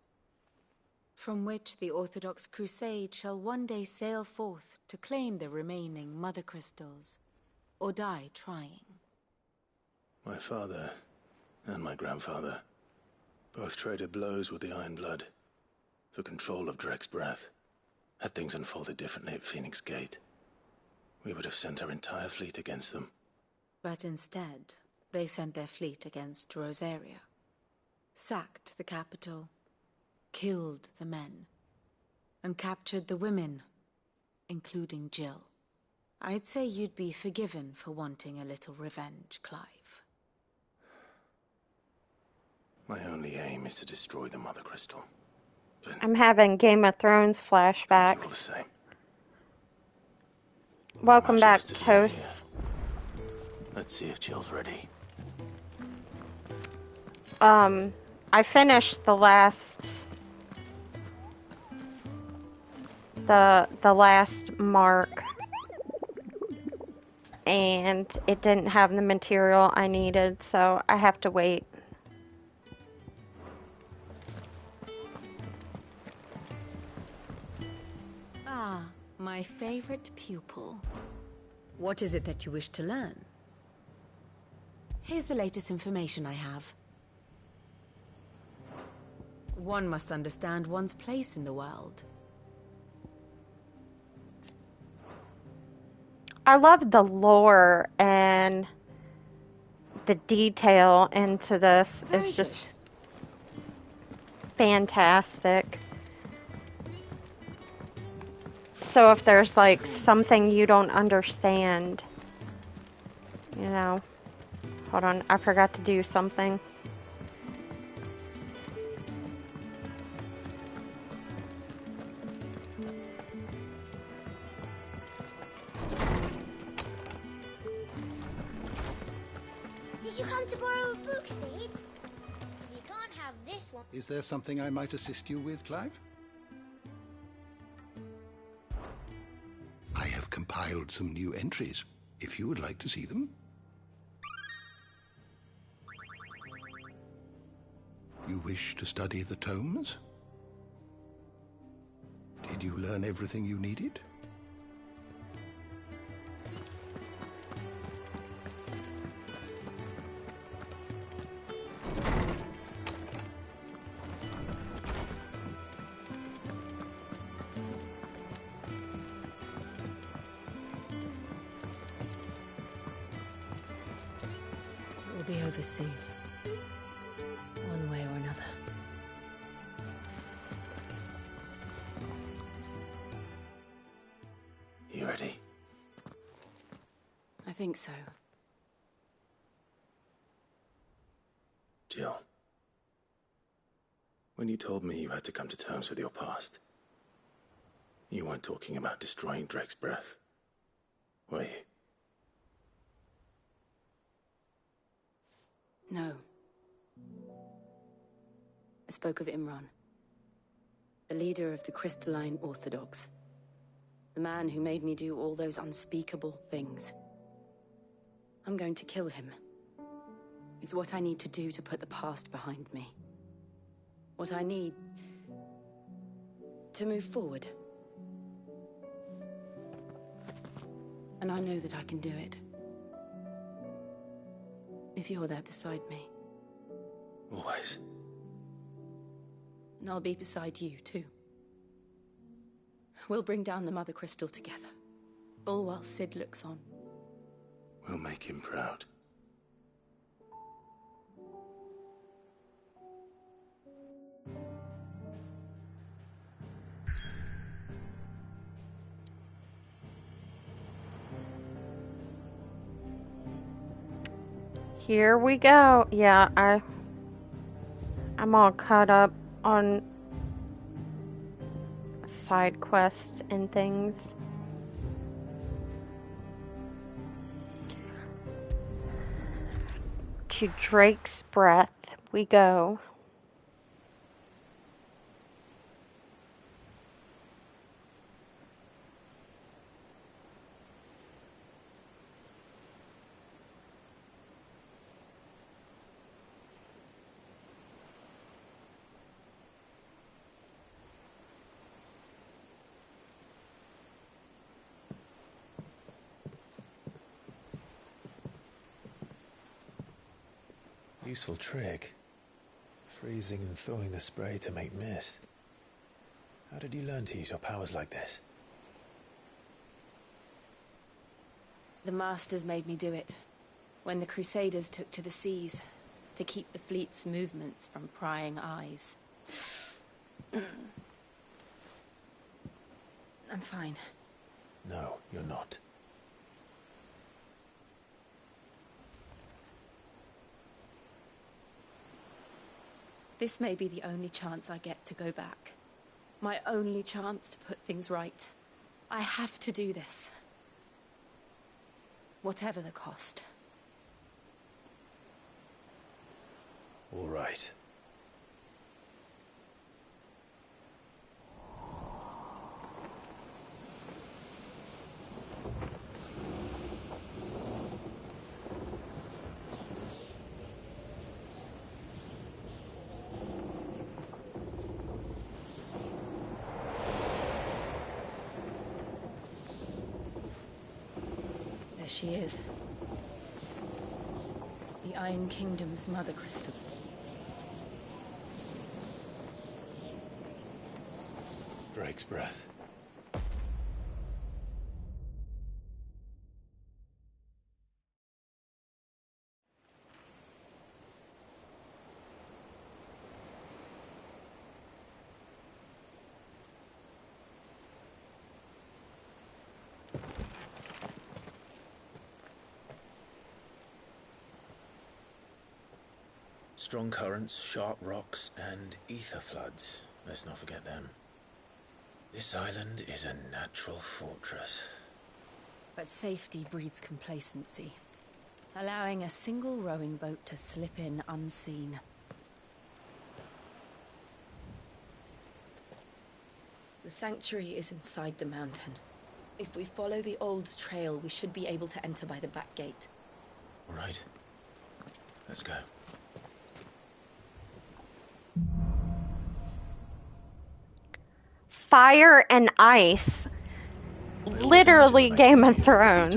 from which the Orthodox Crusade shall one day sail forth to claim the remaining Mother Crystals, or die trying. My father and my grandfather both traded blows with the Ironblood for control of Drek's breath. Had things unfolded differently at Phoenix Gate, we would have sent our entire fleet against them. But instead, they sent their fleet against Rosaria, sacked the capital, killed the men, and captured the women, including Jill. I'd say you'd be forgiven for wanting a little revenge, Clive. My only aim is to destroy the Mother Crystal. I'm having Game of Thrones flashbacks. All the same. Welcome back, to do Toast. here. Let's see if Jill's ready. I finished the last mark, and it didn't have the material I needed, so I have to wait. Ah, my favorite pupil. What is it that you wish to learn? Here's the latest information I have. One must understand one's place in the world. I love the lore and the detail into this. It's just fantastic. So if there's like something you don't understand, you know, hold on, I forgot to do something. Did you come to borrow a book, Sid? You can't have this one. Is there something I might assist you with, Clive? I have compiled some new entries, if you would like to see them. You wish to study the tomes? Did you learn everything you needed? It will be over soon. One way or another. You ready? I think so. Jill, when you told me you had to come to terms with your past, you weren't talking about destroying Drek's breath, were you? No. I spoke of Imran, the leader of the Crystalline Orthodox. The man who made me do all those unspeakable things. I'm going to kill him. It's what I need to do to put the past behind me. What I need to move forward. And I know that I can do it. If you're there beside me. Always. And I'll be beside you, too. We'll bring down the Mother Crystal together. All while Sid looks on. We'll make him proud. Here we go. Yeah, I'm all caught up on side quests and things. To Drake's Breath we go. Useful trick. Freezing and thawing the spray to make mist. How did you learn to use your powers like this? The Masters made me do it. When the Crusaders took to the seas, to keep the fleet's movements from prying eyes. I'm fine. No, you're not. This may be the only chance I get to go back. My only chance to put things right. I have to do this. Whatever the cost. All right. She is. The Iron Kingdom's mother crystal. Drake's breath. Strong currents, sharp rocks, and ether floods. Let's not forget them. This island is a natural fortress. But safety breeds complacency. Allowing a single rowing boat to slip in unseen. The sanctuary is inside the mountain. If we follow the old trail, we should be able to enter by the back gate. All right. Let's go. Fire and ice. Literally Game of Thrones.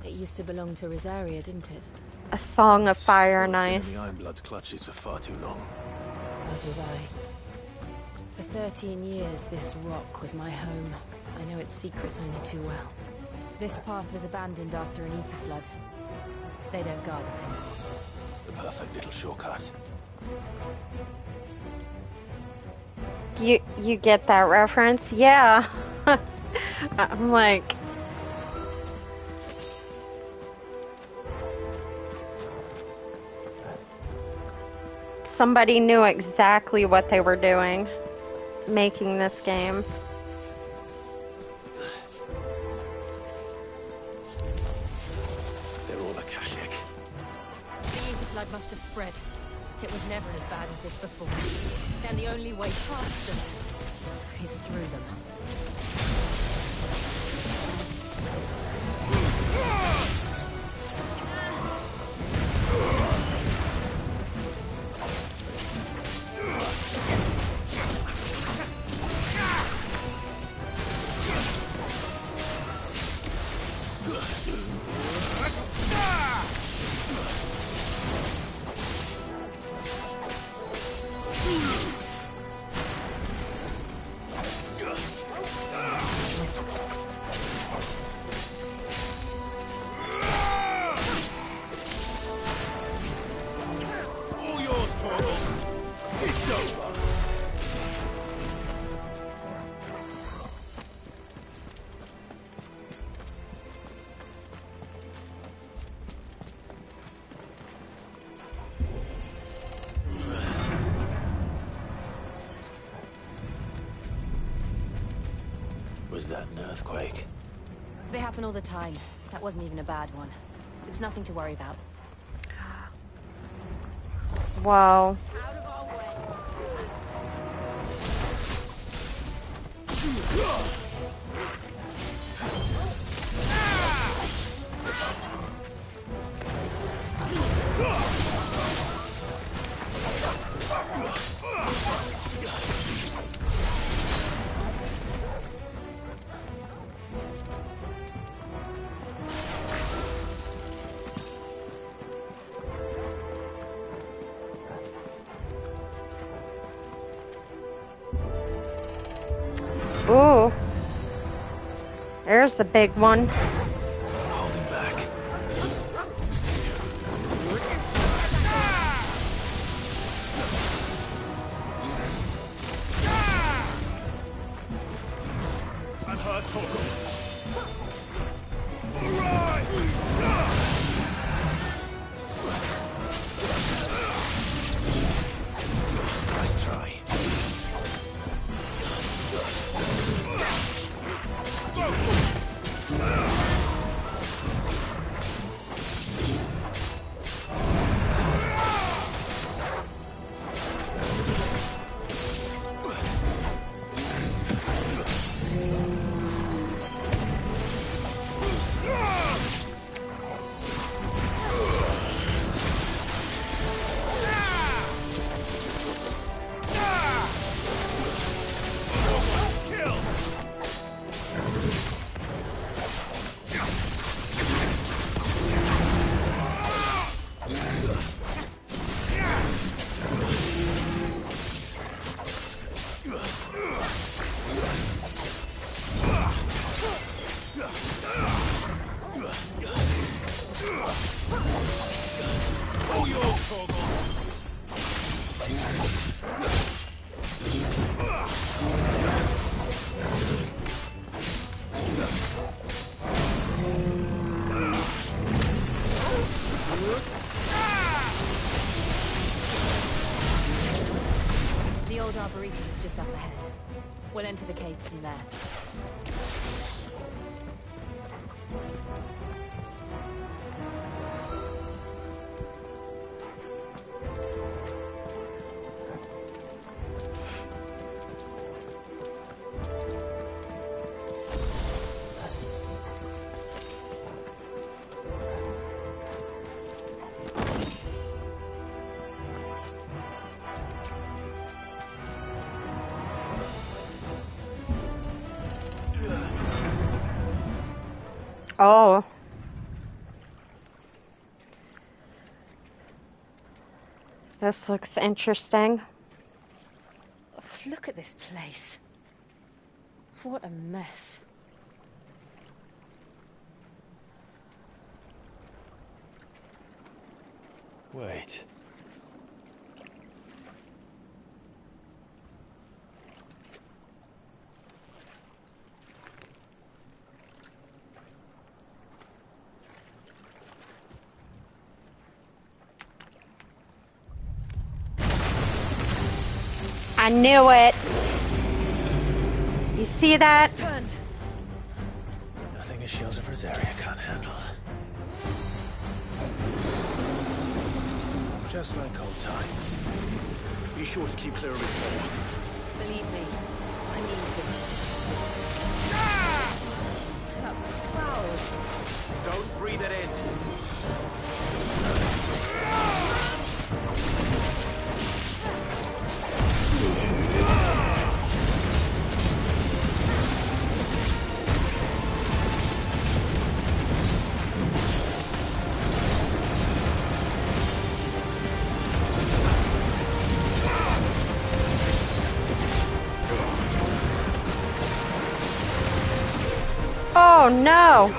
It used to belong to Rosaria, didn't it? A song of fire and ice. Been in the Ironblood's clutches for far too long. As was I. For 13 years, this rock was my home. I know its secrets only too well. This path was abandoned after an ether flood. They don't guard it anymore. The perfect little shortcut. You get that reference? Yeah. I'm like... Somebody knew exactly what they were doing, making this game. They're all Akashic. The ether flood must have spread. It was never as bad as this before. And the only way past them is through them. Was that an earthquake? They happen all the time. That wasn't even a bad one. It's nothing to worry about. Wow. Ooh. There's the big one. Holding back. I'm hurt, Torgal. Nice try. The old arboretum's just up ahead. We'll enter the caves from there. Oh. This looks interesting. Ugh, look at this place. What a mess. Wait. I knew it. You see that? Nothing a shield of Rosaria can't handle. Just like old times. Be sure to keep clear of his wall. Believe me, I mean to. That's foul. Don't breathe it in. Oh no!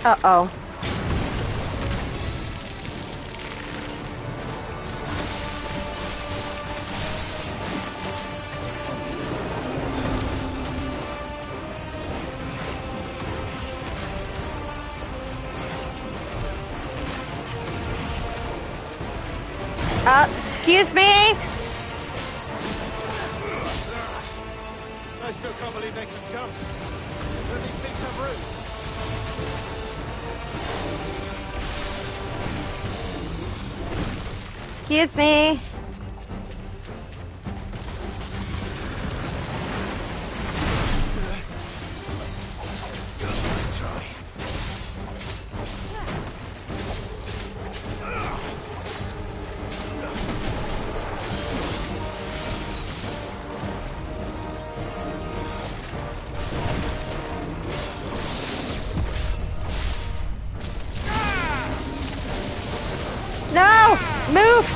Uh-oh. Excuse me? I still can't believe they can jump. Don't these things have roots? Excuse me. Let's try. No! Move!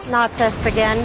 Not this again.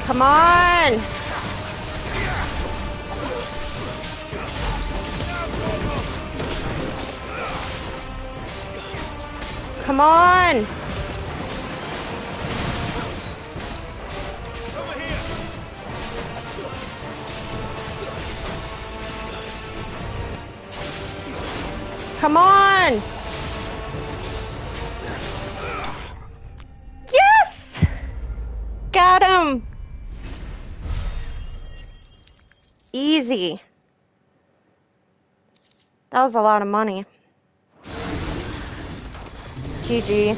Come on! Come on! Come on! Yes! Got him! Easy. That was a lot of money. GG.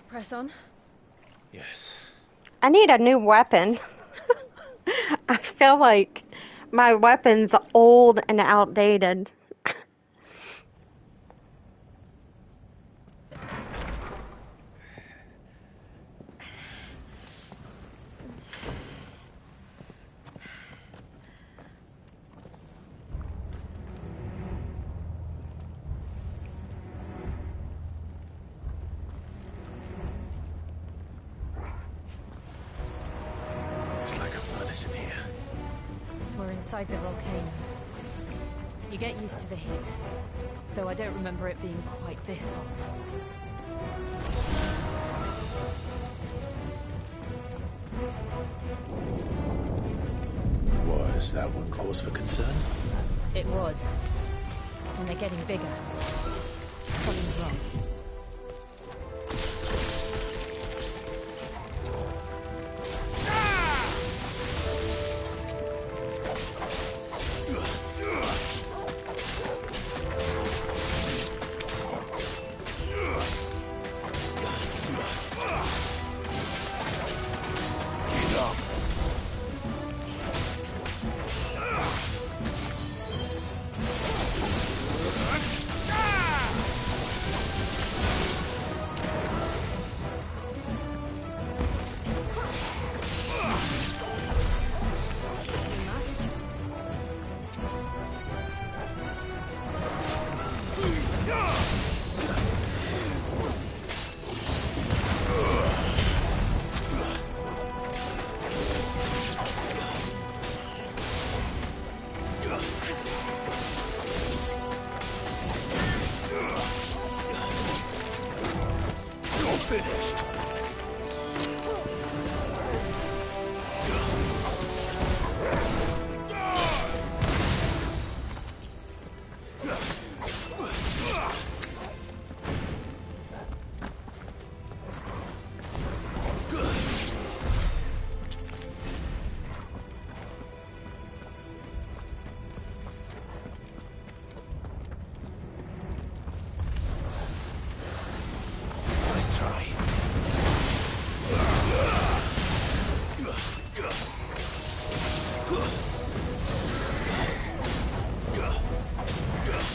Press on. Yes. I need a new weapon. I feel like my weapon's old and outdated. It's like a furnace in here. We're inside the volcano. You get used to the heat, though I don't remember it being quite this hot. Was that one cause for concern? It was. And they're getting bigger. Something's wrong.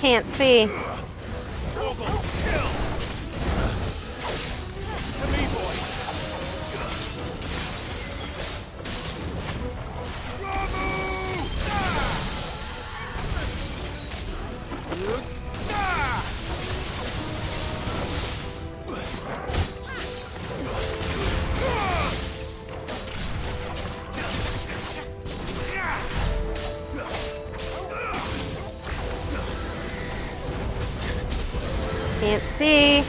Can't see. Can't see.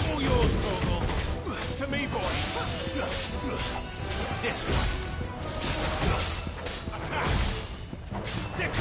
All yours, Torgal. To me, boy. This way. Attack. Six.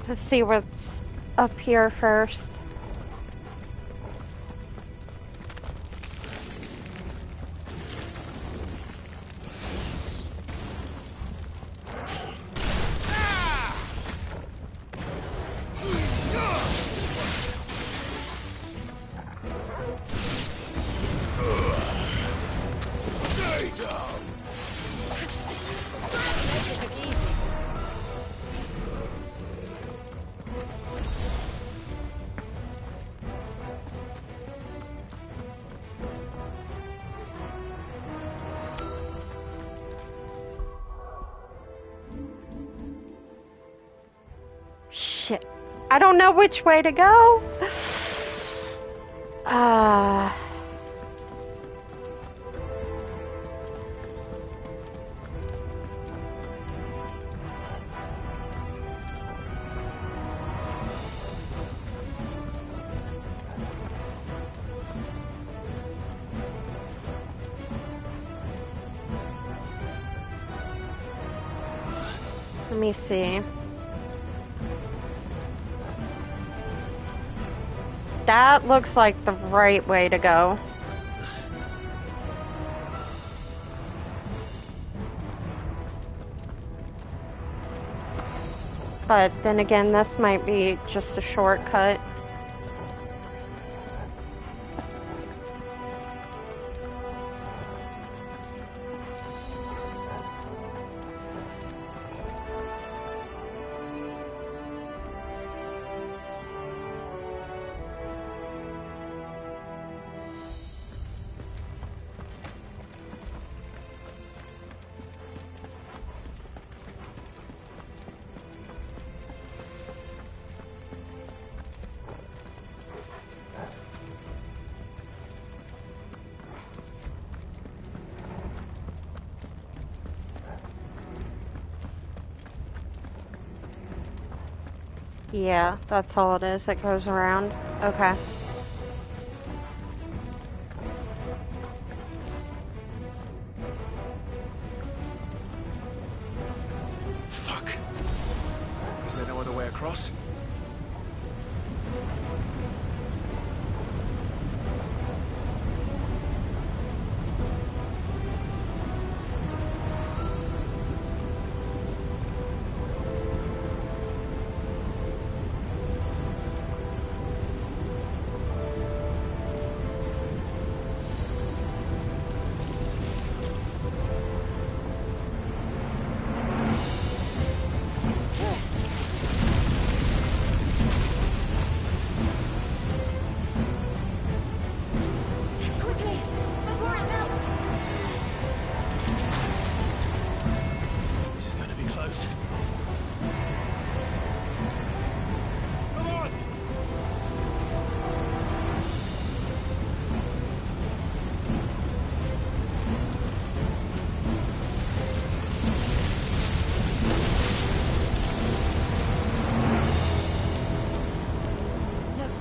Let's see what's up here first. Stay down. Shit. I don't know which way to go. Let me see. That looks like the right way to go. But then again, this might be just a shortcut. Yeah, that's all it is. It goes around. Okay. Fuck. Is there no other way across?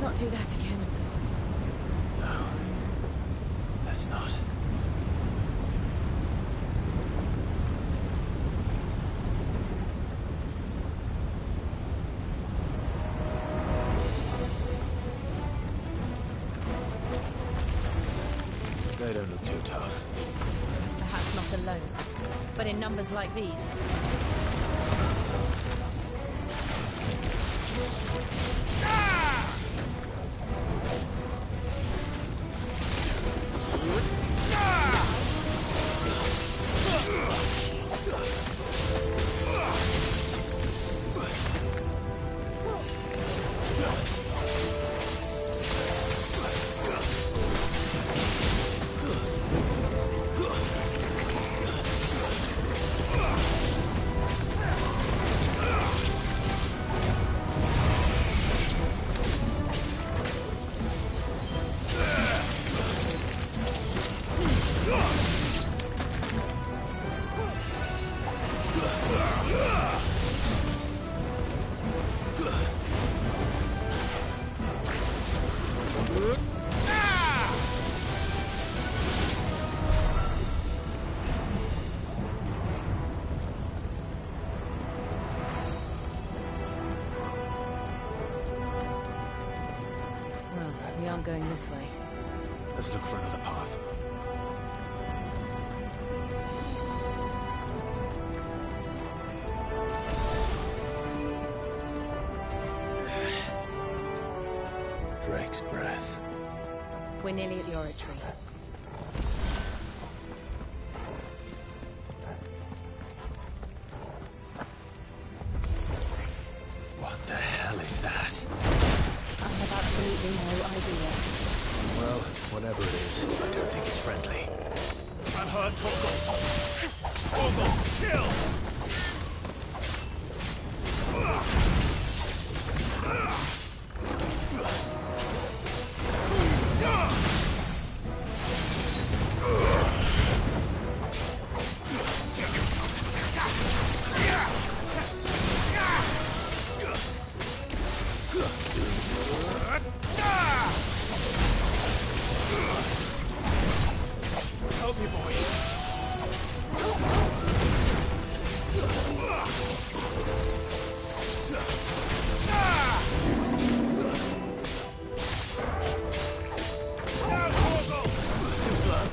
not do that again. No. Let's not. They don't look too tough. Perhaps not alone, but in numbers like these. We aren't going this way. Let's look for another path. Drake's breath. We're nearly at the oratory. What the hell is that? I have absolutely no idea. Well, whatever it is, I don't think it's friendly. I've heard Togo. Togo, kill! Help me, boy. Too slow.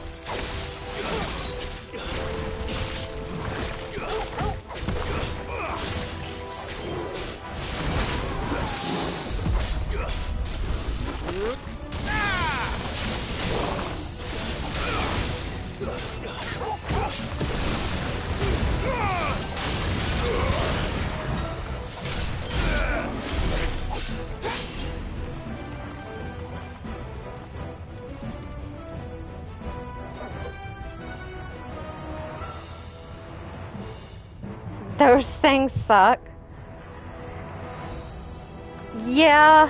Those things suck. Yeah.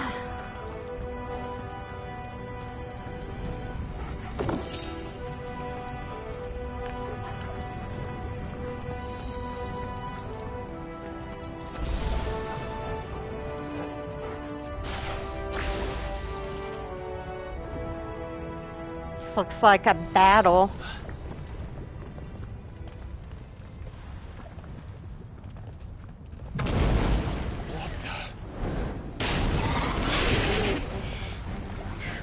This looks like a battle.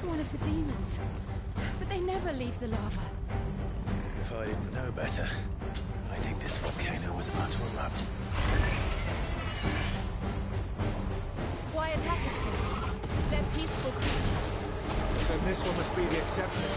One of the demons. But they never leave the lava. If I didn't know better, I think this volcano was about to erupt. Why attack us then? They're peaceful creatures. Then this one must be the exception.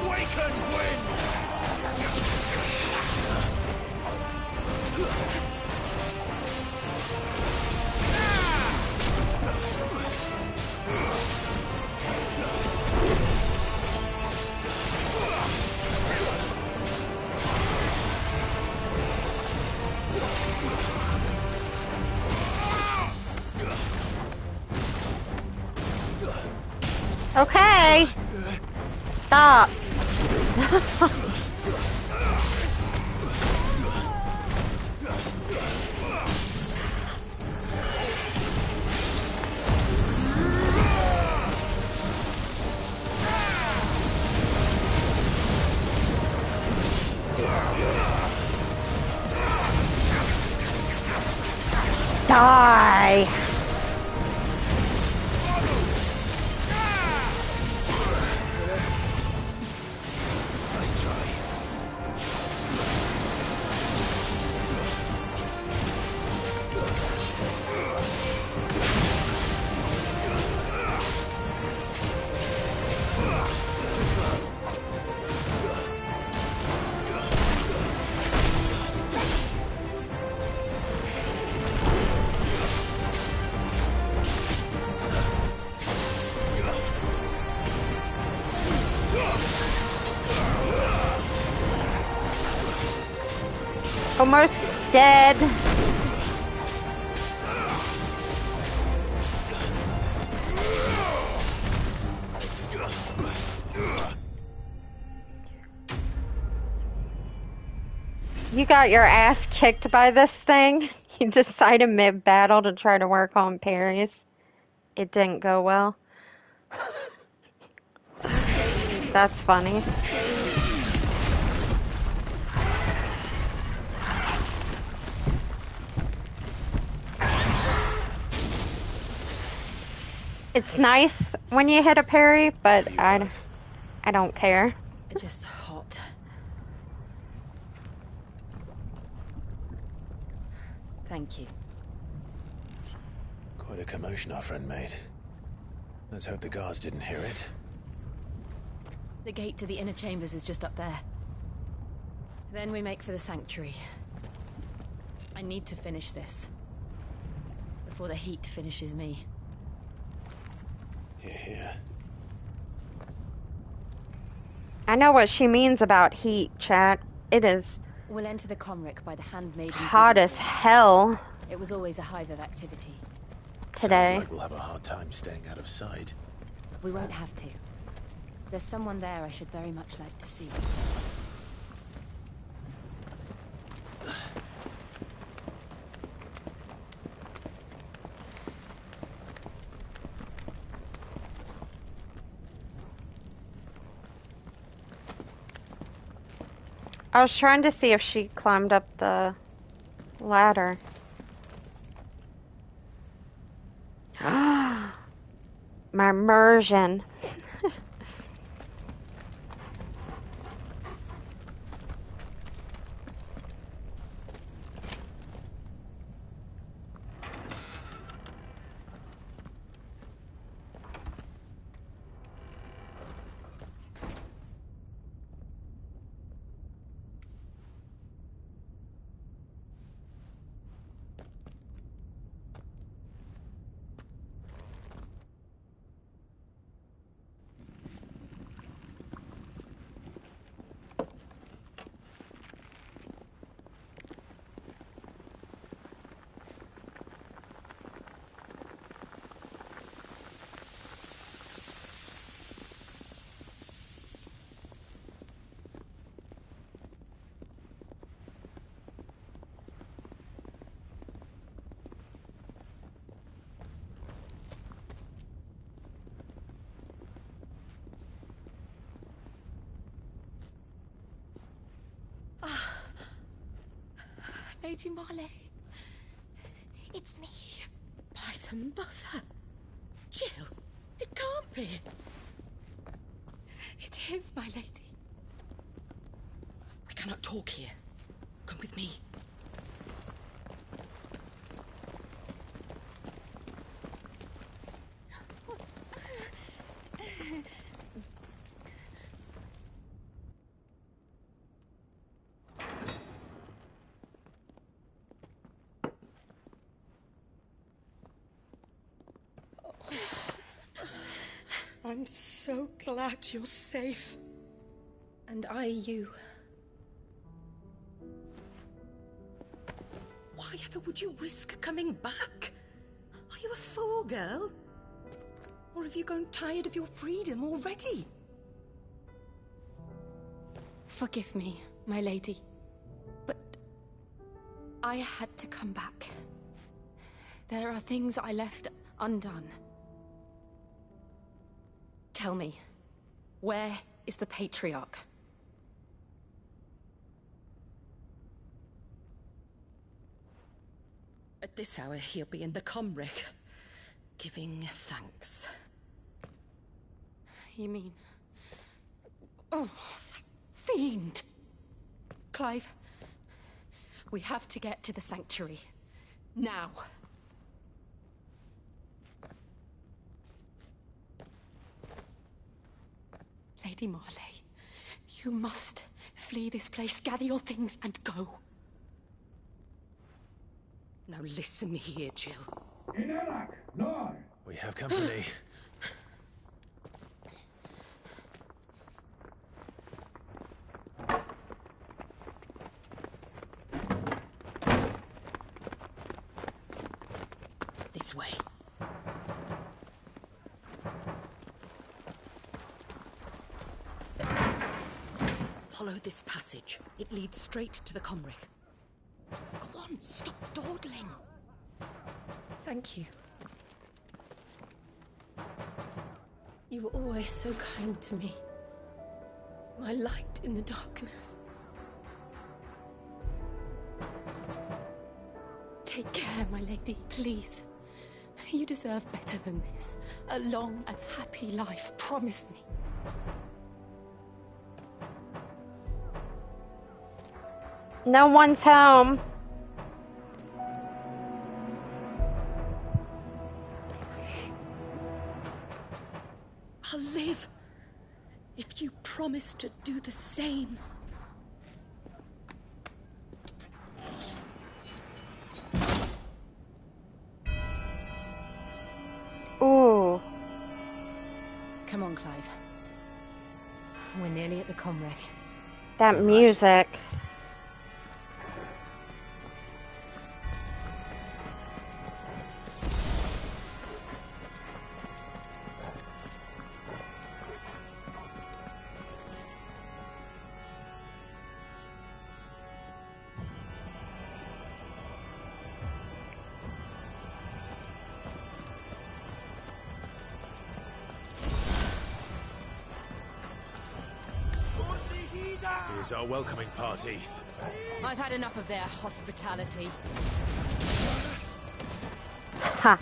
Awaken wind! Okay. Stop. Die. Nice try. Almost dead. You got your ass kicked by this thing. You decided mid-battle to try to work on parries. It didn't go well. That's funny. It's nice when you hit a parry, but I don't care. It's just hot. Thank you. Quite a commotion our friend made. Let's hope the guards didn't hear it. The gate to the inner chambers is just up there. Then we make for the sanctuary. I need to finish this. Before the heat finishes me. Here. I know what she means about heat, chat. It is We'll enter the Comric by the handmaidens. hot as hell It was always a hive of activity. today. Sounds like we'll have a hard time staying out of sight. We won't have to. There's someone there I should very much like to see. I was trying to see if she climbed up the ladder. My immersion. Lady Marley. It's me. By the mother. Jill, it can't be. It is, my lady. We cannot talk here. Come with me. I'm so glad you're safe. And I you. Why ever would you risk coming back? Are you a fool, girl? Or have you grown tired of your freedom already? Forgive me, my lady. But I had to come back. There are things I left undone. Tell me, where is the Patriarch? At this hour, he'll be in the Comric, giving thanks. You mean... Oh, fiend! Clive, we have to get to the sanctuary. Now. Lady Marley, you must flee this place, gather your things, and go. Now listen here, Jill. We have company. This way. Follow this passage. It leads straight to the Comric. Go on, stop dawdling. Thank you. You were always so kind to me. My light in the darkness. Take care, my lady, please. You deserve better than this. A long and happy life, promise me. No one's home. I'll live if you promise to do the same. Ooh. Come on, Clive. We're nearly at the Comric. That music. Here's our welcoming party. I've had enough of their hospitality. Ha.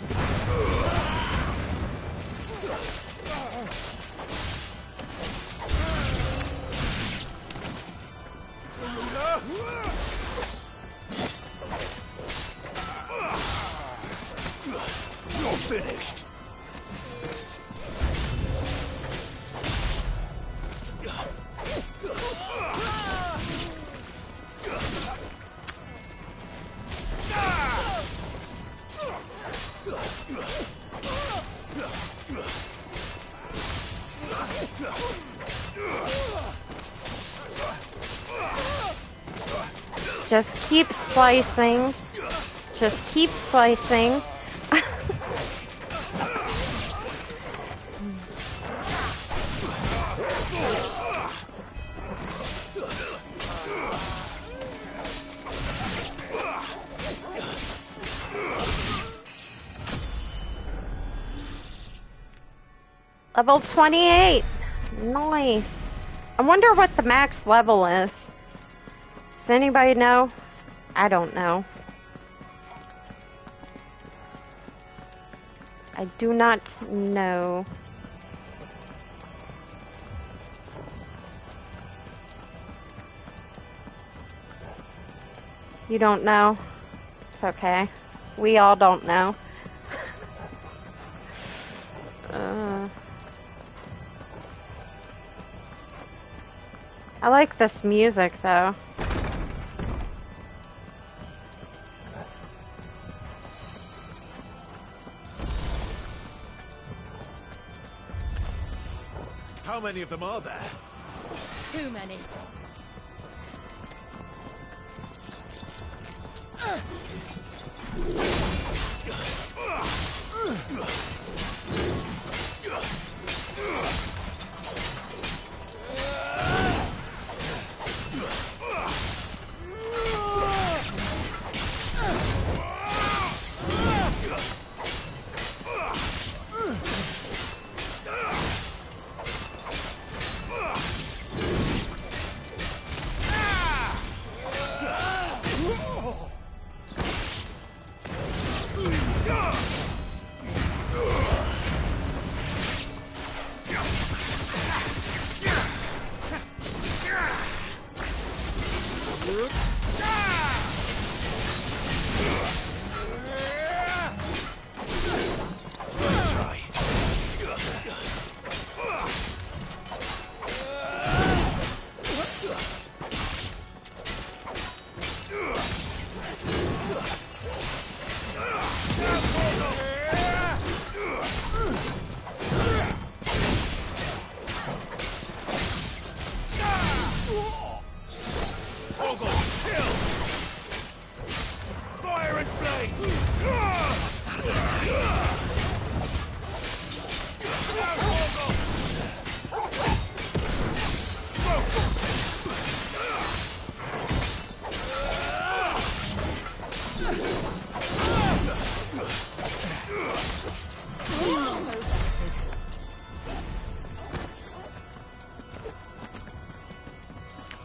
You're finished. Just keep slicing. Just keep slicing. Level 28. Nice. I wonder what the max level is. Does anybody know? I don't know. I do not know. You don't know? It's okay. We all don't know. I like this music, though. How many of them are there? Too many.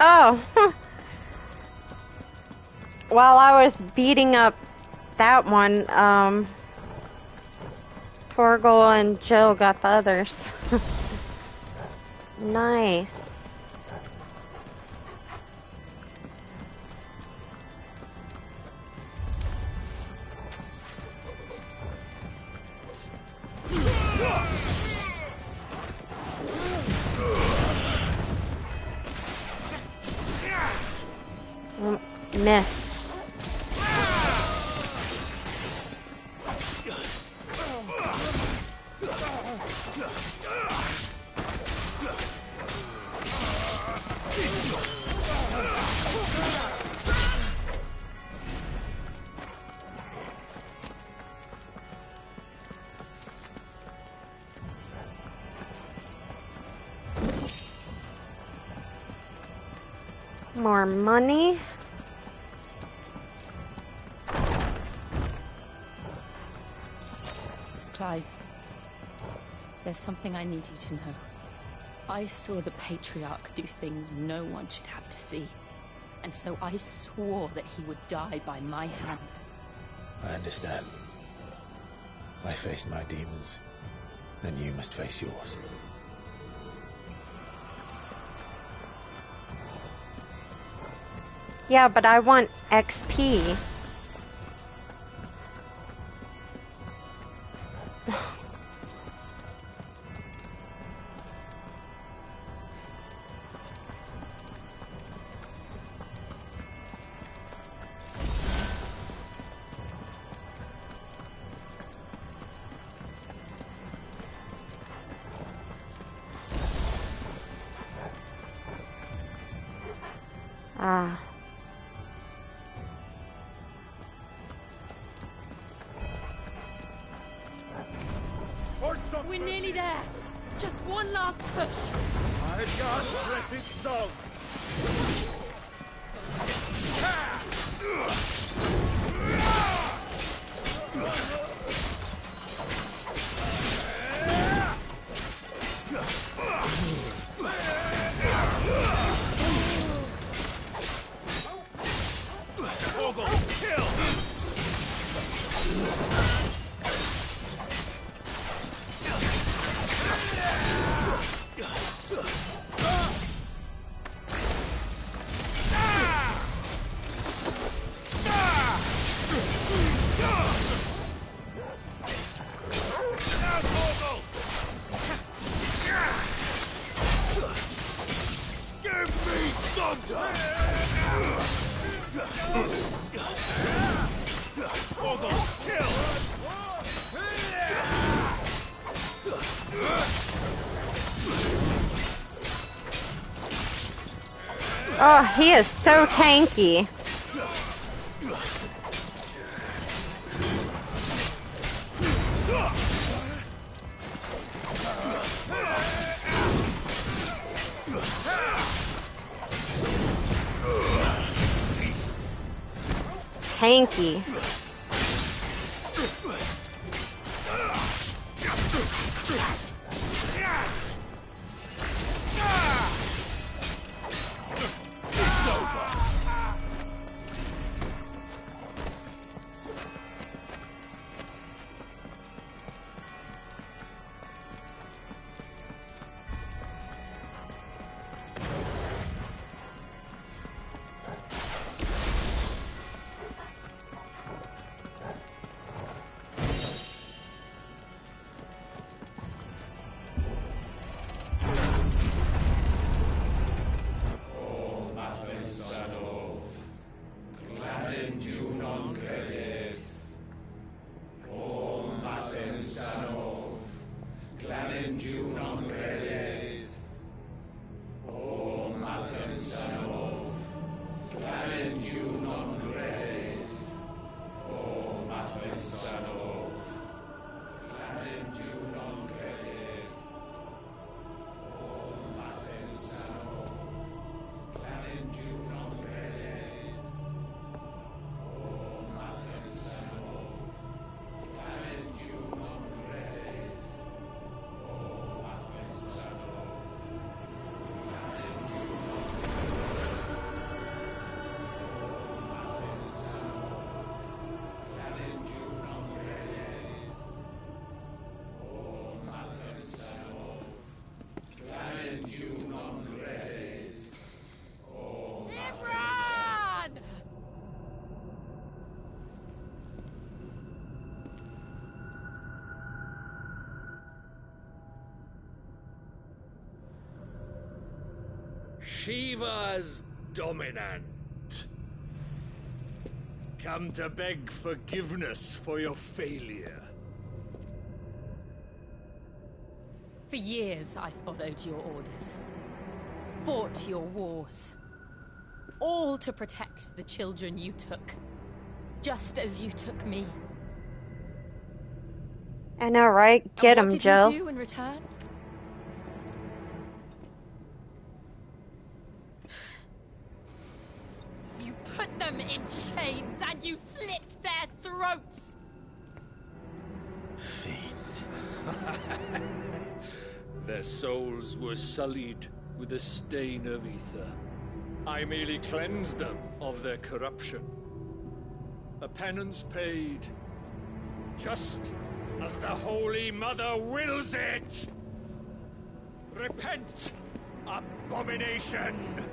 Oh. While I was beating up that one, Torgal and Jill got the others. Nice. Miss. More money. Clive, there's something I need you to know. I saw the Patriarch do things no one should have to see. And so I swore that he would die by my hand. I understand. I faced my demons, then you must face yours. Yeah, but I want XP. Ah. We're nearly there. Just one last push. I can't let it so. Oh, he is so tanky. Tanky. Shiva's dominant. Come to beg forgiveness for your failure. For years I followed your orders. Fought your wars. All to protect the children you took. Just as you took me. I know, right? Get him, Jill. What did you do in return? You put them in chains and you slit their throats! Their souls were sullied with a stain of ether. I merely cleansed them of their corruption. A penance paid, just as the Holy Mother wills it! Repent, abomination!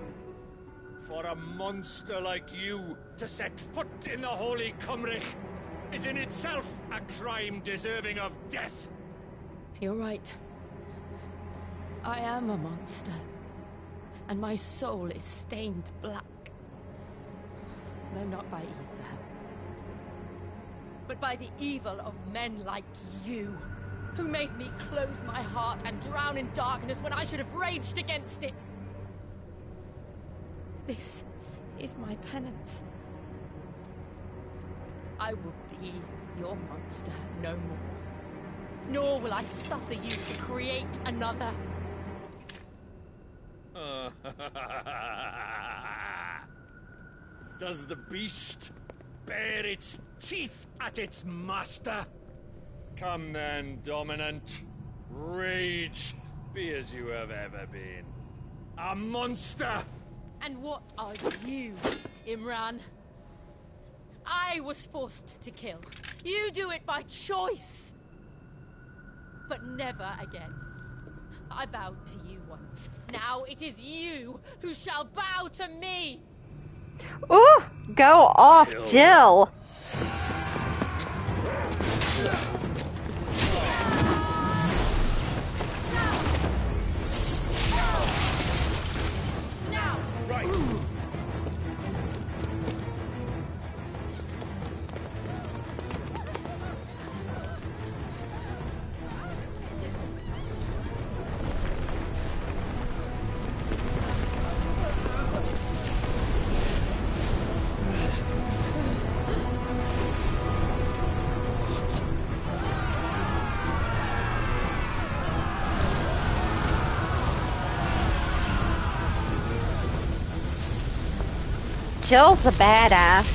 For a monster like you to set foot in the Holy Cymric is in itself a crime deserving of death. You're right. I am a monster. And my soul is stained black. Though not by ether. But by the evil of men like you, who made me close my heart and drown in darkness when I should have raged against it. This is my penance. I will be your monster no more. Nor will I suffer you to create another. Does the beast bare its teeth at its master? Come then, Dominant. Rage, be as you have ever been. A monster! And what are you, Imran? I was forced to kill. You do it by choice. But never again. I bowed to you once. Now it is you who shall bow to me! Ooh! Go off, Jill! Now! Right! Jill's a badass.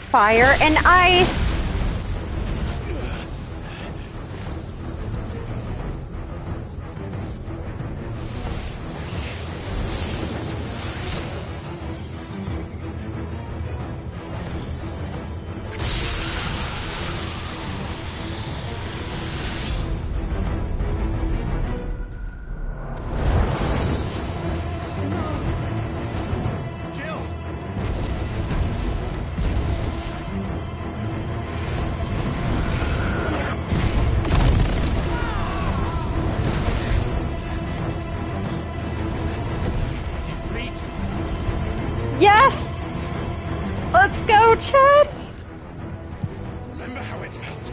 Fire and ice. Yes! Let's go, Chad! Remember how it felt?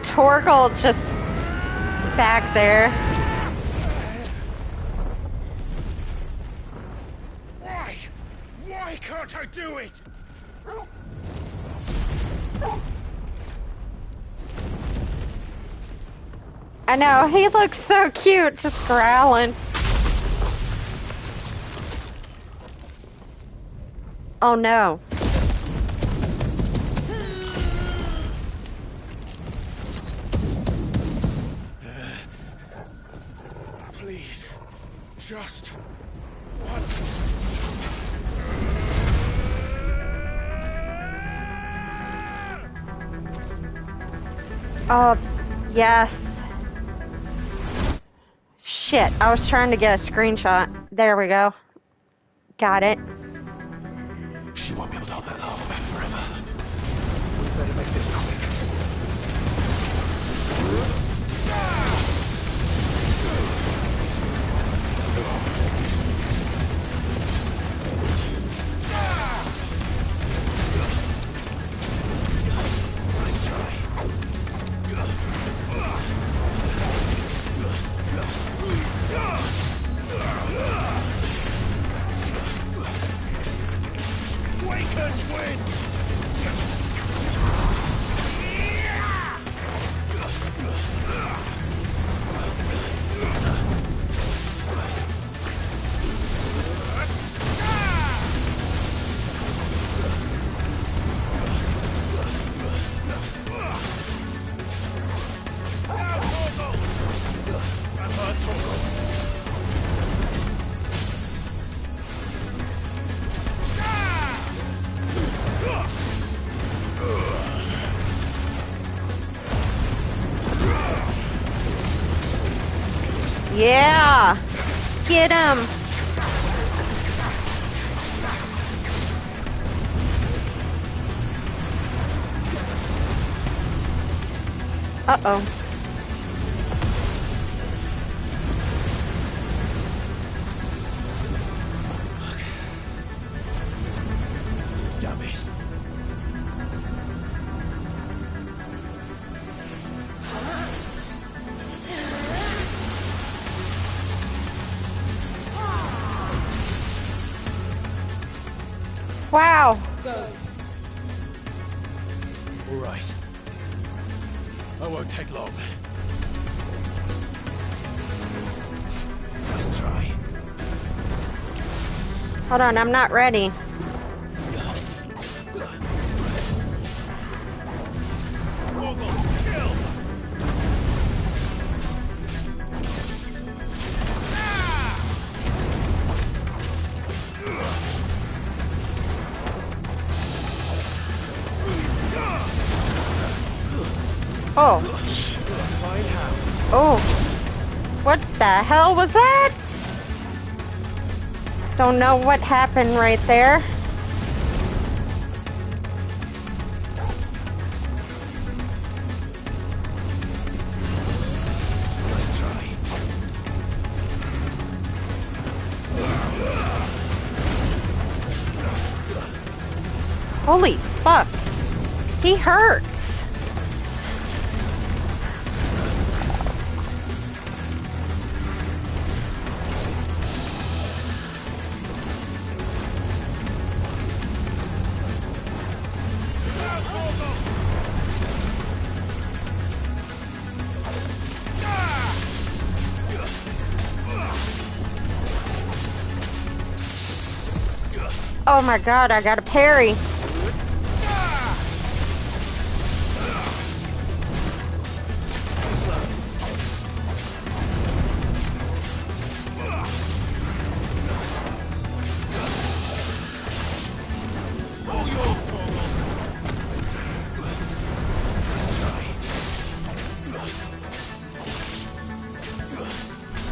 Torgal just back there. Why? Why can't I do it? I know, he looks so cute, just growling. Oh no. Please, just one. Oh, yes. Shit, I was trying to get a screenshot. There we go. Got it. She won't be able to hold that lava back forever. We better make this quick. Nice try. Waken wind! Yeah! Get him! Uh-oh. Damn it. Wow. All right. I won't take long. Nice try. Hold on, I'm not ready. Oh. Oh. What the hell was that? Don't know what happened right there. Nice try. Holy fuck. He hurts. Oh my god, I got a parry.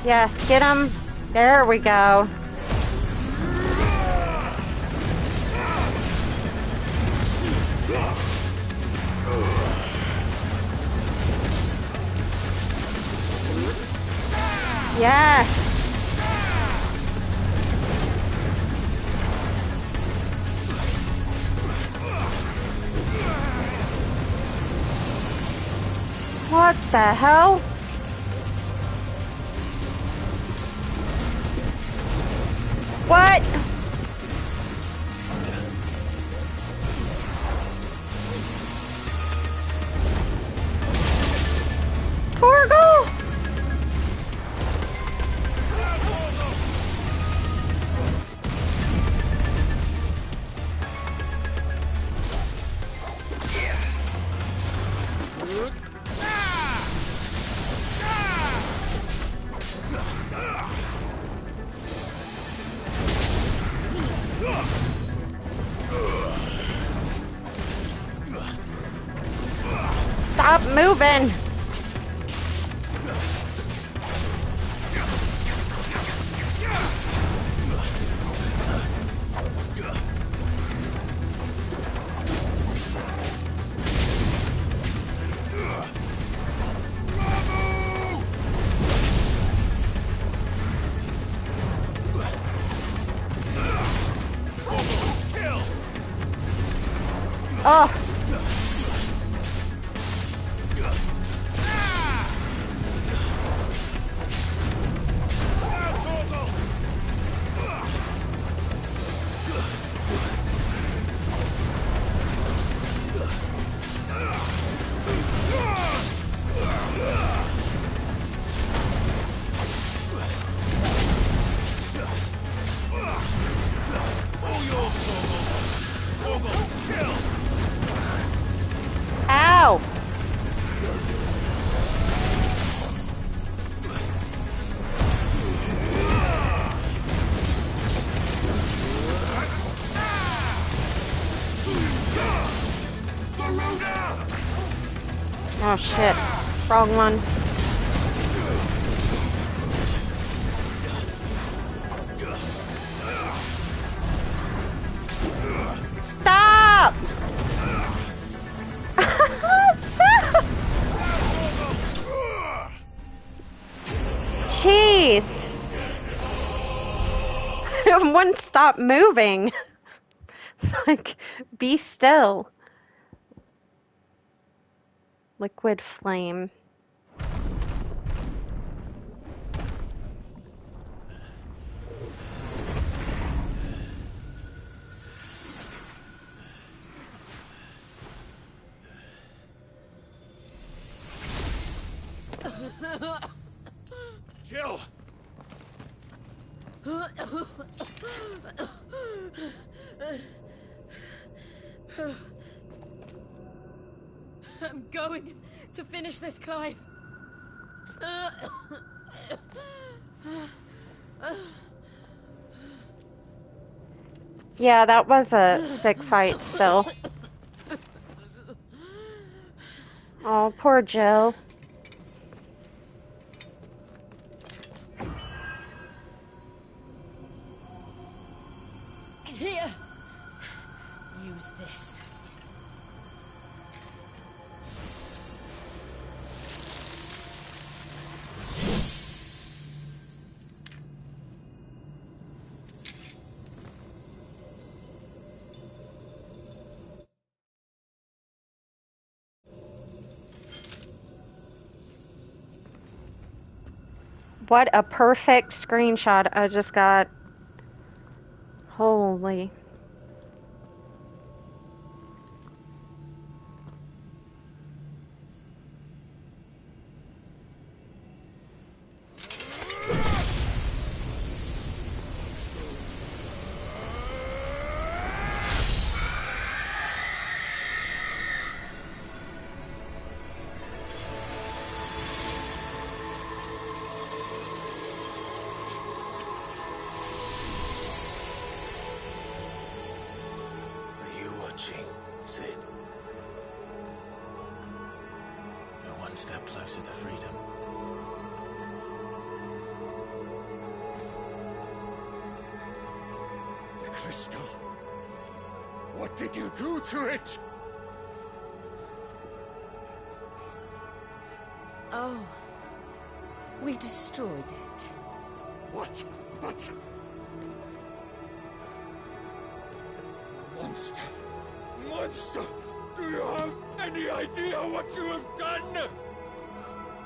Yes, get him. There we go. Yes. What the hell? What? Torgal? Stop moving. Oh. Ow! Oh shit. Wrong one. Stop! Stop! Jeez. It wouldn't stop moving. It's like, be still. Liquid flame. Jill! I'm going to finish this, Clive. Yeah, that was a sick fight still. Oh, poor Jill. Here. Use this. What a perfect screenshot I just got. Holy. Are you watching, Sid? You're one step closer to freedom. The crystal. What did you do to it? Oh. We destroyed it. What? But... Monster! Monster! Do you have any idea what you have done?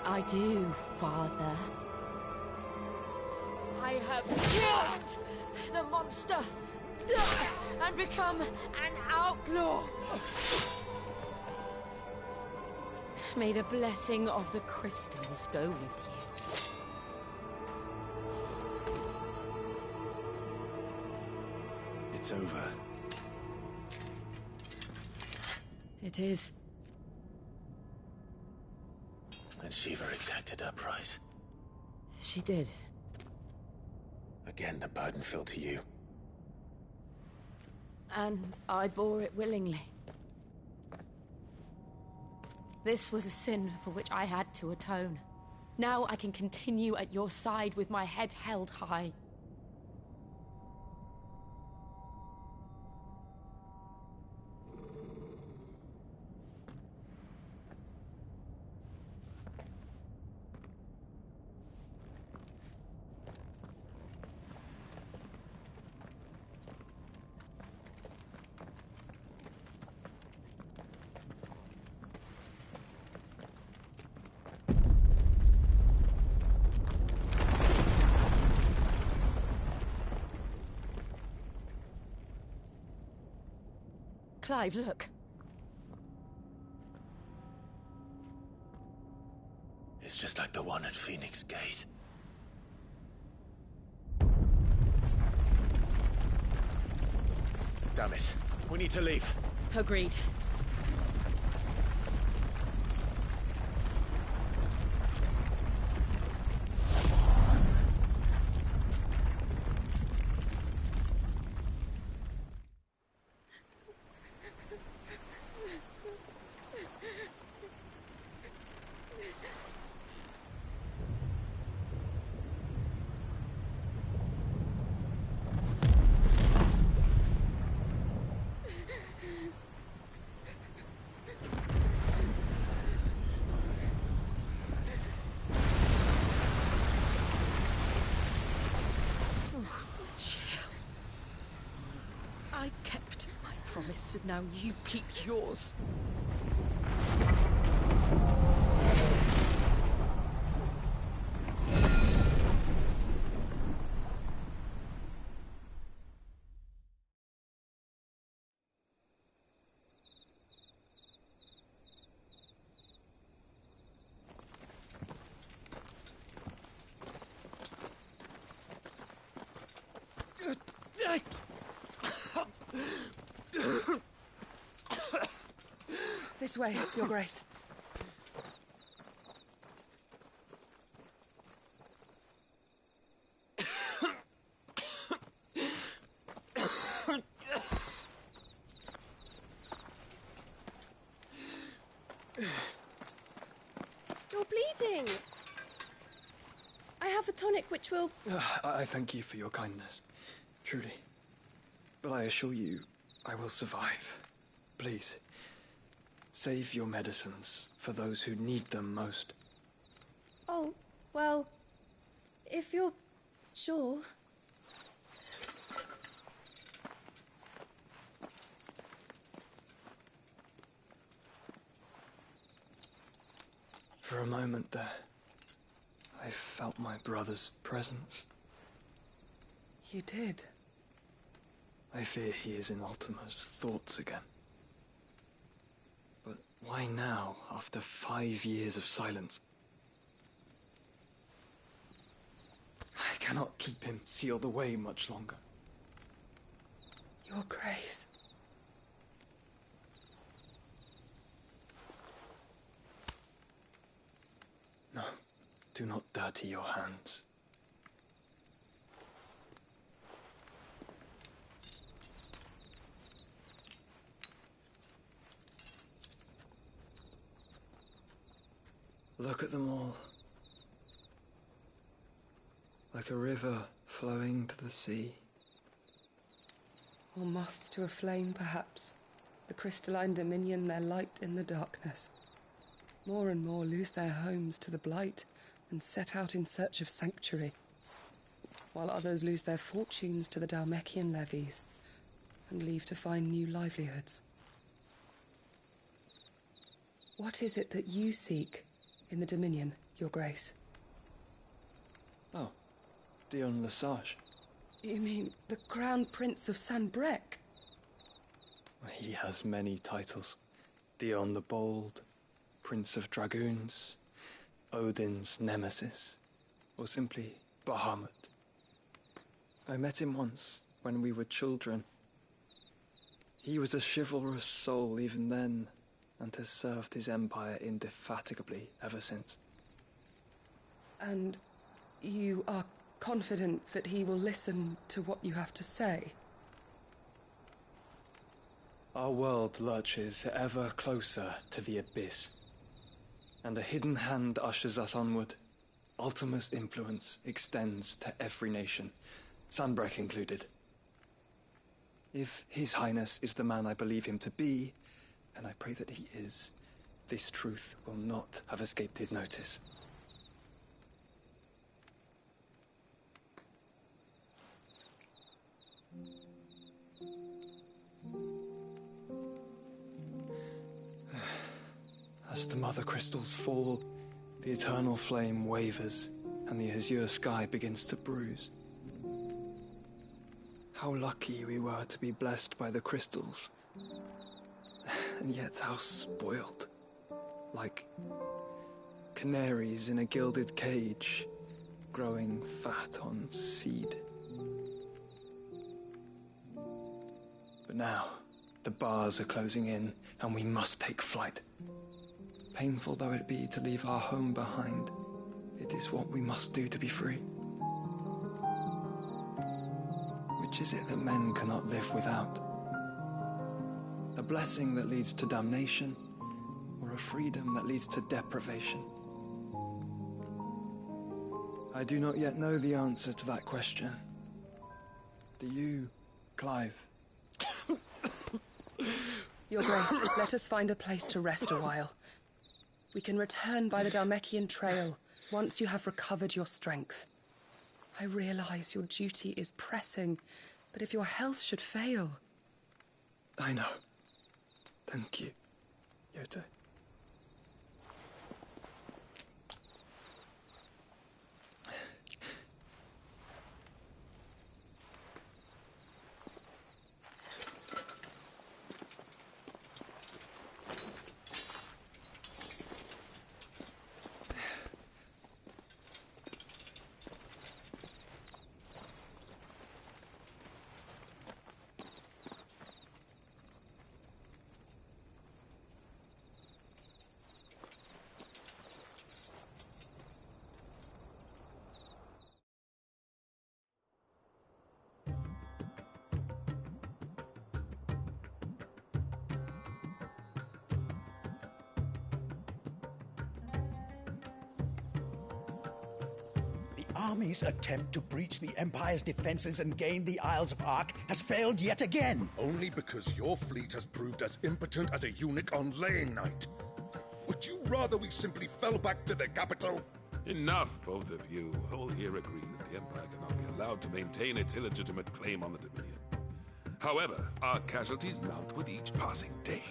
I do, Father. I have killed the monster and become an outlaw. May the blessing of the crystals go with you. It's over. It is. And Shiva exacted her price. She did. Again, the burden fell to you. And I bore it willingly. This was a sin for which I had to atone. Now I can continue at your side with my head held high. Clive, look. It's just like the one at Phoenix Gate. Damn it. We need to leave. Agreed. I kept my promise, and now you keep yours. This way, Your Grace. You're bleeding. I have a tonic which will... I thank you for your kindness, truly. But I assure you, I will survive. Please, save your medicines for those who need them most. Oh, well, if you're sure... For a moment there, I felt my brother's presence. You did? I fear he is in Ultima's thoughts again. But why now, after 5 years of silence? I cannot keep him sealed away much longer. Your Grace. No, do not dirty your hands. Look at them all. Like a river flowing to the sea. Or moths to a flame, perhaps. The crystalline dominion, their light in the darkness. More and more lose their homes to the blight and set out in search of sanctuary, while others lose their fortunes to the Dhalmekian levies and leave to find new livelihoods. What is it that you seek in the Dominion, Your Grace? Oh, Dion Lesage. You mean the Crown Prince of Sanbreque? He has many titles. Dion the Bold, Prince of Dragoons, Odin's Nemesis, or simply Bahamut. I met him once, when we were children. He was a chivalrous soul even then, and has served his empire indefatigably ever since. And you are confident that he will listen to what you have to say? Our world lurches ever closer to the abyss, and a hidden hand ushers us onward. Ultima's influence extends to every nation, Sanbreque included. If His Highness is the man I believe him to be, and I pray that he is, this truth will not have escaped his notice. As the mother crystals fall, the eternal flame wavers, and the azure sky begins to bruise. How lucky we were to be blessed by the crystals, and yet how spoiled. Like canaries in a gilded cage, growing fat on seed. But now, the bars are closing in, and we must take flight. Painful though it be to leave our home behind, it is what we must do to be free. Which is it that men cannot live without? A blessing that leads to damnation, or a freedom that leads to deprivation? I do not yet know the answer to that question. Do you, Clive? Your Grace, let us find a place to rest a while. We can return by the Dhalmekian trail once you have recovered your strength. I realize your duty is pressing, but if your health should fail... I know. Thank you, Yote. Army's attempt to breach the Empire's defenses and gain the Isles of Ark has failed yet again. Only because your fleet has proved as impotent as a eunuch on laying night. Would you rather we simply fell back to the capital? Enough, both of you. All here agree that the Empire cannot be allowed to maintain its illegitimate claim on the Dominion. However, our casualties mount with each passing day.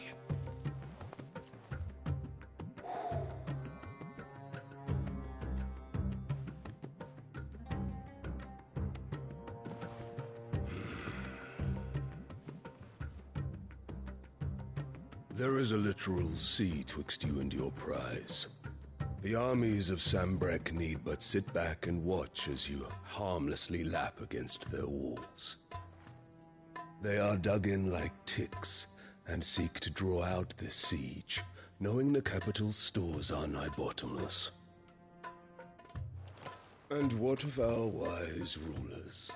There is a literal sea twixt you and your prize. The armies of Sambrek need but sit back and watch as you harmlessly lap against their walls. They are dug in like ticks and seek to draw out this siege, knowing the capital's stores are nigh bottomless. And what of our wise rulers?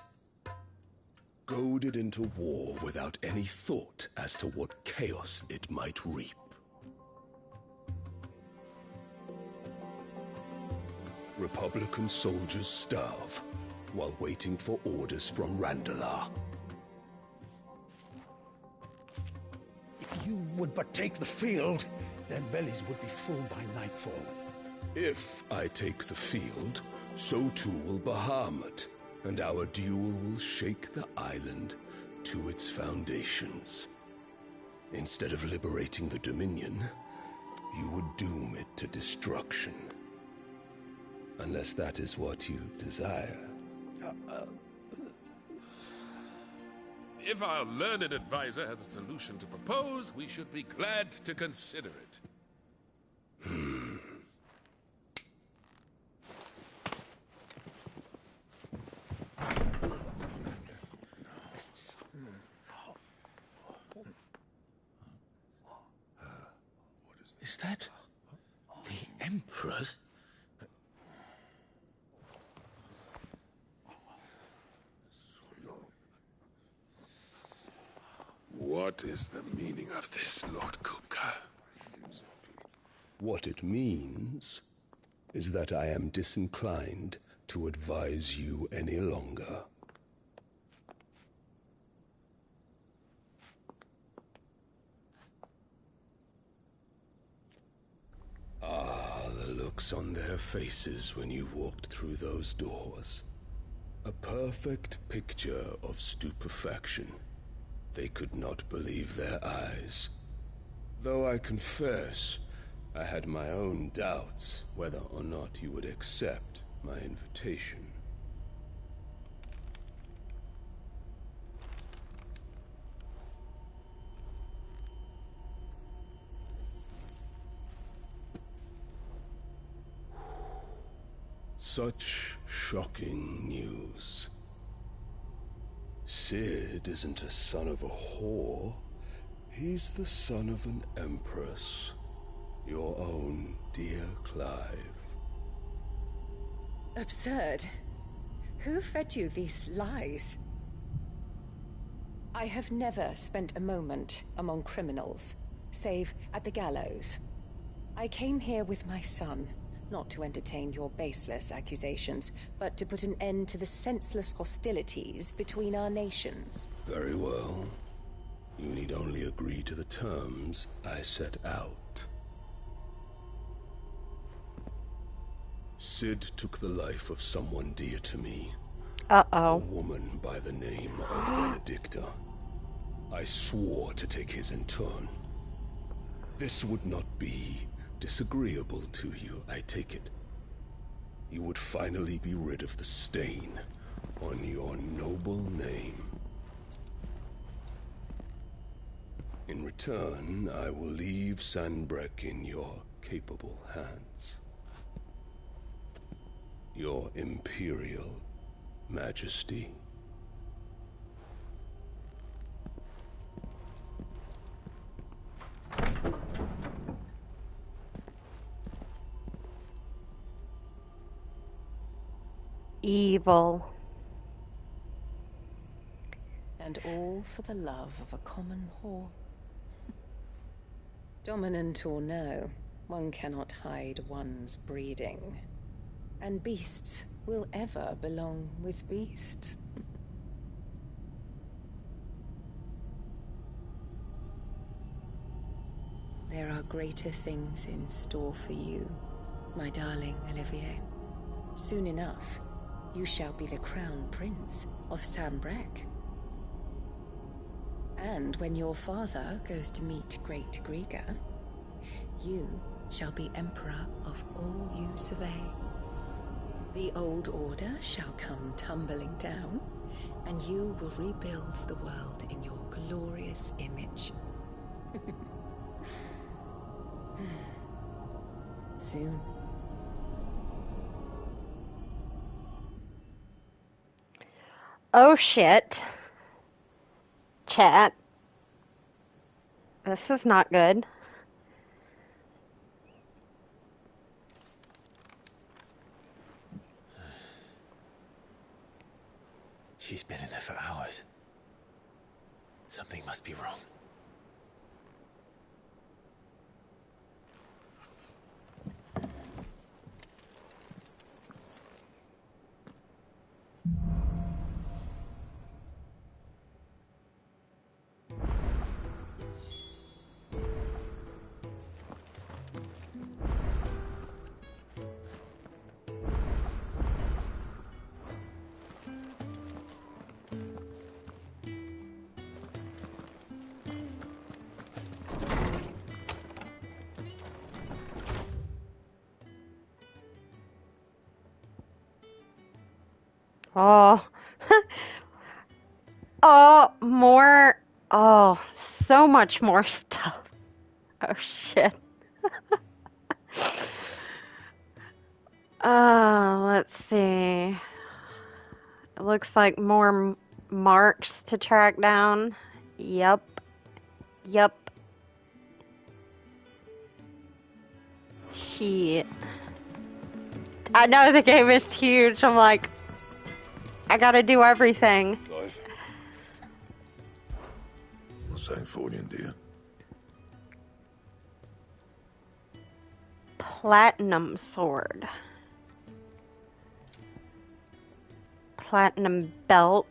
Goaded into war without any thought as to what chaos it might reap. Republican soldiers starve while waiting for orders from Randalar. If you would but take the field, their bellies would be full by nightfall. If I take the field, so too will Bahamut, and our duel will shake the island to its foundations. Instead of liberating the Dominion, you would doom it to destruction. Unless that is what you desire. If our learned advisor has a solution to propose, we should be glad to consider it. Is that the Emperor's? What is the meaning of this, Lord Kupka? What it means is that I am disinclined to advise you any longer. The looks on their faces when you walked through those doors. A perfect picture of stupefaction. They could not believe their eyes. Though I confess, I had my own doubts whether or not you would accept my invitation. Such shocking news. Sid isn't a son of a whore. He's the son of an empress. Your own dear Clive. Absurd. Who fed you these lies? I have never spent a moment among criminals, save at the gallows. I came here with my son, not to entertain your baseless accusations, but to put an end to the senseless hostilities between our nations. Very well. You need only agree to the terms I set out. Sid took the life of someone dear to me. Uh-oh. A woman by the name of Benedicta. I swore to take his in turn. This would not be disagreeable to you, I take it. You would finally be rid of the stain on your noble name. In return, I will leave Sanbrek in your capable hands. Your Imperial Majesty. Evil. And all for the love of a common whore. Dominant or no, one cannot hide one's breeding. And beasts will ever belong with beasts. There are greater things in store for you, my darling Olivier. Soon enough, you shall be the crown prince of Sambrek. And when your father goes to meet Great Griga, you shall be emperor of all you survey. The old order shall come tumbling down, and you will rebuild the world in your glorious image. Soon. Oh shit. Chat. This is not good. She's been in there for hours. Something must be wrong. Oh. Oh, more. Oh, so much more stuff. Oh, shit. Let's see. It looks like more marks to track down. Yep. Yep. Shit. I know the game is huge. I'm like, I gotta do everything. Clive? What's Sancfordian, dear? Platinum sword. Platinum belt.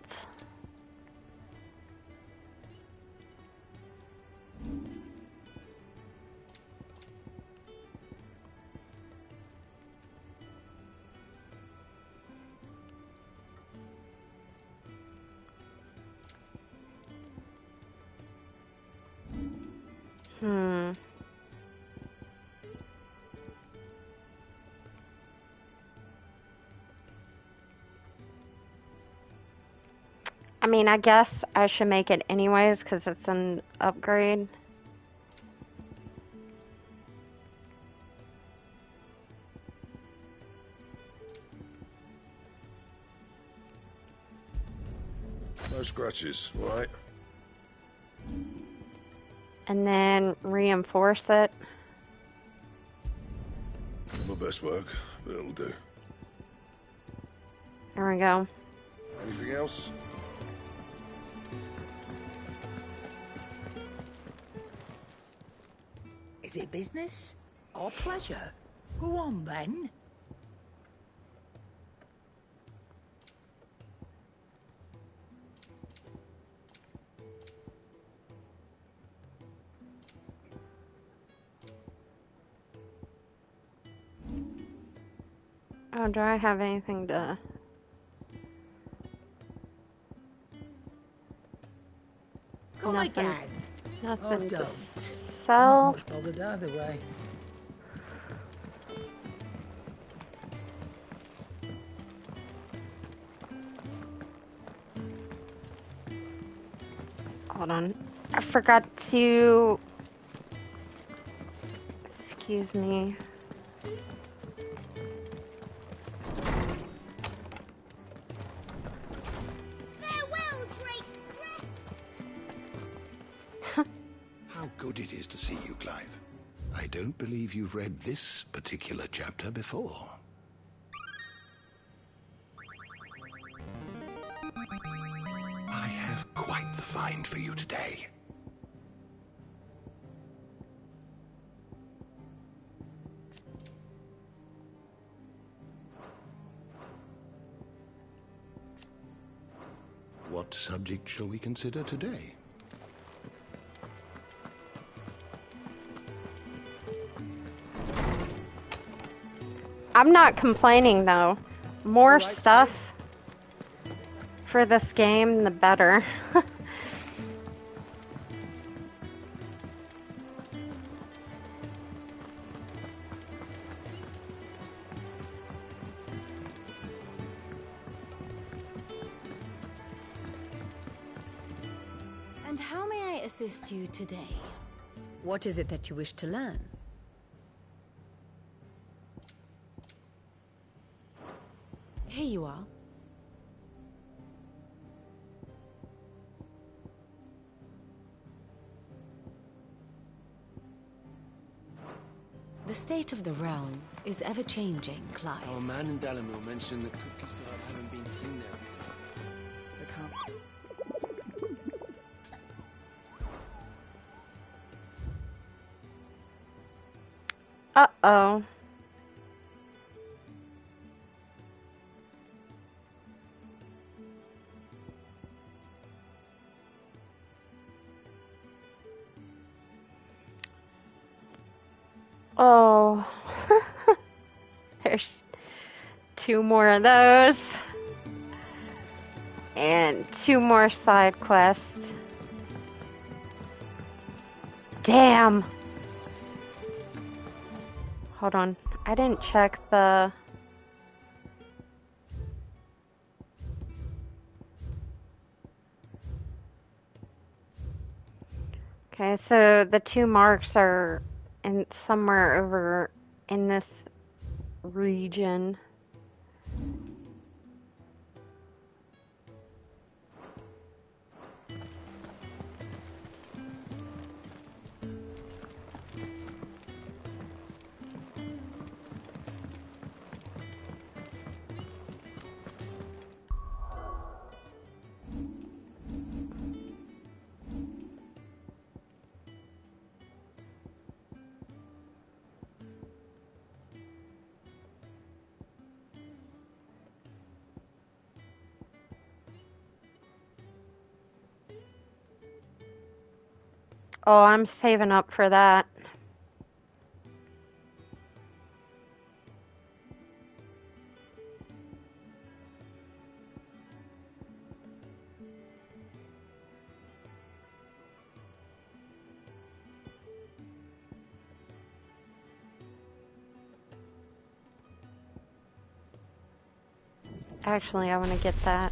I mean, I guess I should make it anyways because it's an upgrade. No scratches, all right? And then reinforce it. My best work, but it'll do. There we go. Anything else? Is it business or pleasure? Go on then. Oh, do I have anything to... Come Nothing. again. Nothing Oh, to don't. sell. Not much bothered either way. Hold on. I forgot to... Excuse me. Farewell, Drake's How good it is to see you, Clive. I don't believe you've read this particular chapter before. I have quite the find for you today. What subject shall we consider today? I'm not complaining though. More stuff for this game, the better. And how may I assist you today? What is it that you wish to learn? Here you are. The state of the realm is ever-changing, Clive. Our man in Dalamil mentioned that Kupka's guard haven't been seen there. They can't... Uh-oh. Oh. There's 2 more of those. And 2 more side quests. Damn. Hold on. I didn't check the... Okay, so the 2 marks are in somewhere over in this region. Oh, I'm saving up for that. Actually, I want to get that.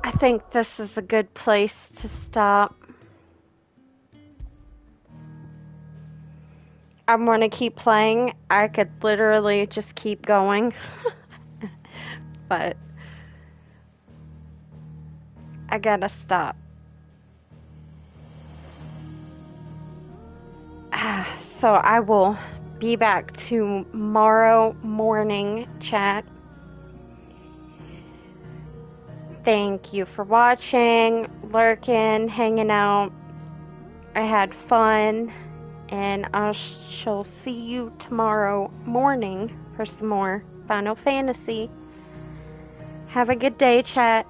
I think this is a good place to stop. I want to keep playing. I could literally just keep going. But I gotta stop. So I will be back tomorrow morning, chat. Thank you for watching, lurking, hanging out. I had fun, and I shall see you tomorrow morning for some more Final Fantasy. Have a good day, chat.